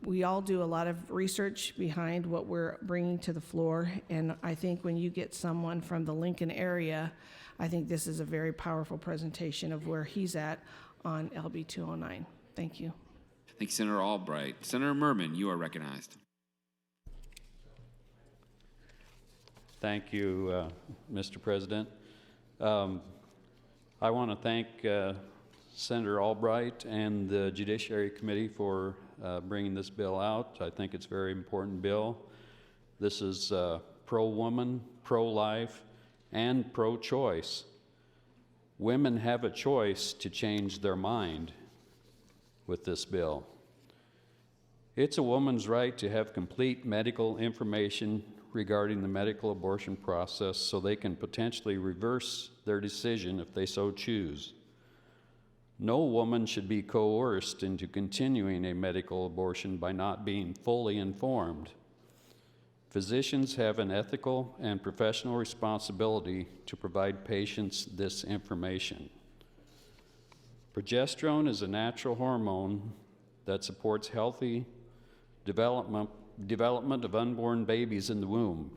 We all do a lot of research behind what we're bringing to the floor, and I think when you get someone from the Lincoln area, I think this is a very powerful presentation of where he's at on LB 209. Thank you. Thank you, Senator Albright. Senator Merman, you are recognized. Thank you, Mr. President. I want to thank Senator Albright and the Judiciary Committee for bringing this bill out. I think it's a very important bill. This is pro-woman, pro-life, and pro-choice. Women have a choice to change their mind with this bill. It's a woman's right to have complete medical information regarding the medical abortion process so they can potentially reverse their decision if they so choose. No woman should be coerced into continuing a medical abortion by not being fully informed. Physicians have an ethical and professional responsibility to provide patients this information. Progesterone is a natural hormone that supports healthy development of unborn babies in the womb.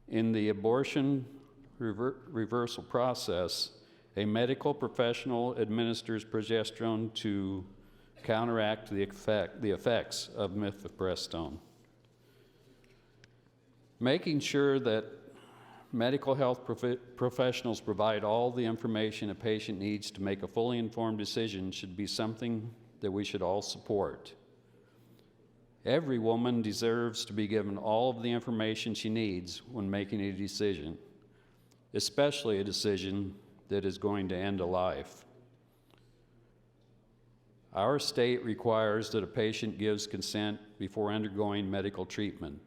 In the abortion reversal process, a medical professional administers progesterone to counteract the effects of mifepristone. Making sure that medical health professionals provide all the information a patient needs to make a fully informed decision should be something that we should all support. Every woman deserves to be given all of the information she needs when making a decision, especially a decision that is going to end a life. Our state requires that a patient gives consent before undergoing medical treatment.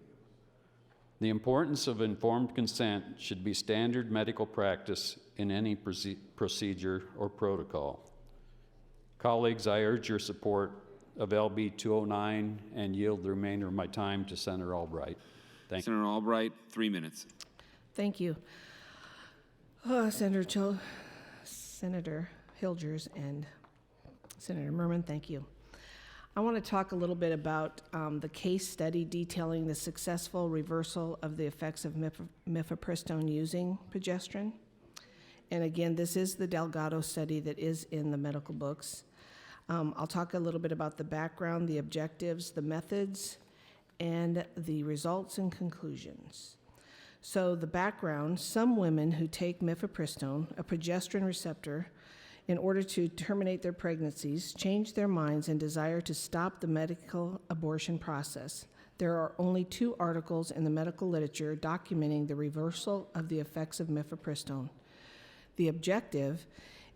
The importance of informed consent should be standard medical practice in any procedure or protocol. Colleagues, I urge your support of LB 209 and yield the remainder of my time to Senator Albright. Thank you. Senator Albright, 3 minutes. Thank you. Senator Hilgers and Senator Merman, thank you. I want to talk a little bit about the case study detailing the successful reversal of the effects of mifepristone using progesterone. And again, this is the Delgado study that is in the medical books. I'll talk a little bit about the background, the objectives, the methods, and the results and conclusions. So the background, some women who take mifepristone, a progesterone receptor, in order to terminate their pregnancies, change their minds and desire to stop the medical abortion process. There are only 2 articles in the medical literature documenting the reversal of the effects of mifepristone. The objective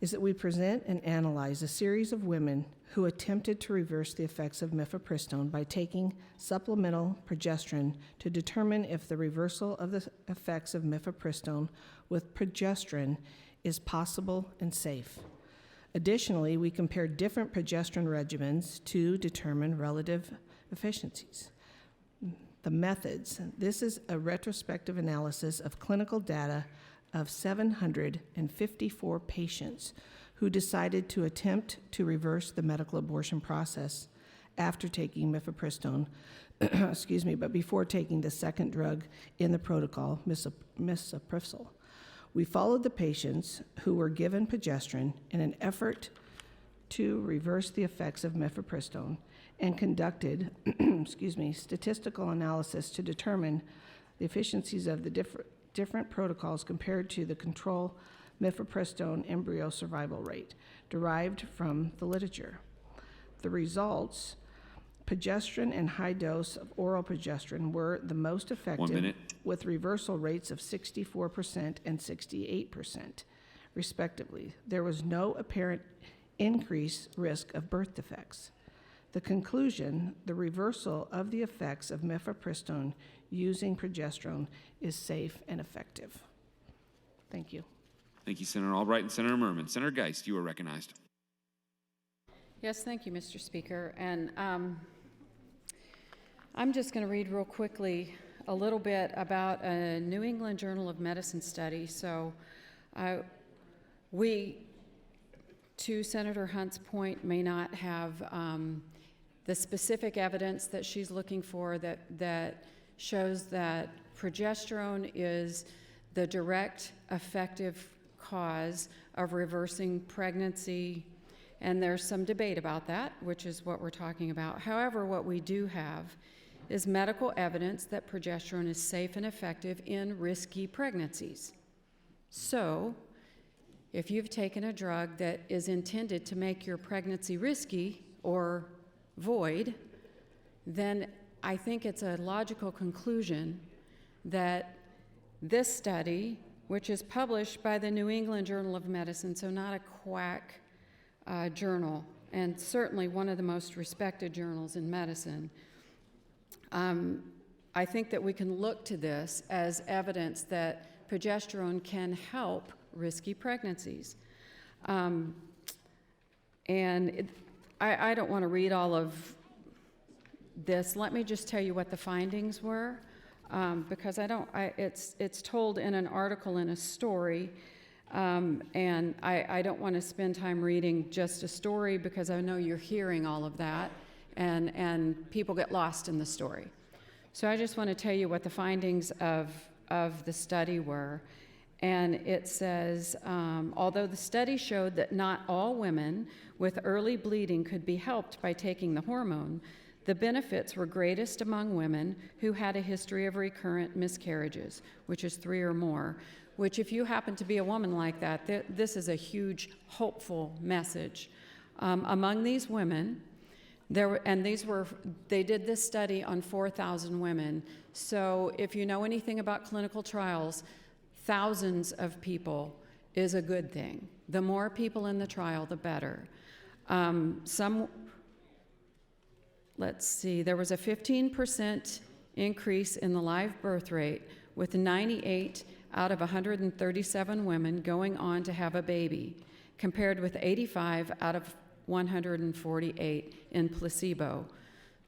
is that we present and analyze a series of women who attempted to reverse the effects of mifepristone by taking supplemental progesterone to determine if the reversal of the effects of mifepristone with progesterone is possible and safe. Additionally, we compared different progesterone regimens to determine relative efficiencies. The methods. This is a retrospective analysis of clinical data of 754 patients who decided to attempt to reverse the medical abortion process after taking mifepristone, but before taking the second drug in the protocol, misoprostol. We followed the patients who were given progesterone in an effort to reverse the effects of mifepristone and conducted statistical analysis to determine the efficiencies of the different protocols compared to the control mifepristone embryo survival rate derived from the literature. The results, progesterone and high dose of oral progesterone were the most effective, 1 minute. with reversal rates of 64% and 68%, respectively. There was no apparent increased risk of birth defects. The conclusion, the reversal of the effects of mifepristone using progesterone is safe and effective. Thank you. Thank you, Senator Albright and Senator Merman. Senator Geist, you are recognized. Yes, thank you, Mr. Speaker. And I'm just going to read real quickly a little bit about a New England Journal of Medicine study. So we, to Senator Hunt's point, may not have the specific evidence that she's looking for that shows that progesterone is the direct effective cause of reversing pregnancy, and there's some debate about that, which is what we're talking about. However, what we do have is medical evidence that progesterone is safe and effective in risky pregnancies. So, if you've taken a drug that is intended to make your pregnancy risky or void, then I think it's a logical conclusion that this study, which is published by the New England Journal of Medicine, so not a quack journal, and certainly one of the most respected journals in medicine, I think that we can look to this as evidence that progesterone can help risky pregnancies. I don't want to read all of this. Let me just tell you what the findings were, because it's told in an article in a story, and I don't want to spend time reading just a story because I know you're hearing all of that, and people get lost in the story. So I just want to tell you what the findings of the study were. And it says, although the study showed that not all women with early bleeding could be helped by taking the hormone, the benefits were greatest among women who had a history of recurrent miscarriages, which is 3 or more, which if you happen to be a woman like that, this is a huge, hopeful message. Among these women, they did this study on 4,000 women. So if you know anything about clinical trials, thousands of people is a good thing. The more people in the trial, the better. Let's see, there was a 15% increase in the live birth rate, with 98 out of 137 women going on to have a baby, compared with 85 out of 148 in placebo.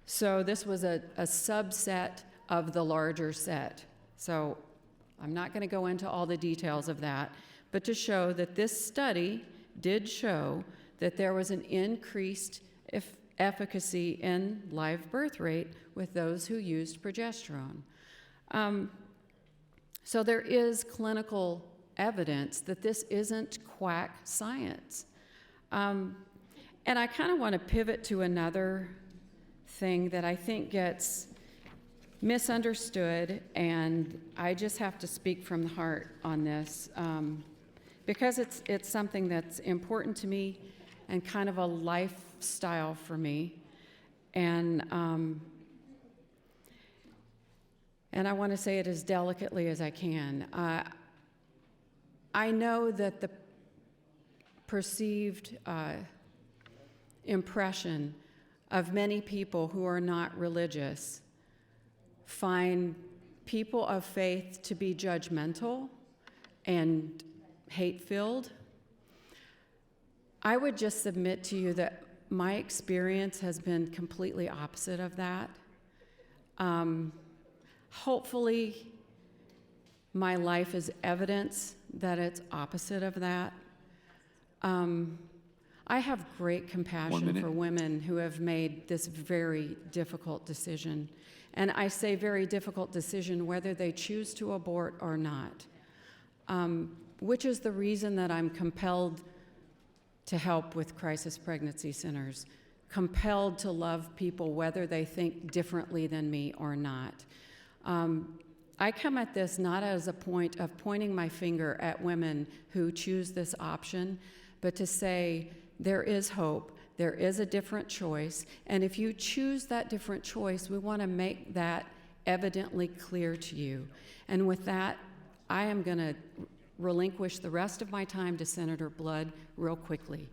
So this was a subset of the larger set. So I'm not going to go into all the details of that, but to show that this study did show that there was an increased efficacy in live birth rate with those who used progesterone. So there is clinical evidence that this isn't quack science. And I kind of want to pivot to another thing that I think gets misunderstood, and I just have to speak from the heart on this, because it's something that's important to me and kind of a lifestyle for me. And I want to say it as delicately as I can. I know that the perceived impression of many people who are not religious find people of faith to be judgmental and hate-filled. I would just submit to you that my experience has been completely opposite of that. Hopefully, my life is evidence that it's opposite of that. I have great compassion for women who have made this very difficult decision. And I say very difficult decision whether they choose to abort or not, which is the reason that I'm compelled to help with crisis pregnancy centers, compelled to love people whether they think differently than me or not. I come at this not as a point of pointing my finger at women who choose this option, but to say there is hope, there is a different choice, and if you choose that different choice, we want to make that evidently clear to you. And with that, I am going to relinquish the rest of my time to Senator Blood real quickly.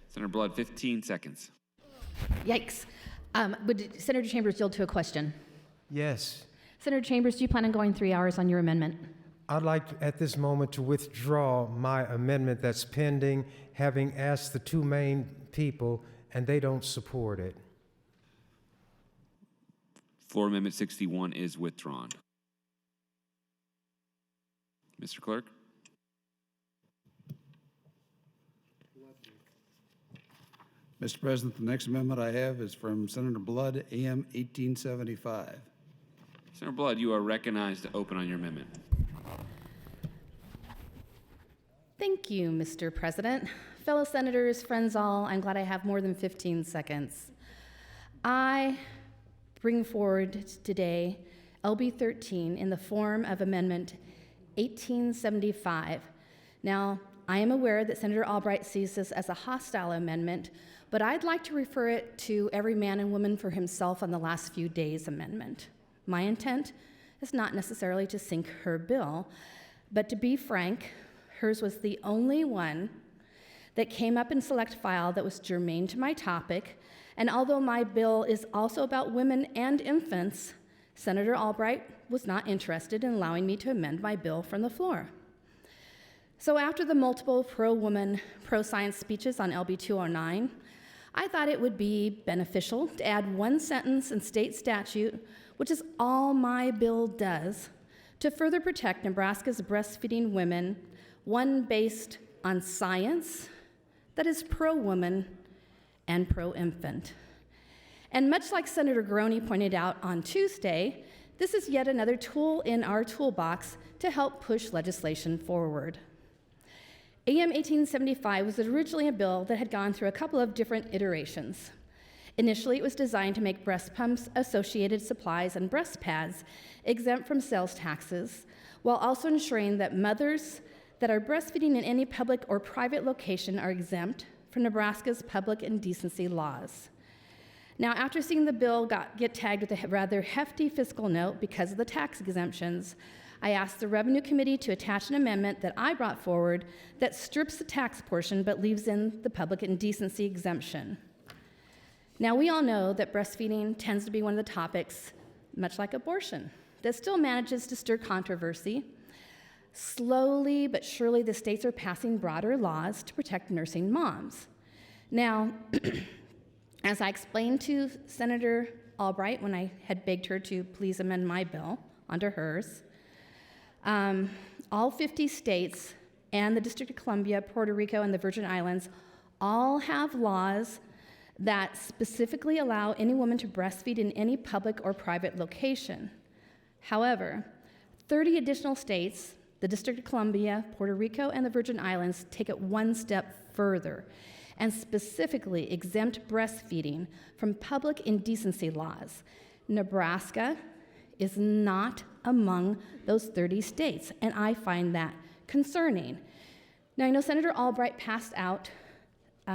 Senator Blood, 15 seconds. Yikes. Would Senator Chambers yield to a question? Yes. Senator Chambers, do you plan on going 3 hours on your amendment? I'd like at this moment to withdraw my amendment that's pending, having asked the two main people, and they don't support it. Floor Amendment 61 is withdrawn. Mr. Clerk? Mr. President, the next amendment I have is from Senator Blood, AM 1875. Senator Blood, you are recognized to open on your amendment. Thank you, Mr. President. Fellow senators, friends all, I'm glad I have more than 15 seconds. I bring forward today LB 13 in the form of Amendment 1875. Now, I am aware that Senator Albright sees this as a hostile amendment, but I'd like to refer it to every man and woman for himself on the last few days amendment. My intent is not necessarily to sink her bill, but to be frank, hers was the only one that came up in select file that was germane to my topic, and although my bill is also about women and infants, Senator Albright was not interested in allowing me to amend my bill from the floor. So after the multiple pro-woman, pro-science speeches on LB 209, I thought it would be beneficial to add one sentence in state statute, which is all my bill does, to further protect Nebraska's breastfeeding women, one based on science that is pro-woman and pro-infant. And much like Senator Groney pointed out on Tuesday, this is yet another tool in our toolbox to help push legislation forward. AM 1875 was originally a bill that had gone through a couple of different iterations. Initially, it was designed to make breast pumps, associated supplies, and breast pads exempt from sales taxes, while also ensuring that mothers that are breastfeeding in any public or private location are exempt from Nebraska's public indecency laws. Now, after seeing the bill get tagged with a rather hefty fiscal note because of the tax exemptions, I asked the Revenue Committee to attach an amendment that I brought forward that strips the tax portion but leaves in the public indecency exemption. Now, we all know that breastfeeding tends to be one of the topics, much like abortion, that still manages to stir controversy. Slowly but surely, the states are passing broader laws to protect nursing moms. Now, as I explained to Senator Albright when I had begged her to please amend my bill onto hers, all 50 states and the District of Columbia, Puerto Rico, and the Virgin Islands all have laws that specifically allow any woman to breastfeed in any public or private location. However, 30 additional states, the District of Columbia, Puerto Rico, and the Virgin Islands, take it one step further and specifically exempt breastfeeding from public indecency laws. Nebraska is not among those 30 states, and I find that concerning. Now, I know Senator Albright passed out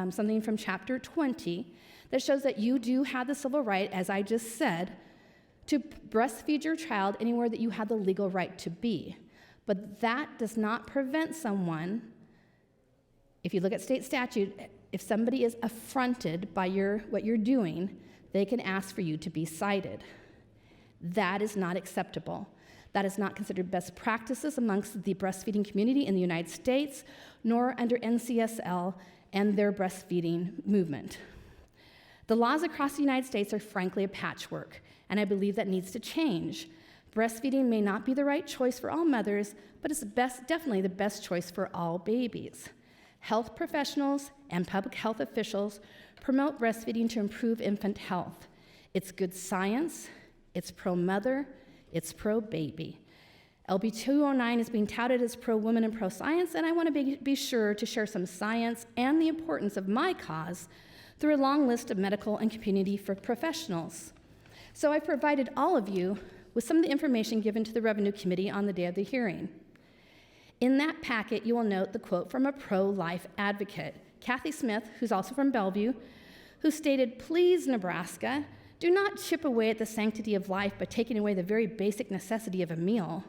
something from Chapter 20 that shows that you do have the civil right, as I just said, to breastfeed your child anywhere that you have the legal right to be. But that does not prevent someone, if you look at state statute, if somebody is affronted by what you're doing, they can ask for you to be cited. That is not acceptable. That is not considered best practices amongst the breastfeeding community in the United States, nor under NCSL and their breastfeeding movement. The laws across the United States are frankly a patchwork, and I believe that needs to change. Breastfeeding may not be the right choice for all mothers, but it's definitely the best choice for all babies. Health professionals and public health officials promote breastfeeding to improve infant health. It's good science, it's pro-mother, it's pro-baby. LB 209 is being touted as pro-woman and pro-science, and I want to be sure to share some science and the importance of my cause through a long list of medical and community professionals. So I provided all of you with some of the information given to the Revenue Committee on the day of the hearing. In that packet, you will note the quote from a pro-life advocate, Kathy Smith, who's also from Bellevue, who stated, "Please, Nebraska, do not chip away at the sanctity of life by taking away the very basic necessity of a meal.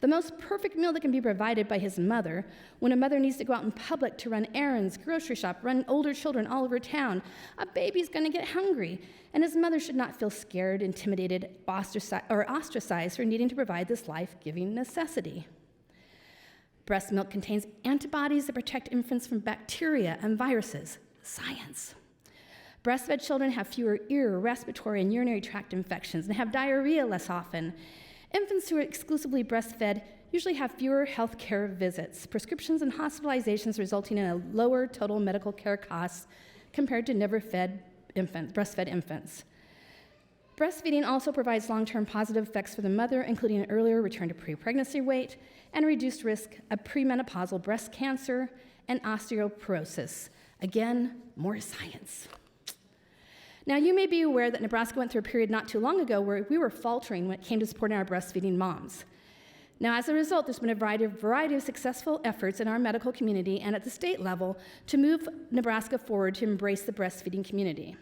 The most perfect meal that can be provided by his mother, when a mother needs to go out in public to run errands, grocery shop, run older children all over town, a baby's gonna get hungry, and his mother should not feel scared, intimidated, ostracized for needing to provide this life-giving necessity. Breast milk contains antibodies that protect infants from bacteria and viruses. Science. Breastfed children have fewer ear, respiratory, and urinary tract infections and have diarrhea less often. Infants who are exclusively breastfed usually have fewer health care visits, prescriptions, and hospitalizations, resulting in a lower total medical care costs compared to breastfed infants. Breastfeeding also provides long-term positive effects for the mother, including an earlier return to pre-pregnancy weight and a reduced risk of premenopausal breast cancer and osteoporosis. Again, more science. Now, you may be aware that Nebraska went through a period not too long ago where we were faltering when it came to supporting our breastfeeding moms. Now, as a result, there's been a variety of successful efforts in our medical community and at the state level to move Nebraska forward to embrace the breastfeeding community.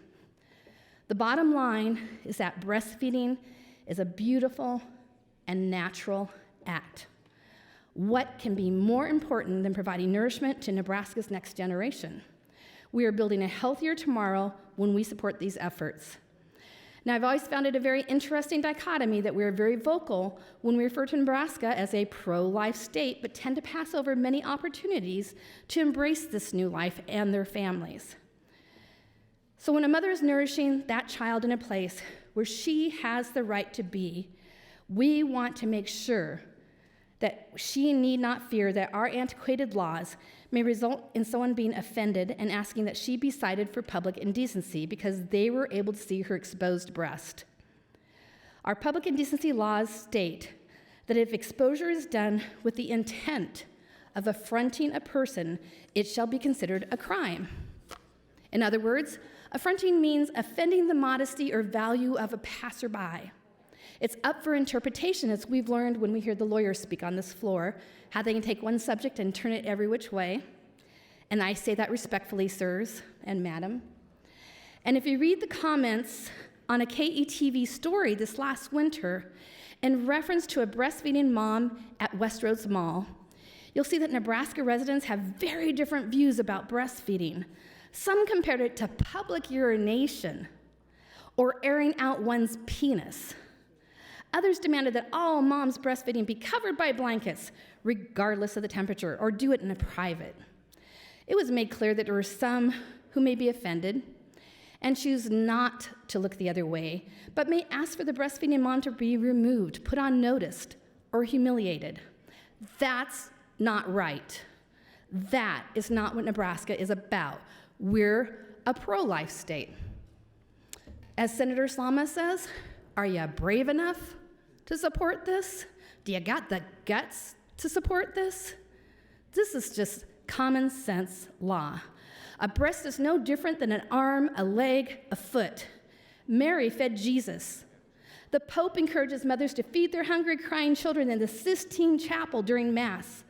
The bottom line is that breastfeeding is a beautiful and natural act. What can be more important than providing nourishment to Nebraska's next generation? We are building a healthier tomorrow when we support these efforts. Now, I've always found it a very interesting dichotomy that we are very vocal when we refer to Nebraska as a pro-life state, but tend to pass over many opportunities to embrace this new life and their families. So when a mother is nourishing that child in a place where she has the right to be, we want to make sure that she need not fear that our antiquated laws may result in someone being offended and asking that she be cited for public indecency because they were able to see her exposed breast. Our public indecency laws state that if exposure is done with the intent of affronting a person, it shall be considered a crime. In other words, affronting means offending the modesty or value of a passerby. It's up for interpretation, as we've learned when we hear the lawyers speak on this floor, how they can take one subject and turn it every which way. And I say that respectfully, sirs and madam. And if you read the comments on a KETV story this last winter in reference to a breastfeeding mom at Westroads Mall, you'll see that Nebraska residents have very different views about breastfeeding. Some compared it to public urination or airing out one's penis. Others demanded that all moms breastfeeding be covered by blankets, regardless of the temperature, or do it in a private. It was made clear that there were some who may be offended and choose not to look the other way, but may ask for the breastfeeding mom to be removed, put on notice, or humiliated. That's not right. That is not what Nebraska is about. We're a pro-life state. As Senator Slama says, are you brave enough to support this? Do you got the guts to support this? This is just common sense law. A breast is no different than an arm, a leg, a foot. Mary fed Jesus. The Pope encourages mothers to feed their hungry, crying children in the Sistine Chapel during Mass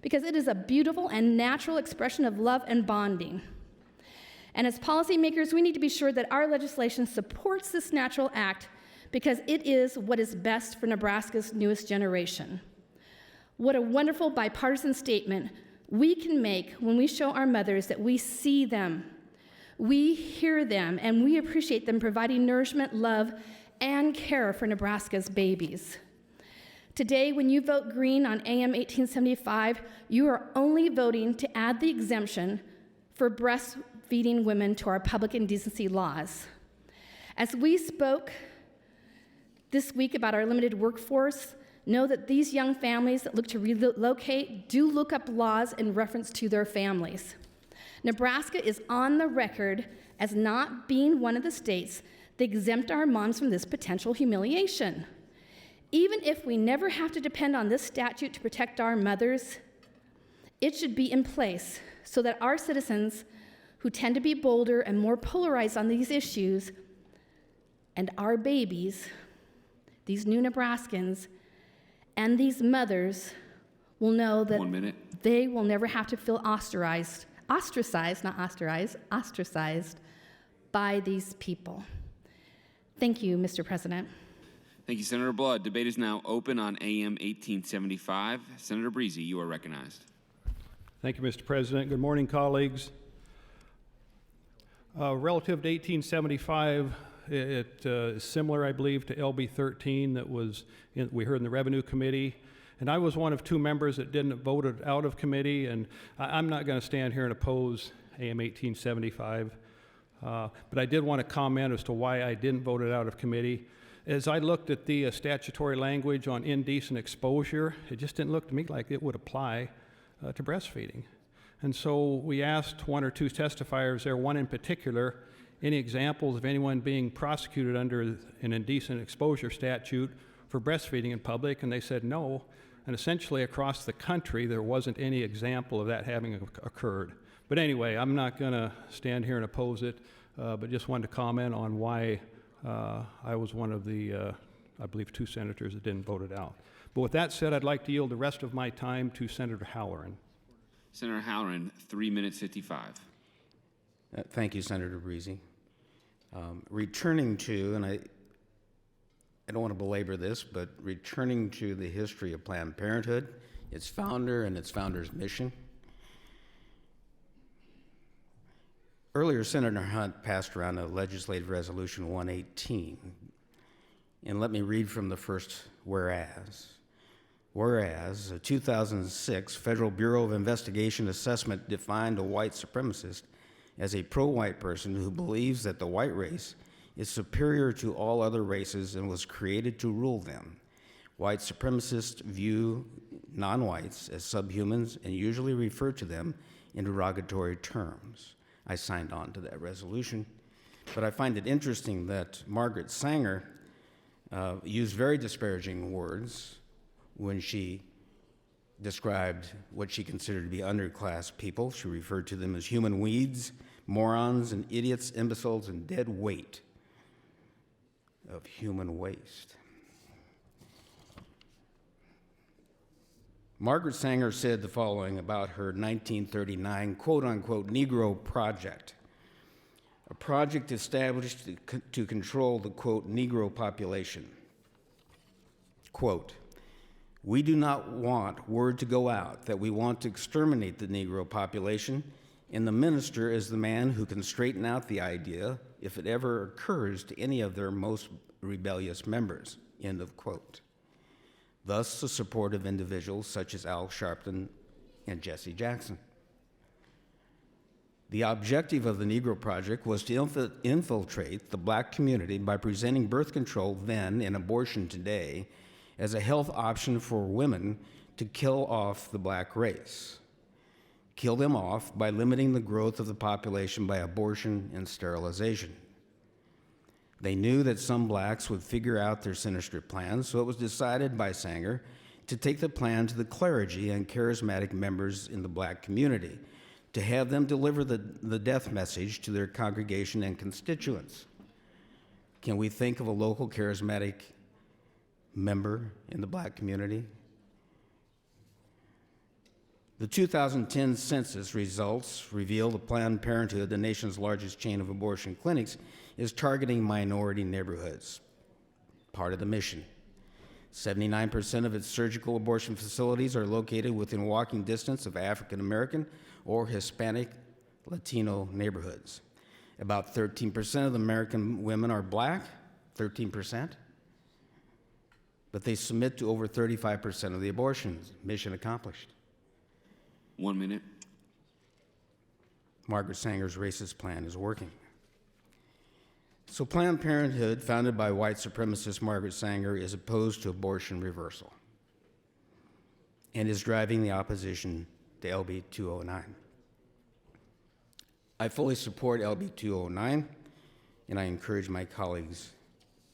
because it is a beautiful and natural expression of love and bonding. And as policymakers, we need to be sure that our legislation supports this natural act because it is what is best for Nebraska's newest generation. What a wonderful bipartisan statement we can make when we show our mothers that we see them, we hear them, and we appreciate them providing nourishment, love, and care for Nebraska's babies. Today, when you vote green on AM 1875, you are only voting to add the exemption for breastfeeding women to our public indecency laws. As we spoke this week about our limited workforce, know that these young families that look to relocate do look up laws in reference to their families. Nebraska is on the record as not being one of the states that exempt our moms from this potential humiliation. Even if we never have to depend on this statute to protect our mothers, it should be in place so that our citizens who tend to be bolder and more polarized on these issues and our babies these new Nebraskans and these mothers will know that 1 minute. they will never have to feel ostracized by these people. Thank you, Mr. President. Thank you, Senator Blood. Debate is now open on AM 1875. Senator Breezy, you are recognized. Thank you, Mr. President. Good morning, colleagues. Relative to 1875, it is similar, I believe, to LB 13 that we heard in the Revenue Committee. And I was one of 2 members that didn't vote it out of committee, and I'm not going to stand here and oppose AM 1875. But I did want to comment as to why I didn't vote it out of committee. As I looked at the statutory language on indecent exposure, it just didn't look to me like it would apply to breastfeeding. And so we asked 1 or 2 testifiers there, one in particular, any examples of anyone being prosecuted under an indecent exposure statute for breastfeeding in public, and they said no. And essentially across the country, there wasn't any example of that having occurred. But anyway, I'm not going to stand here and oppose it, but just wanted to comment on why I was one of the, I believe, 2 senators that didn't vote it out. But with that said, I'd like to yield the rest of my time to Senator Halloran. Senator Halloran, 3 minutes 55. Thank you, Senator Breezy. Returning to, and I don't want to belabor this, but returning to the history of Planned Parenthood, its founder and its founder's mission. Earlier, Senator Hunt passed around a legislative resolution 118. And let me read from the first whereas. Whereas, a 2006 Federal Bureau of Investigation assessment defined a white supremacist as a pro-white person who believes that the white race is superior to all other races and was created to rule them. White supremacists view non-whites as subhumans and usually refer to them in derogatory terms. I signed on to that resolution, but I find it interesting that Margaret Sanger used very disparaging words when she described what she considered to be underclass people. She referred to them as human weeds, morons, and idiots, imbeciles, and dead weight of human waste. Margaret Sanger said the following about her 1939 quote-unquote Negro Project, a project established to control the quote Negro population. Quote, "We do not want word to go out that we want to exterminate the Negro population, and the minister is the man who can straighten out the idea if it ever occurs to any of their most rebellious members," end of quote. Thus, the support of individuals such as Al Sharpton and Jesse Jackson. The objective of the Negro Project was to infiltrate the black community by presenting birth control then and abortion today as a health option for women to kill off the black race. Kill them off by limiting the growth of the population by abortion and sterilization. They knew that some blacks would figure out their sinister plans, so it was decided by Sanger to take the plan to the clergy and charismatic members in the black community, to have them deliver the death message to their congregation and constituents. Can we think of a local charismatic member in the black community? The 2010 census results reveal that Planned Parenthood, the nation's largest chain of abortion clinics, is targeting minority neighborhoods, part of the mission. 79% of its surgical abortion facilities are located within walking distance of African American or Hispanic Latino neighborhoods. About 13% of the American women are black, 13%, but they submit to over 35% of the abortions. Mission accomplished. 1 minute. Margaret Sanger's racist plan is working. So Planned Parenthood, founded by white supremacist Margaret Sanger, is opposed to abortion reversal and is driving the opposition to LB 209. I fully support LB 209, and I encourage my colleagues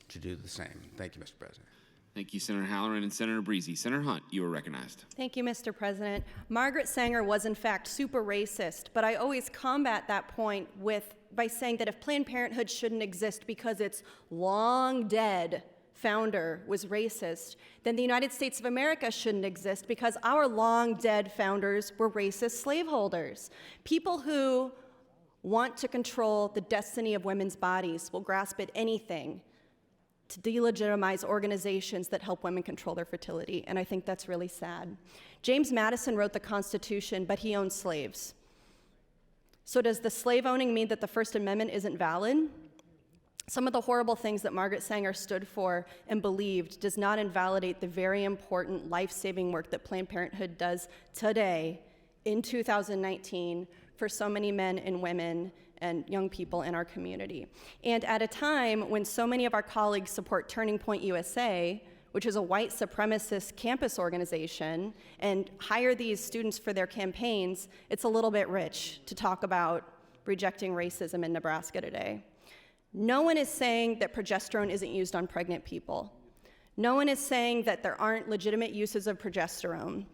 to do the same. Thank you, Mr. President. Thank you, Senator Halloran and Senator Breezy. Senator Hunt, you are recognized. Thank you, Mr. President. Margaret Sanger was, in fact, super racist, but I always combat that point by saying that if Planned Parenthood shouldn't exist because it's long dead, founder was racist, then the United States of America shouldn't exist because our long dead founders were racist slaveholders. People who want to control the destiny of women's bodies will grasp at anything to delegitimize organizations that help women control their fertility, and I think that's really sad. James Madison wrote the Constitution, but he owned slaves. So does the slave owning mean that the First Amendment isn't valid? Some of the horrible things that Margaret Sanger stood for and believed does not invalidate the very important life-saving work that Planned Parenthood does today in 2019 for so many men and women and young people in our community. And at a time when so many of our colleagues support Turning Point USA, which is a white supremacist campus organization, and hire these students for their campaigns, it's a little bit rich to talk about rejecting racism in Nebraska today. No one is saying that progesterone isn't used on pregnant people. No one is saying that there aren't legitimate uses of progesterone.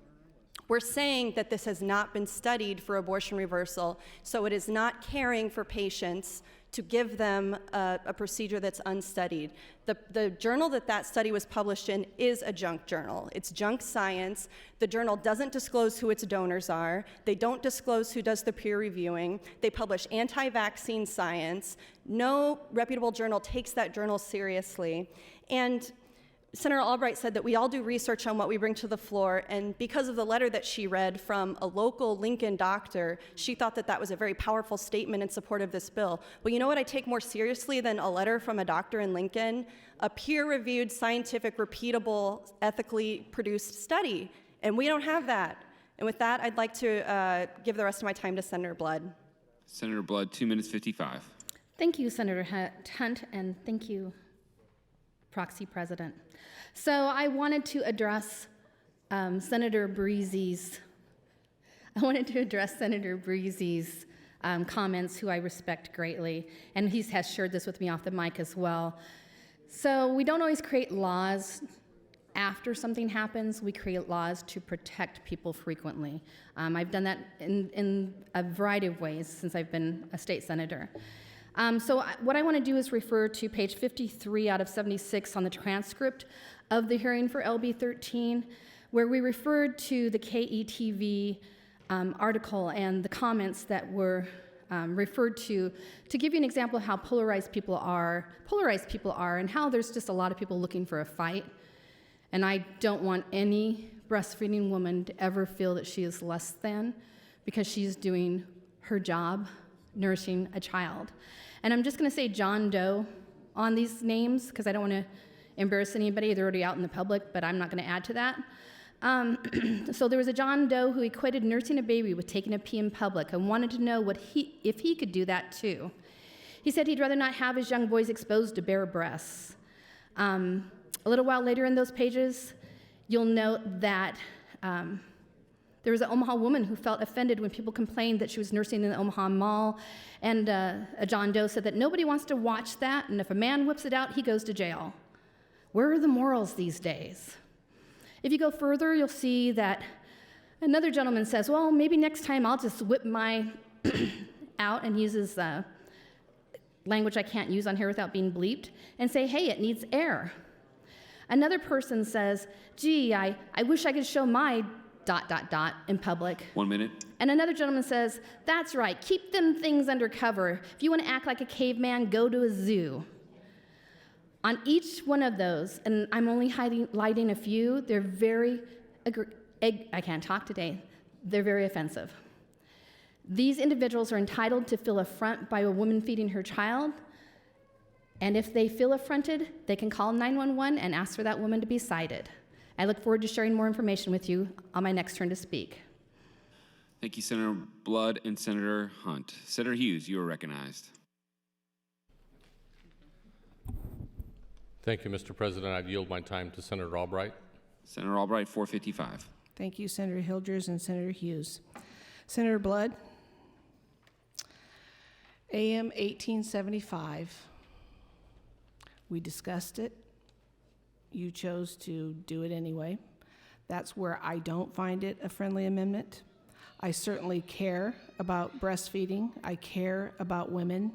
We're saying that this has not been studied for abortion reversal, so it is not caring for patients to give them a procedure that's unstudied. The journal that study was published in is a junk journal. It's junk science. The journal doesn't disclose who its donors are. They don't disclose who does the peer reviewing. They publish anti-vaccine science. No reputable journal takes that journal seriously. And Senator Albright said that we all do research on what we bring to the floor, and because of the letter that she read from a local Lincoln doctor, she thought that that was a very powerful statement in support of this bill. But you know what I take more seriously than a letter from a doctor in Lincoln? A peer-reviewed, scientific, repeatable, ethically produced study, and we don't have that. And with that, I'd like to give the rest of my time to Senator Blood. Senator Blood, 2 minutes 55. Thank you, Senator Hunt, and thank you, Proxy President. So I wanted to address Senator Breezy's comments, who I respect greatly, and he has shared this with me off the mic as well. So we don't always create laws after something happens. We create laws to protect people frequently. I've done that in a variety of ways since I've been a state senator. So what I want to do is refer to page 53 out of 76 on the transcript of the hearing for LB 13, where we referred to the KETV article and the comments that were referred to give you an example of how polarized people are, and how there's just a lot of people looking for a fight. And I don't want any breastfeeding woman to ever feel that she is less than because she's doing her job, nourishing a child. And I'm just going to say John Doe on these names because I don't want to embarrass anybody. They're already out in the public, but I'm not going to add to that. So there was a John Doe who equated nursing a baby with taking a pee in public and wanted to know if he could do that too. He said he'd rather not have his young boys exposed to bare breasts. A little while later in those pages, you'll note that there was an Omaha woman who felt offended when people complained that she was nursing in the Omaha Mall, and a John Doe said that nobody wants to watch that, and if a man whips it out, he goes to jail. Where are the morals these days? If you go further, you'll see that another gentleman says, well, maybe next time I'll just whip my out, and uses language I can't use on here without being bleeped, and say, hey, it needs air. Another person says, gee, I wish I could show my ... in public. 1 minute. And another gentleman says, that's right, keep them things under cover. If you want to act like a caveman, go to a zoo. On each one of those, and I'm only highlighting a few, they're very, I can't talk today, they're very offensive. These individuals are entitled to feel affront by a woman feeding her child, and if they feel affronted, they can call 911 and ask for that woman to be cited. I look forward to sharing more information with you on my next turn to speak. Thank you, Senator Blood and Senator Hunt. Senator Hughes, you are recognized. Thank you, Mr. President. I'd yield my time to Senator Albright. Senator Albright, 455. Thank you, Senator Hilders and Senator Hughes. Senator Blood, AM 1875. We discussed it. You chose to do it anyway. That's where I don't find it a friendly amendment. I certainly care about breastfeeding. I care about women,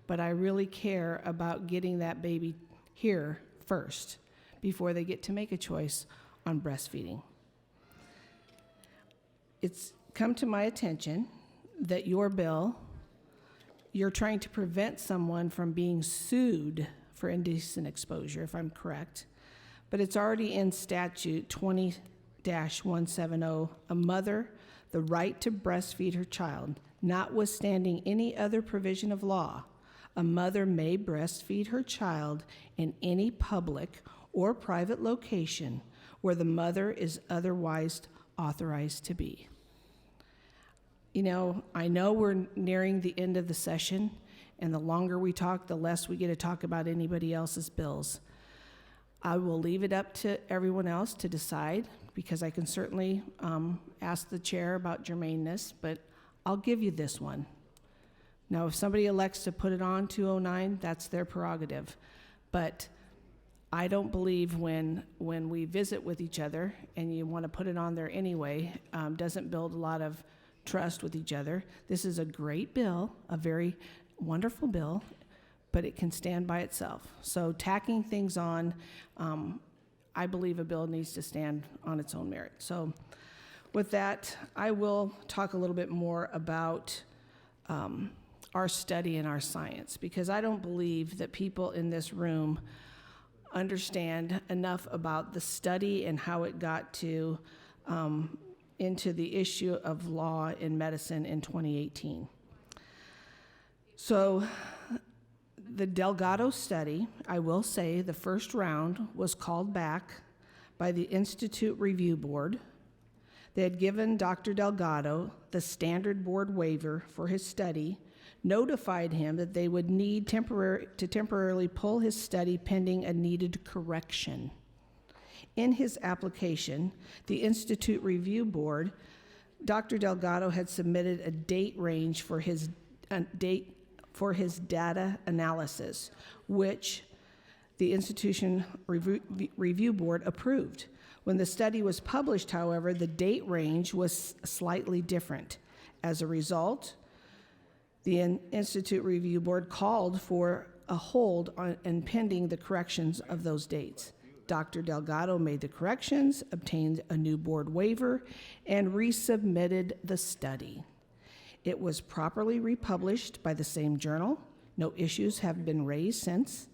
but I really care about getting that baby here first before they get to make a choice on breastfeeding. It's come to my attention that your bill, you're trying to prevent someone from being sued for indecent exposure, if I'm correct, but it's already in statute 20-170, a mother, the right to breastfeed her child, notwithstanding any other provision of law. A mother may breastfeed her child in any public or private location where the mother is otherwise authorized to be. You know, I know we're nearing the end of the session, and the longer we talk, the less we get to talk about anybody else's bills. I will leave it up to everyone else to decide, because I can certainly ask the chair about germaneness, but I'll give you this one. Now, if somebody elects to put it on 209, that's their prerogative. But I don't believe when we visit with each other and you want to put it on there anyway, doesn't build a lot of trust with each other. This is a great bill, a very wonderful bill, but it can stand by itself. So tacking things on, I believe a bill needs to stand on its own merit. So with that, I will talk a little bit more about our study and our science, because I don't believe that people in this room understand enough about the study and how it got to into the issue of law in medicine in 2018. So the Delgado study, I will say the first round was called back by the Institute Review Board. They had given Dr. Delgado the standard board waiver for his study, notified him that they would need to temporarily pull his study pending a needed correction. In his application, the Institute Review Board, Dr. Delgado had submitted a date range for his data analysis, which the Institution Review Board approved. When the study was published, however, the date range was slightly different. As a result, the Institute Review Board called for a hold on and pending the corrections of those dates. Dr. Delgado made the corrections, obtained a new board waiver, and resubmitted the study. It was properly republished by the same journal. No issues have been raised since.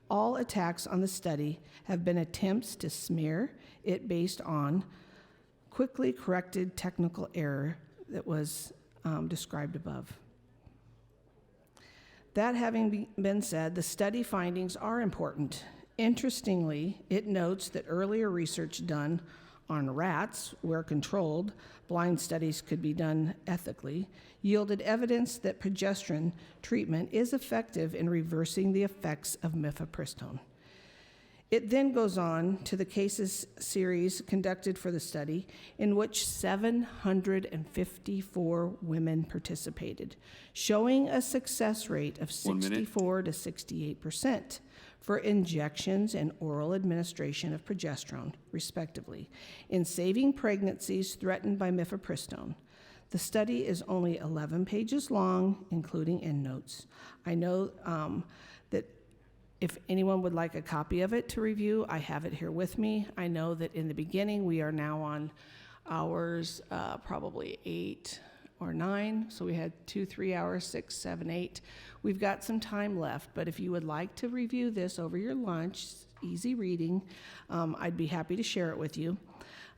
All attacks on the study have been attempts to smear it based on quickly corrected technical error that was described above. That having been said, the study findings are important. Interestingly, it notes that earlier research done on rats, where controlled blind studies could be done ethically, yielded evidence that progesterone treatment is effective in reversing the effects of mifepristone. It then goes on to the cases series conducted for the study, in which 754 women participated, showing a success rate of 64 to 68% for injections and oral administration of progesterone, respectively, in saving pregnancies threatened by mifepristone. The study is only 11 pages long, including endnotes. I know that if anyone would like a copy of it to review, I have it here with me. I know that in the beginning, we are now on hours probably 8 or 9. So we had 2, 3 hours, 6, 7, 8. We've got some time left, but if you would like to review this over your lunch, easy reading, I'd be happy to share it with you.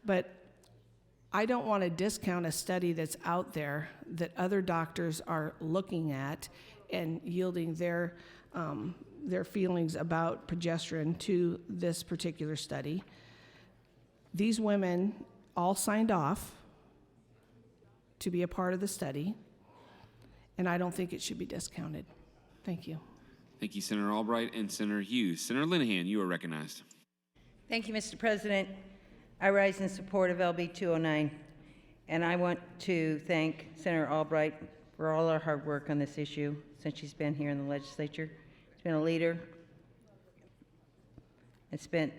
But I don't want to discount a study that's out there that other doctors are looking at and yielding their feelings about progesterone to this particular study. These women all signed off to be a part of the study, and I don't think it should be discounted. Thank you. Thank you, Senator Albright and Senator Hughes. Senator Linehan, you are recognized. Thank you, Mr. President. I rise in support of LB 209, and I want to thank Senator Albright for all her hard work on this issue since she's been here in the legislature. She's been a leader and spent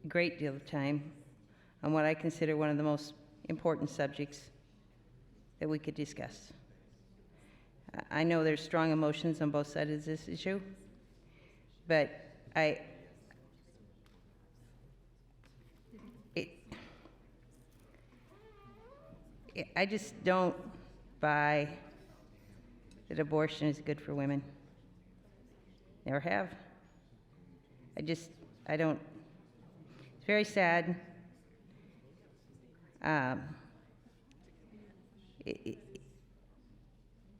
a great deal of time on what I consider one of the most important subjects that we could discuss. I know there's strong emotions on both sides of this issue, but I I just don't buy that abortion is good for women. Never have. I don't. It's very sad.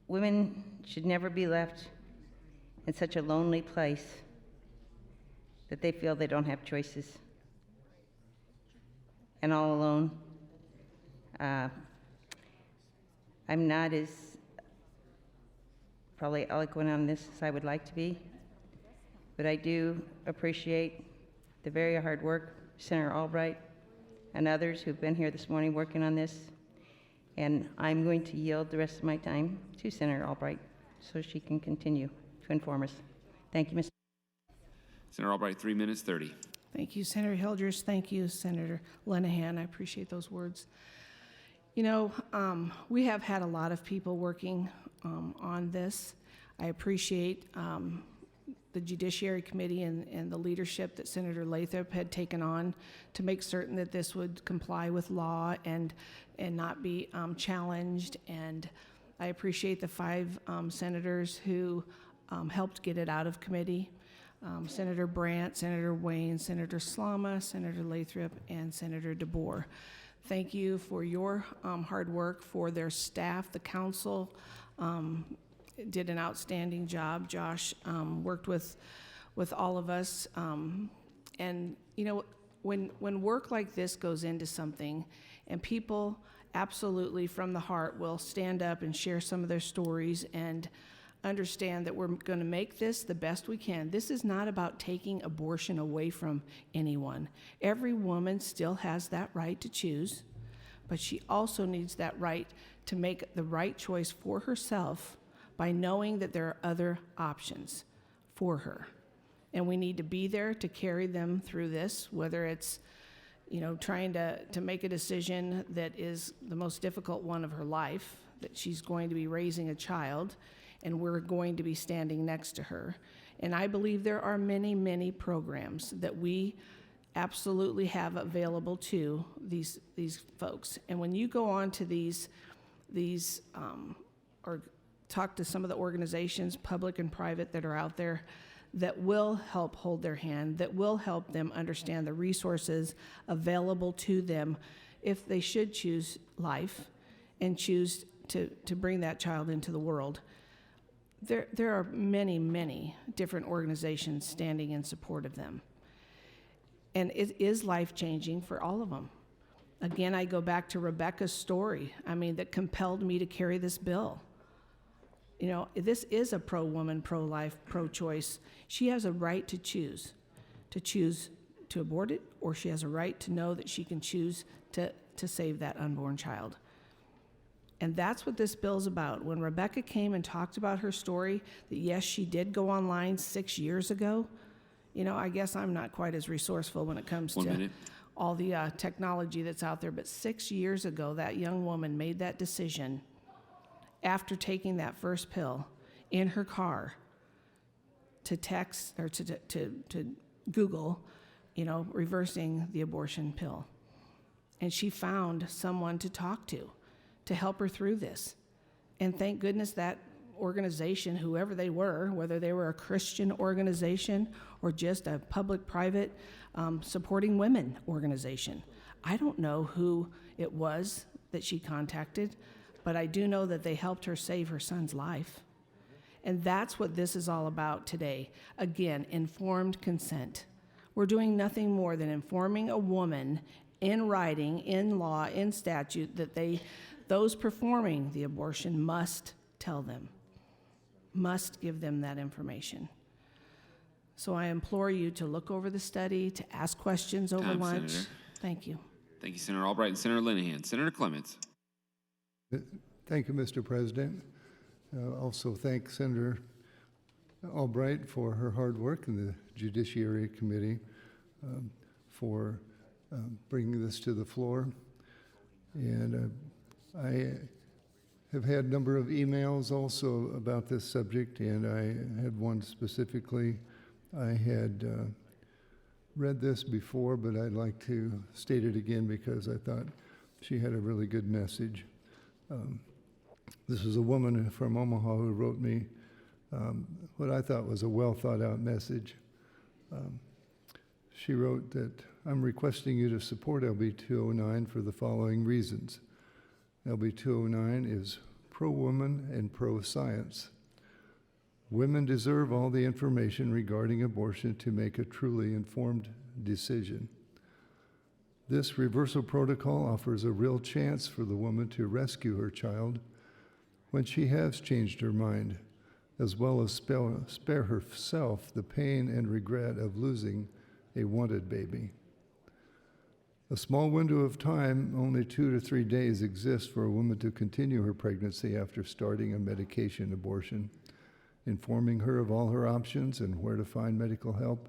Women should never be left in such a lonely place that they feel they don't have choices and all alone. I'm not as probably eloquent on this as I would like to be, but I do appreciate the very hard work of Senator Albright and others who've been here this morning working on this. And I'm going to yield the rest of my time to Senator Albright so she can continue to inform us. Thank you, Mr. Senator Albright, 3 minutes 30. Thank you, Senator Hildress. Thank you, Senator Lenahan. I appreciate those words. You know, we have had a lot of people working on this. I appreciate the Judiciary Committee and the leadership that Senator Lathrop had taken on to make certain that this would comply with law and not be challenged. And I appreciate the 5 senators who helped get it out of committee. Senator Brandt, Senator Wayne, Senator Slama, Senator Lathrop, and Senator DeBoer. Thank you for your hard work, for their staff. The council did an outstanding job. Josh worked with all of us. And you know, when work like this goes into something and people absolutely from the heart will stand up and share some of their stories and understand that we're going to make this the best we can. This is not about taking abortion away from anyone. Every woman still has that right to choose, but she also needs that right to make the right choice for herself by knowing that there are other options for her. And we need to be there to carry them through this, whether it's, you know, trying to make a decision that is the most difficult one of her life, that she's going to be raising a child, and we're going to be standing next to her. And I believe there are many, many programs that we absolutely have available to these folks. And when you go on to these or talk to some of the organizations, public and private, that are out there that will help hold their hand, that will help them understand the resources available to them if they should choose life and choose to bring that child into the world. There are many, many different organizations standing in support of them. And it is life-changing for all of them. Again, I go back to Rebecca's story, that compelled me to carry this bill. You know, this is a pro-woman, pro-life, pro-choice. She has a right to choose to abort it, or she has a right to know that she can choose to save that unborn child. And that's what this bill's about. When Rebecca came and talked about her story, that yes, she did go online 6 years ago, I guess I'm not quite as resourceful when it comes to all the technology that's out there, but 6 years ago, that young woman made that decision after taking that first pill in her car to text or to Google, reversing the abortion pill. And she found someone to talk to help her through this. And thank goodness that organization, whoever they were, whether they were a Christian organization or just a public-private supporting women organization. I don't know who it was that she contacted, but I do know that they helped her save her son's life. And that's what this is all about today. Again, informed consent. We're doing nothing more than informing a woman in writing, in law, in statute, that those performing the abortion must tell them, must give them that information. So I implore you to look over the study, to ask questions over lunch. Senator. Thank you. Thank you, Senator Albright and Senator Linehan. Senator Clements. Thank you, Mr. President. Also thank Senator Albright for her hard work in the Judiciary Committee for bringing this to the floor. And I have had a number of emails also about this subject, and I had one specifically. I had read this before, but I'd like to state it again because I thought she had a really good message. This was a woman from Omaha who wrote me what I thought was a well thought out message. She wrote that I'm requesting you to support LB 209 for the following reasons. LB 209 is pro-woman and pro-science. Women deserve all the information regarding abortion to make a truly informed decision. This reversal protocol offers a real chance for the woman to rescue her child when she has changed her mind, as well as spare herself the pain and regret of losing a wanted baby. A small window of time, only 2 to 3 days, exists for a woman to continue her pregnancy after starting a medication abortion. Informing her of all her options and where to find medical help,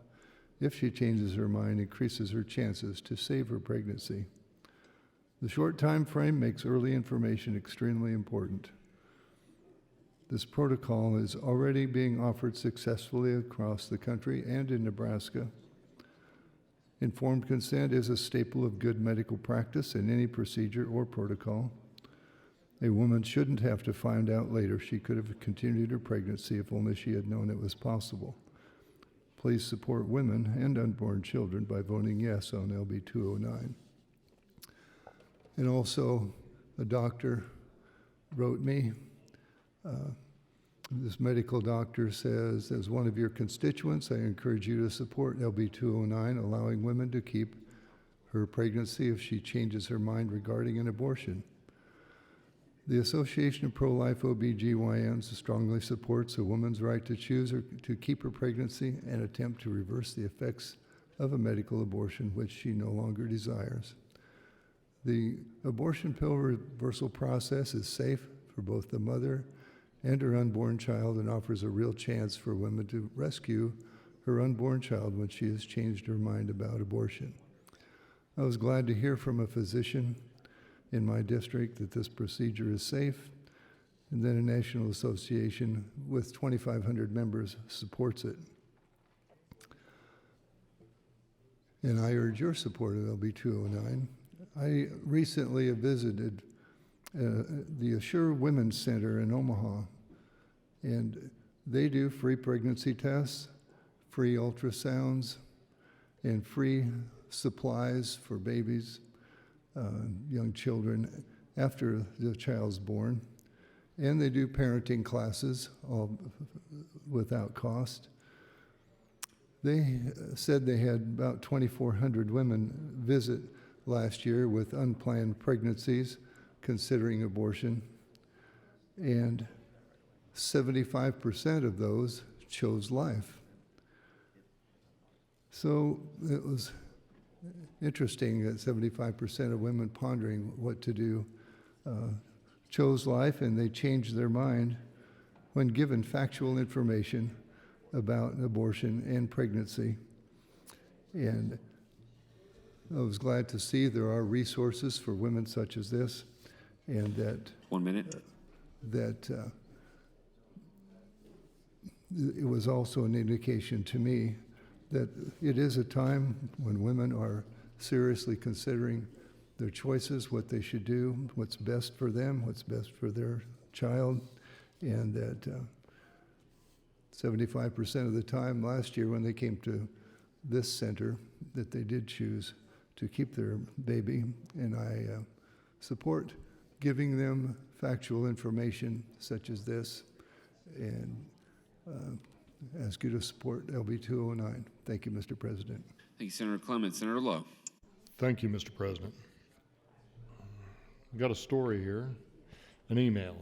if she changes her mind, increases her chances to save her pregnancy. The short time frame makes early information extremely important. This protocol is already being offered successfully across the country and in Nebraska. Informed consent is a staple of good medical practice in any procedure or protocol. A woman shouldn't have to find out later she could have continued her pregnancy if only she had known it was possible. Please support women and unborn children by voting yes on LB 209. And also, a doctor wrote me. This medical doctor says, as one of your constituents, I encourage you to support LB 209, allowing women to keep her pregnancy if she changes her mind regarding an abortion. The Association of Pro-Life OBGYNs strongly supports a woman's right to choose to keep her pregnancy and attempt to reverse the effects of a medical abortion which she no longer desires. The abortion pill reversal process is safe for both the mother and her unborn child and offers a real chance for women to rescue her unborn child when she has changed her mind about abortion. I was glad to hear from a physician in my district that this procedure is safe, and then a national association with 2,500 members supports it. And I urge your support of LB 209. I recently visited the Assure Women's Center in Omaha, and they do free pregnancy tests, free ultrasounds, and free supplies for babies, young children after the child's born. And they do parenting classes, all without cost. They said they had about 2,400 women visit last year with unplanned pregnancies, considering abortion, and 75% of those chose life. So it was interesting that 75% of women pondering what to do chose life, and they changed their mind when given factual information about abortion and pregnancy. And I was glad to see there are resources for women such as this, and that 1 minute. It was also an indication to me that it is a time when women are seriously considering their choices, what they should do, what's best for them, what's best for their child, and that 75% of the time last year when they came to this center, that they did choose to keep their baby, and I support giving them factual information such as this, and ask you to support LB 209. Thank you, Mr. President. Thank you, Senator Clements. Senator Lowe. Thank you, Mr. President. I've got a story here, an email.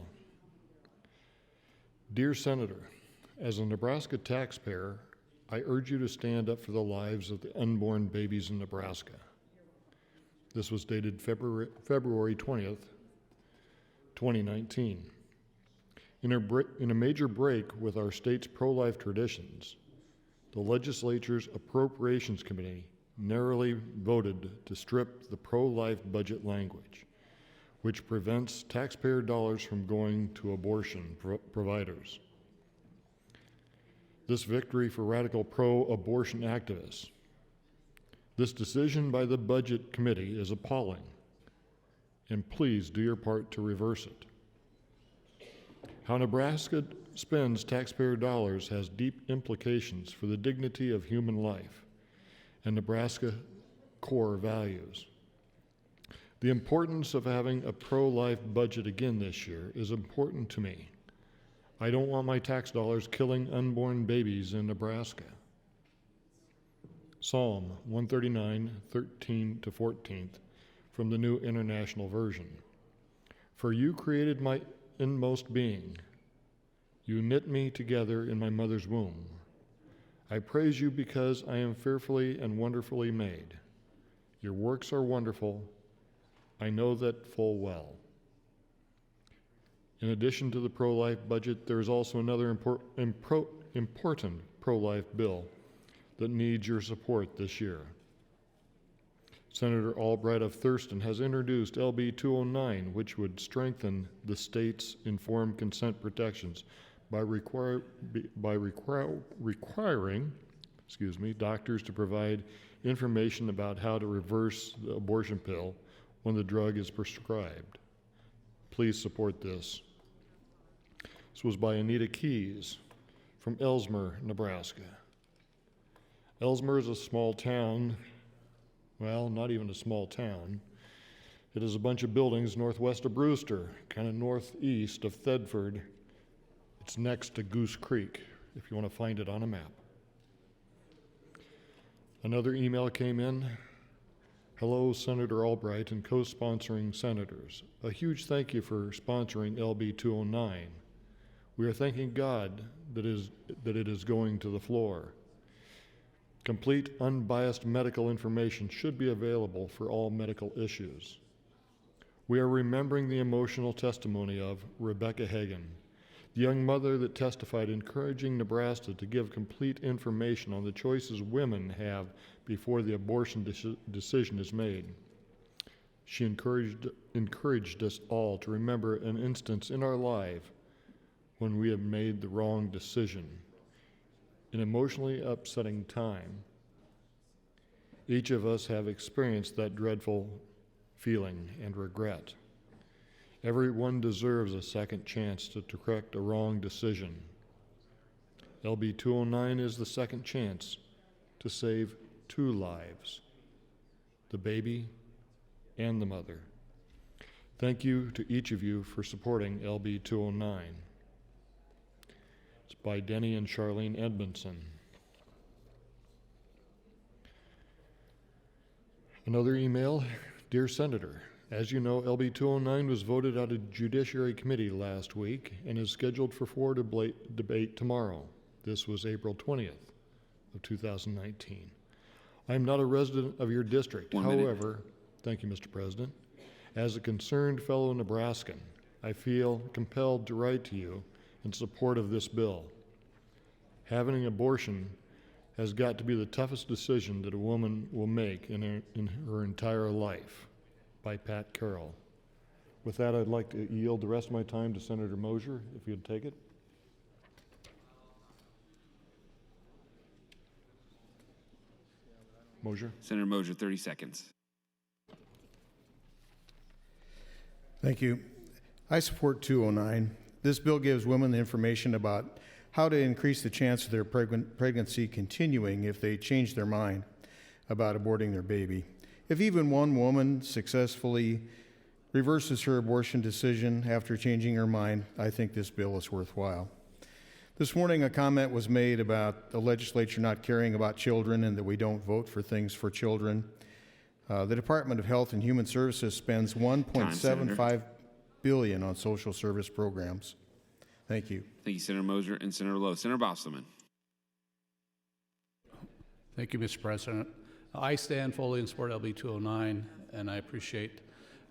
Dear Senator, as a Nebraska taxpayer, I urge you to stand up for the lives of the unborn babies in Nebraska. This was dated February 20th, 2019. In a major break with our state's pro-life traditions, the legislature's Appropriations Committee narrowly voted to strip the pro-life budget language, which prevents taxpayer dollars from going to abortion providers. This victory for radical pro-abortion activists. This decision by the Budget Committee is appalling, and please do your part to reverse it. How Nebraska spends taxpayer dollars has deep implications for the dignity of human life and Nebraska core values. The importance of having a pro-life budget again this year is important to me. I don't want my tax dollars killing unborn babies in Nebraska. Psalm 139, 13 to 14th, from the New International Version. For you created my inmost being. You knit me together in my mother's womb. I praise you because I am fearfully and wonderfully made. Your works are wonderful. I know that full well. In addition to the pro-life budget, there is also another important pro-life bill that needs your support this year. Senator Albright of Thurston has introduced LB 209, which would strengthen the state's informed consent protections by requiring doctors to provide information about how to reverse the abortion pill when the drug is prescribed. Please support this. This was by Anita Keys from Elsmer, Nebraska. Elsmer is a small town, well, not even a small town. It is a bunch of buildings northwest of Brewster, kind of northeast of Thedford. It's next to Goose Creek, if you want to find it on a map. Another email came in. Hello, Senator Albright and co-sponsoring senators. A huge thank you for sponsoring LB 209. We are thanking God that it is going to the floor. Complete, unbiased medical information should be available for all medical issues. We are remembering the emotional testimony of Rebecca Hagan, the young mother that testified encouraging Nebraska to give complete information on the choices women have before the abortion decision is made. She encouraged us all to remember an instance in our life when we have made the wrong decision, an emotionally upsetting time. Each of us have experienced that dreadful feeling and regret. Everyone deserves a second chance to correct a wrong decision. LB 209 is the second chance to save 2 lives, the baby and the mother. Thank you to each of you for supporting LB 209. It's by Denny and Charlene Edmondson. Another email. Dear Senator, as you know, LB 209 was voted out of Judiciary Committee last week and is scheduled for floor debate tomorrow. This was April 20th of 2019. I am not a resident of your district. However, thank you, Mr. President. As a concerned fellow Nebraskan, I feel compelled to write to you in support of this bill. Having an abortion has got to be the toughest decision that a woman will make in her entire life. By Pat Carroll. With that, I'd like to yield the rest of my time to Senator Mosier, if you'd take it. Mosier. Senator Mosier, 30 seconds. Thank you. I support 209. This bill gives women the information about how to increase the chance of their pregnancy continuing if they change their mind about aborting their baby. If even one woman successfully reverses her abortion decision after changing her mind, I think this bill is worthwhile. This morning, a comment was made about the legislature not caring about children and that we don't vote for things for children. The Department of Health and Human Services spends $1.75 billion on social service programs. Thank you. Thank you, Senator Mosier and Senator Lowe. Senator Bostelman. Thank you, Mr. President. I stand fully in support of LB 209, and I appreciate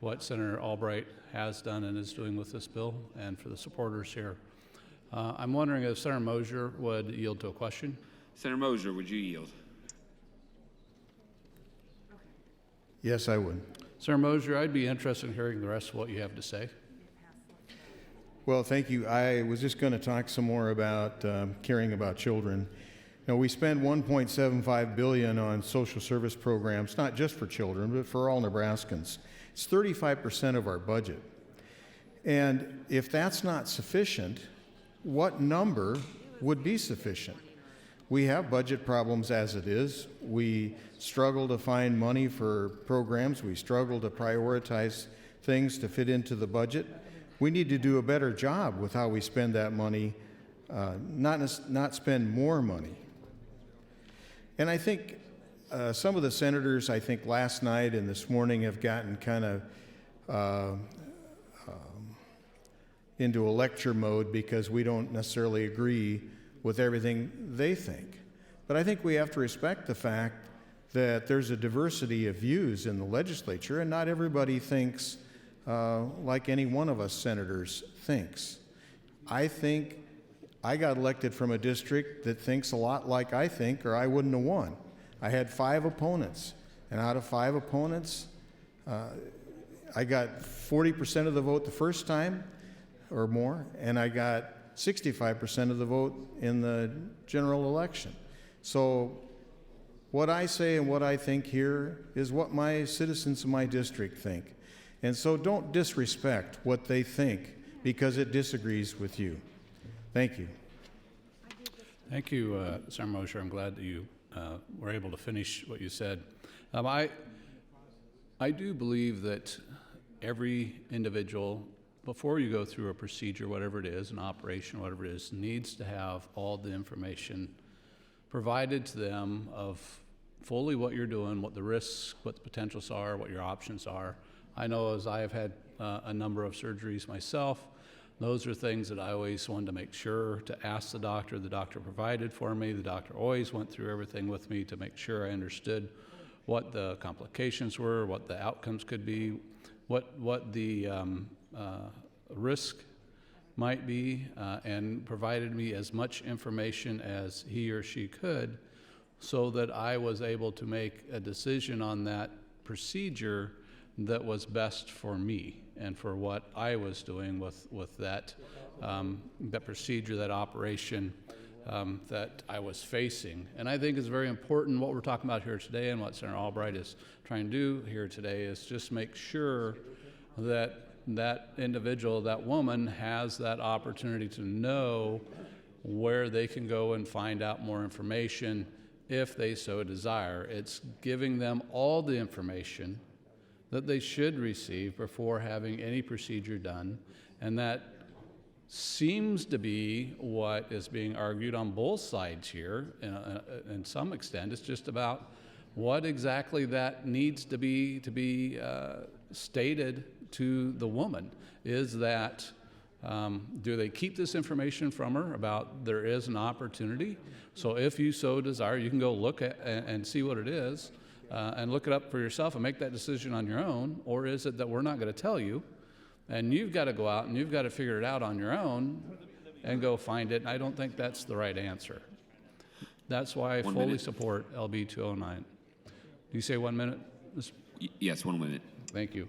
what Senator Albright has done and is doing with this bill, and for the supporters here. I'm wondering if Senator Mosier would yield to a question. Senator Mosier, would you yield? Yes, I would. Senator Mosier, I'd be interested in hearing the rest of what you have to say. Well, thank you. I was just going to talk some more about caring about children. You know, we spend $1.75 billion on social service programs, not just for children, but for all Nebraskans. It's 35% of our budget. And if that's not sufficient, what number would be sufficient? We have budget problems as it is. We struggle to find money for programs. We struggle to prioritize things to fit into the budget. We need to do a better job with how we spend that money, not spend more money. And I think some of the senators, I think last night and this morning, have gotten kind of into a lecture mode because we don't necessarily agree with everything they think. But I think we have to respect the fact that there's a diversity of views in the legislature, and not everybody thinks like any one of us senators thinks. I think I got elected from a district that thinks a lot like I think, or I wouldn't have won. I had 5 opponents, and out of 5 opponents, I got 40% of the vote the first time or more, and I got 65% of the vote in the general election. So what I say and what I think here is what my citizens in my district think. And so don't disrespect what they think because it disagrees with you. Thank you. Thank you, Senator Mosher. I'm glad that you were able to finish what you said. I do believe that every individual, before you go through a procedure, whatever it is, an operation, whatever it is, needs to have all the information provided to them of fully what you're doing, what the risks, what the potentials are, what your options are. I know as I have had a number of surgeries myself, those are things that I always wanted to make sure to ask the doctor. The doctor provided for me. The doctor always went through everything with me to make sure I understood what the complications were, what the outcomes could be, what the risk might be, and provided me as much information as he or she could so that I was able to make a decision on that procedure that was best for me and for what I was doing with that, that procedure, that operation that I was facing. And I think it's very important what we're talking about here today and what Senator Albright is trying to do here today is just make sure that that individual, that woman, has that opportunity to know where they can go and find out more information if they so desire. It's giving them all the information that they should receive before having any procedure done, and that seems to be what is being argued on both sides here. In some extent, it's just about what exactly that needs to be stated to the woman. Is that, do they keep this information from her about there is an opportunity? So if you so desire, you can go look at and see what it is, and look it up for yourself and make that decision on your own. Or is it that we're not going to tell you, and you've got to go out and you've got to figure it out on your own and go find it? And I don't think that's the right answer. That's why I fully support LB 209. Do you say 1 minute? Yes, 1 minute. Thank you.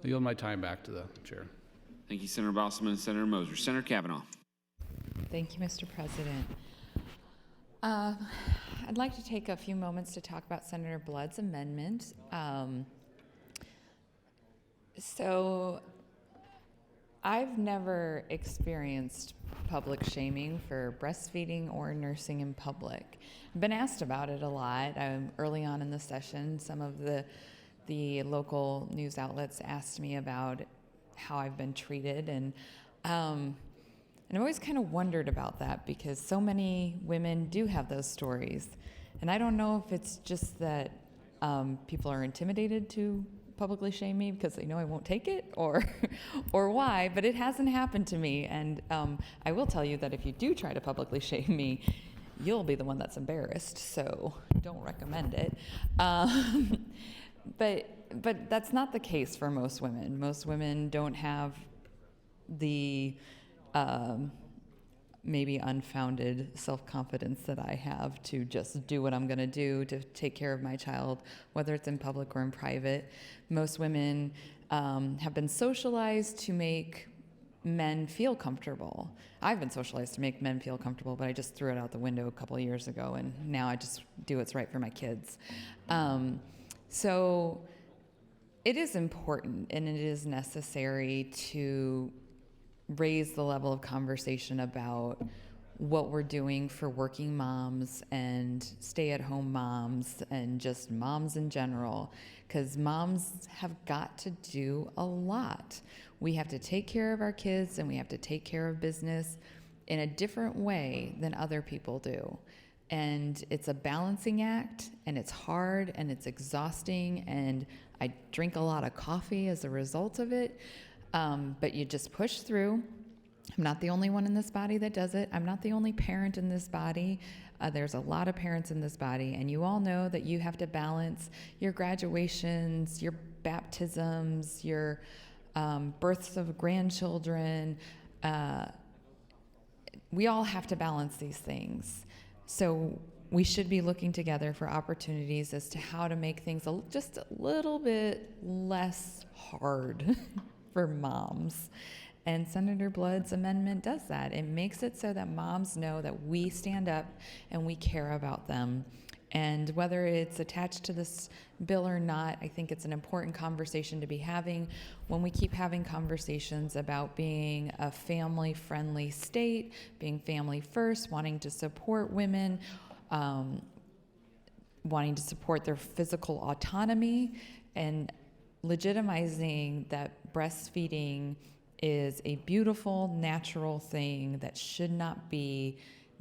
I yield my time back to the chair. Thank you, Senator Bosselman and Senator Moser. Senator Kavanaugh. Thank you, Mr. President. I'd like to take a few moments to talk about Senator Blood's amendment. So I've never experienced public shaming for breastfeeding or nursing in public. I've been asked about it a lot. Early on in the session, some of the local news outlets asked me about how I've been treated, and I've always kind of wondered about that because so many women do have those stories. And I don't know if it's just that people are intimidated to publicly shame me because they know I won't take it, or why, but it hasn't happened to me. And I will tell you that if you do try to publicly shame me, you'll be the one that's embarrassed, so don't recommend it. But that's not the case for most women. Most women don't have the maybe unfounded self-confidence that I have to just do what I'm going to do to take care of my child, whether it's in public or in private. Most women have been socialized to make men feel comfortable. I've been socialized to make men feel comfortable, but I just threw it out the window a couple of years ago, and now I just do what's right for my kids. So It is important and it is necessary to raise the level of conversation about what we're doing for working moms and stay-at-home moms and just moms in general, because moms have got to do a lot. We have to take care of our kids and we have to take care of business in a different way than other people do. And it's a balancing act, and it's hard and it's exhausting, and I drink a lot of coffee as a result of it, but you just push through. I'm not the only one in this body that does it. I'm not the only parent in this body. There's a lot of parents in this body, and you all know that you have to balance your graduations, your baptisms, your births of grandchildren. We all have to balance these things. So we should be looking together for opportunities as to how to make things just a little bit less hard for moms. And Senator Blood's amendment does that. It makes it so that moms know that we stand up and we care about them. And whether it's attached to this bill or not, I think it's an important conversation to be having when we keep having conversations about being a family-friendly state, being family first, wanting to support women, wanting to support their physical autonomy, and legitimizing that breastfeeding is a beautiful, natural thing that should not be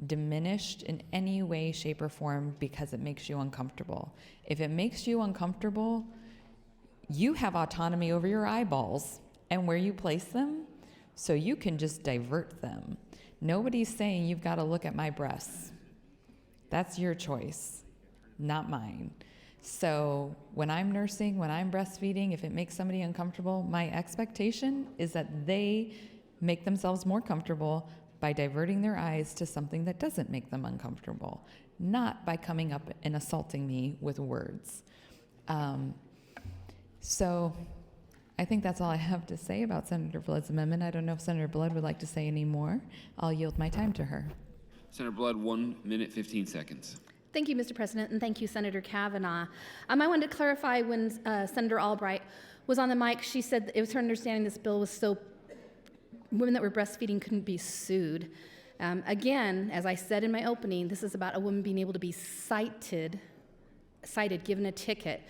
diminished in any way, shape, or form because it makes you uncomfortable. If it makes you uncomfortable, you have autonomy over your eyeballs and where you place them, so you can just divert them. Nobody's saying you've got to look at my breasts. That's your choice, not mine. So when I'm nursing, when I'm breastfeeding, if it makes somebody uncomfortable, my expectation is that they make themselves more comfortable by diverting their eyes to something that doesn't make them uncomfortable, not by coming up and assaulting me with words. So I think that's all I have to say about Senator Blood's amendment. I don't know if Senator Blood would like to say any more. I'll yield my time to her. Senator Blood, 1 minute, 15 seconds. Thank you, Mr. President, and thank you, Senator Kavanaugh. I wanted to clarify when Senator Albright was on the mic, she said that it was her understanding this bill was so women that were breastfeeding couldn't be sued. Again, as I said in my opening, this is about a woman being able to be cited, given a ticket.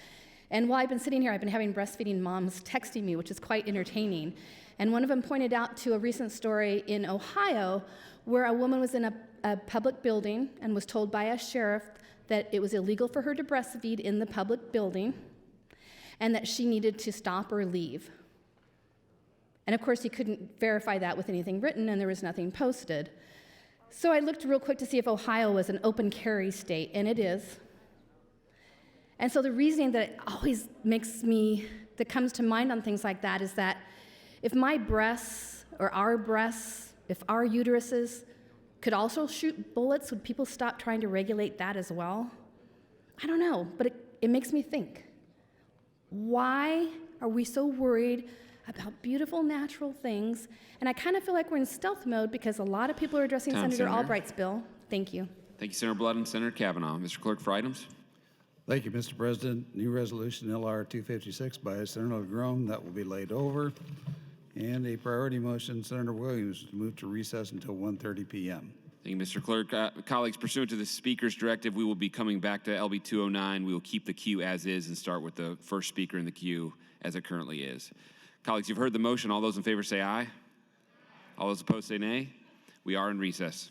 And while I've been sitting here, I've been having breastfeeding moms texting me, which is quite entertaining. And one of them pointed out to a recent story in Ohio where a woman was in a public building and was told by a sheriff that it was illegal for her to breastfeed in the public building and that she needed to stop or leave. And of course, he couldn't verify that with anything written, and there was nothing posted. So I looked real quick to see if Ohio was an open carry state, and it is. And so the reasoning that always that comes to mind on things like that is that if my breasts, or our breasts, if our uteruses could also shoot bullets, would people stop trying to regulate that as well? I don't know, but it makes me think. Why are we so worried about beautiful natural things? And I kind of feel like we're in stealth mode because a lot of people are addressing Senator Albright's bill. Thank you. Thank you, Senator Blood and Senator Kavanaugh. Mr. Clerk, for items. Thank you, Mr. President. New resolution LR 256 by Senator Grom, that will be laid over. And a priority motion, Senator Williams, to move to recess until 1:30 p.m. Thank you, Mr. Clerk. Colleagues, pursuant to the Speaker's directive, we will be coming back to LB 209. We will keep the queue as is and start with the first speaker in the queue as it currently is. Colleagues, you've heard the motion. All those in favor say aye. All those opposed say nay. We are in recess.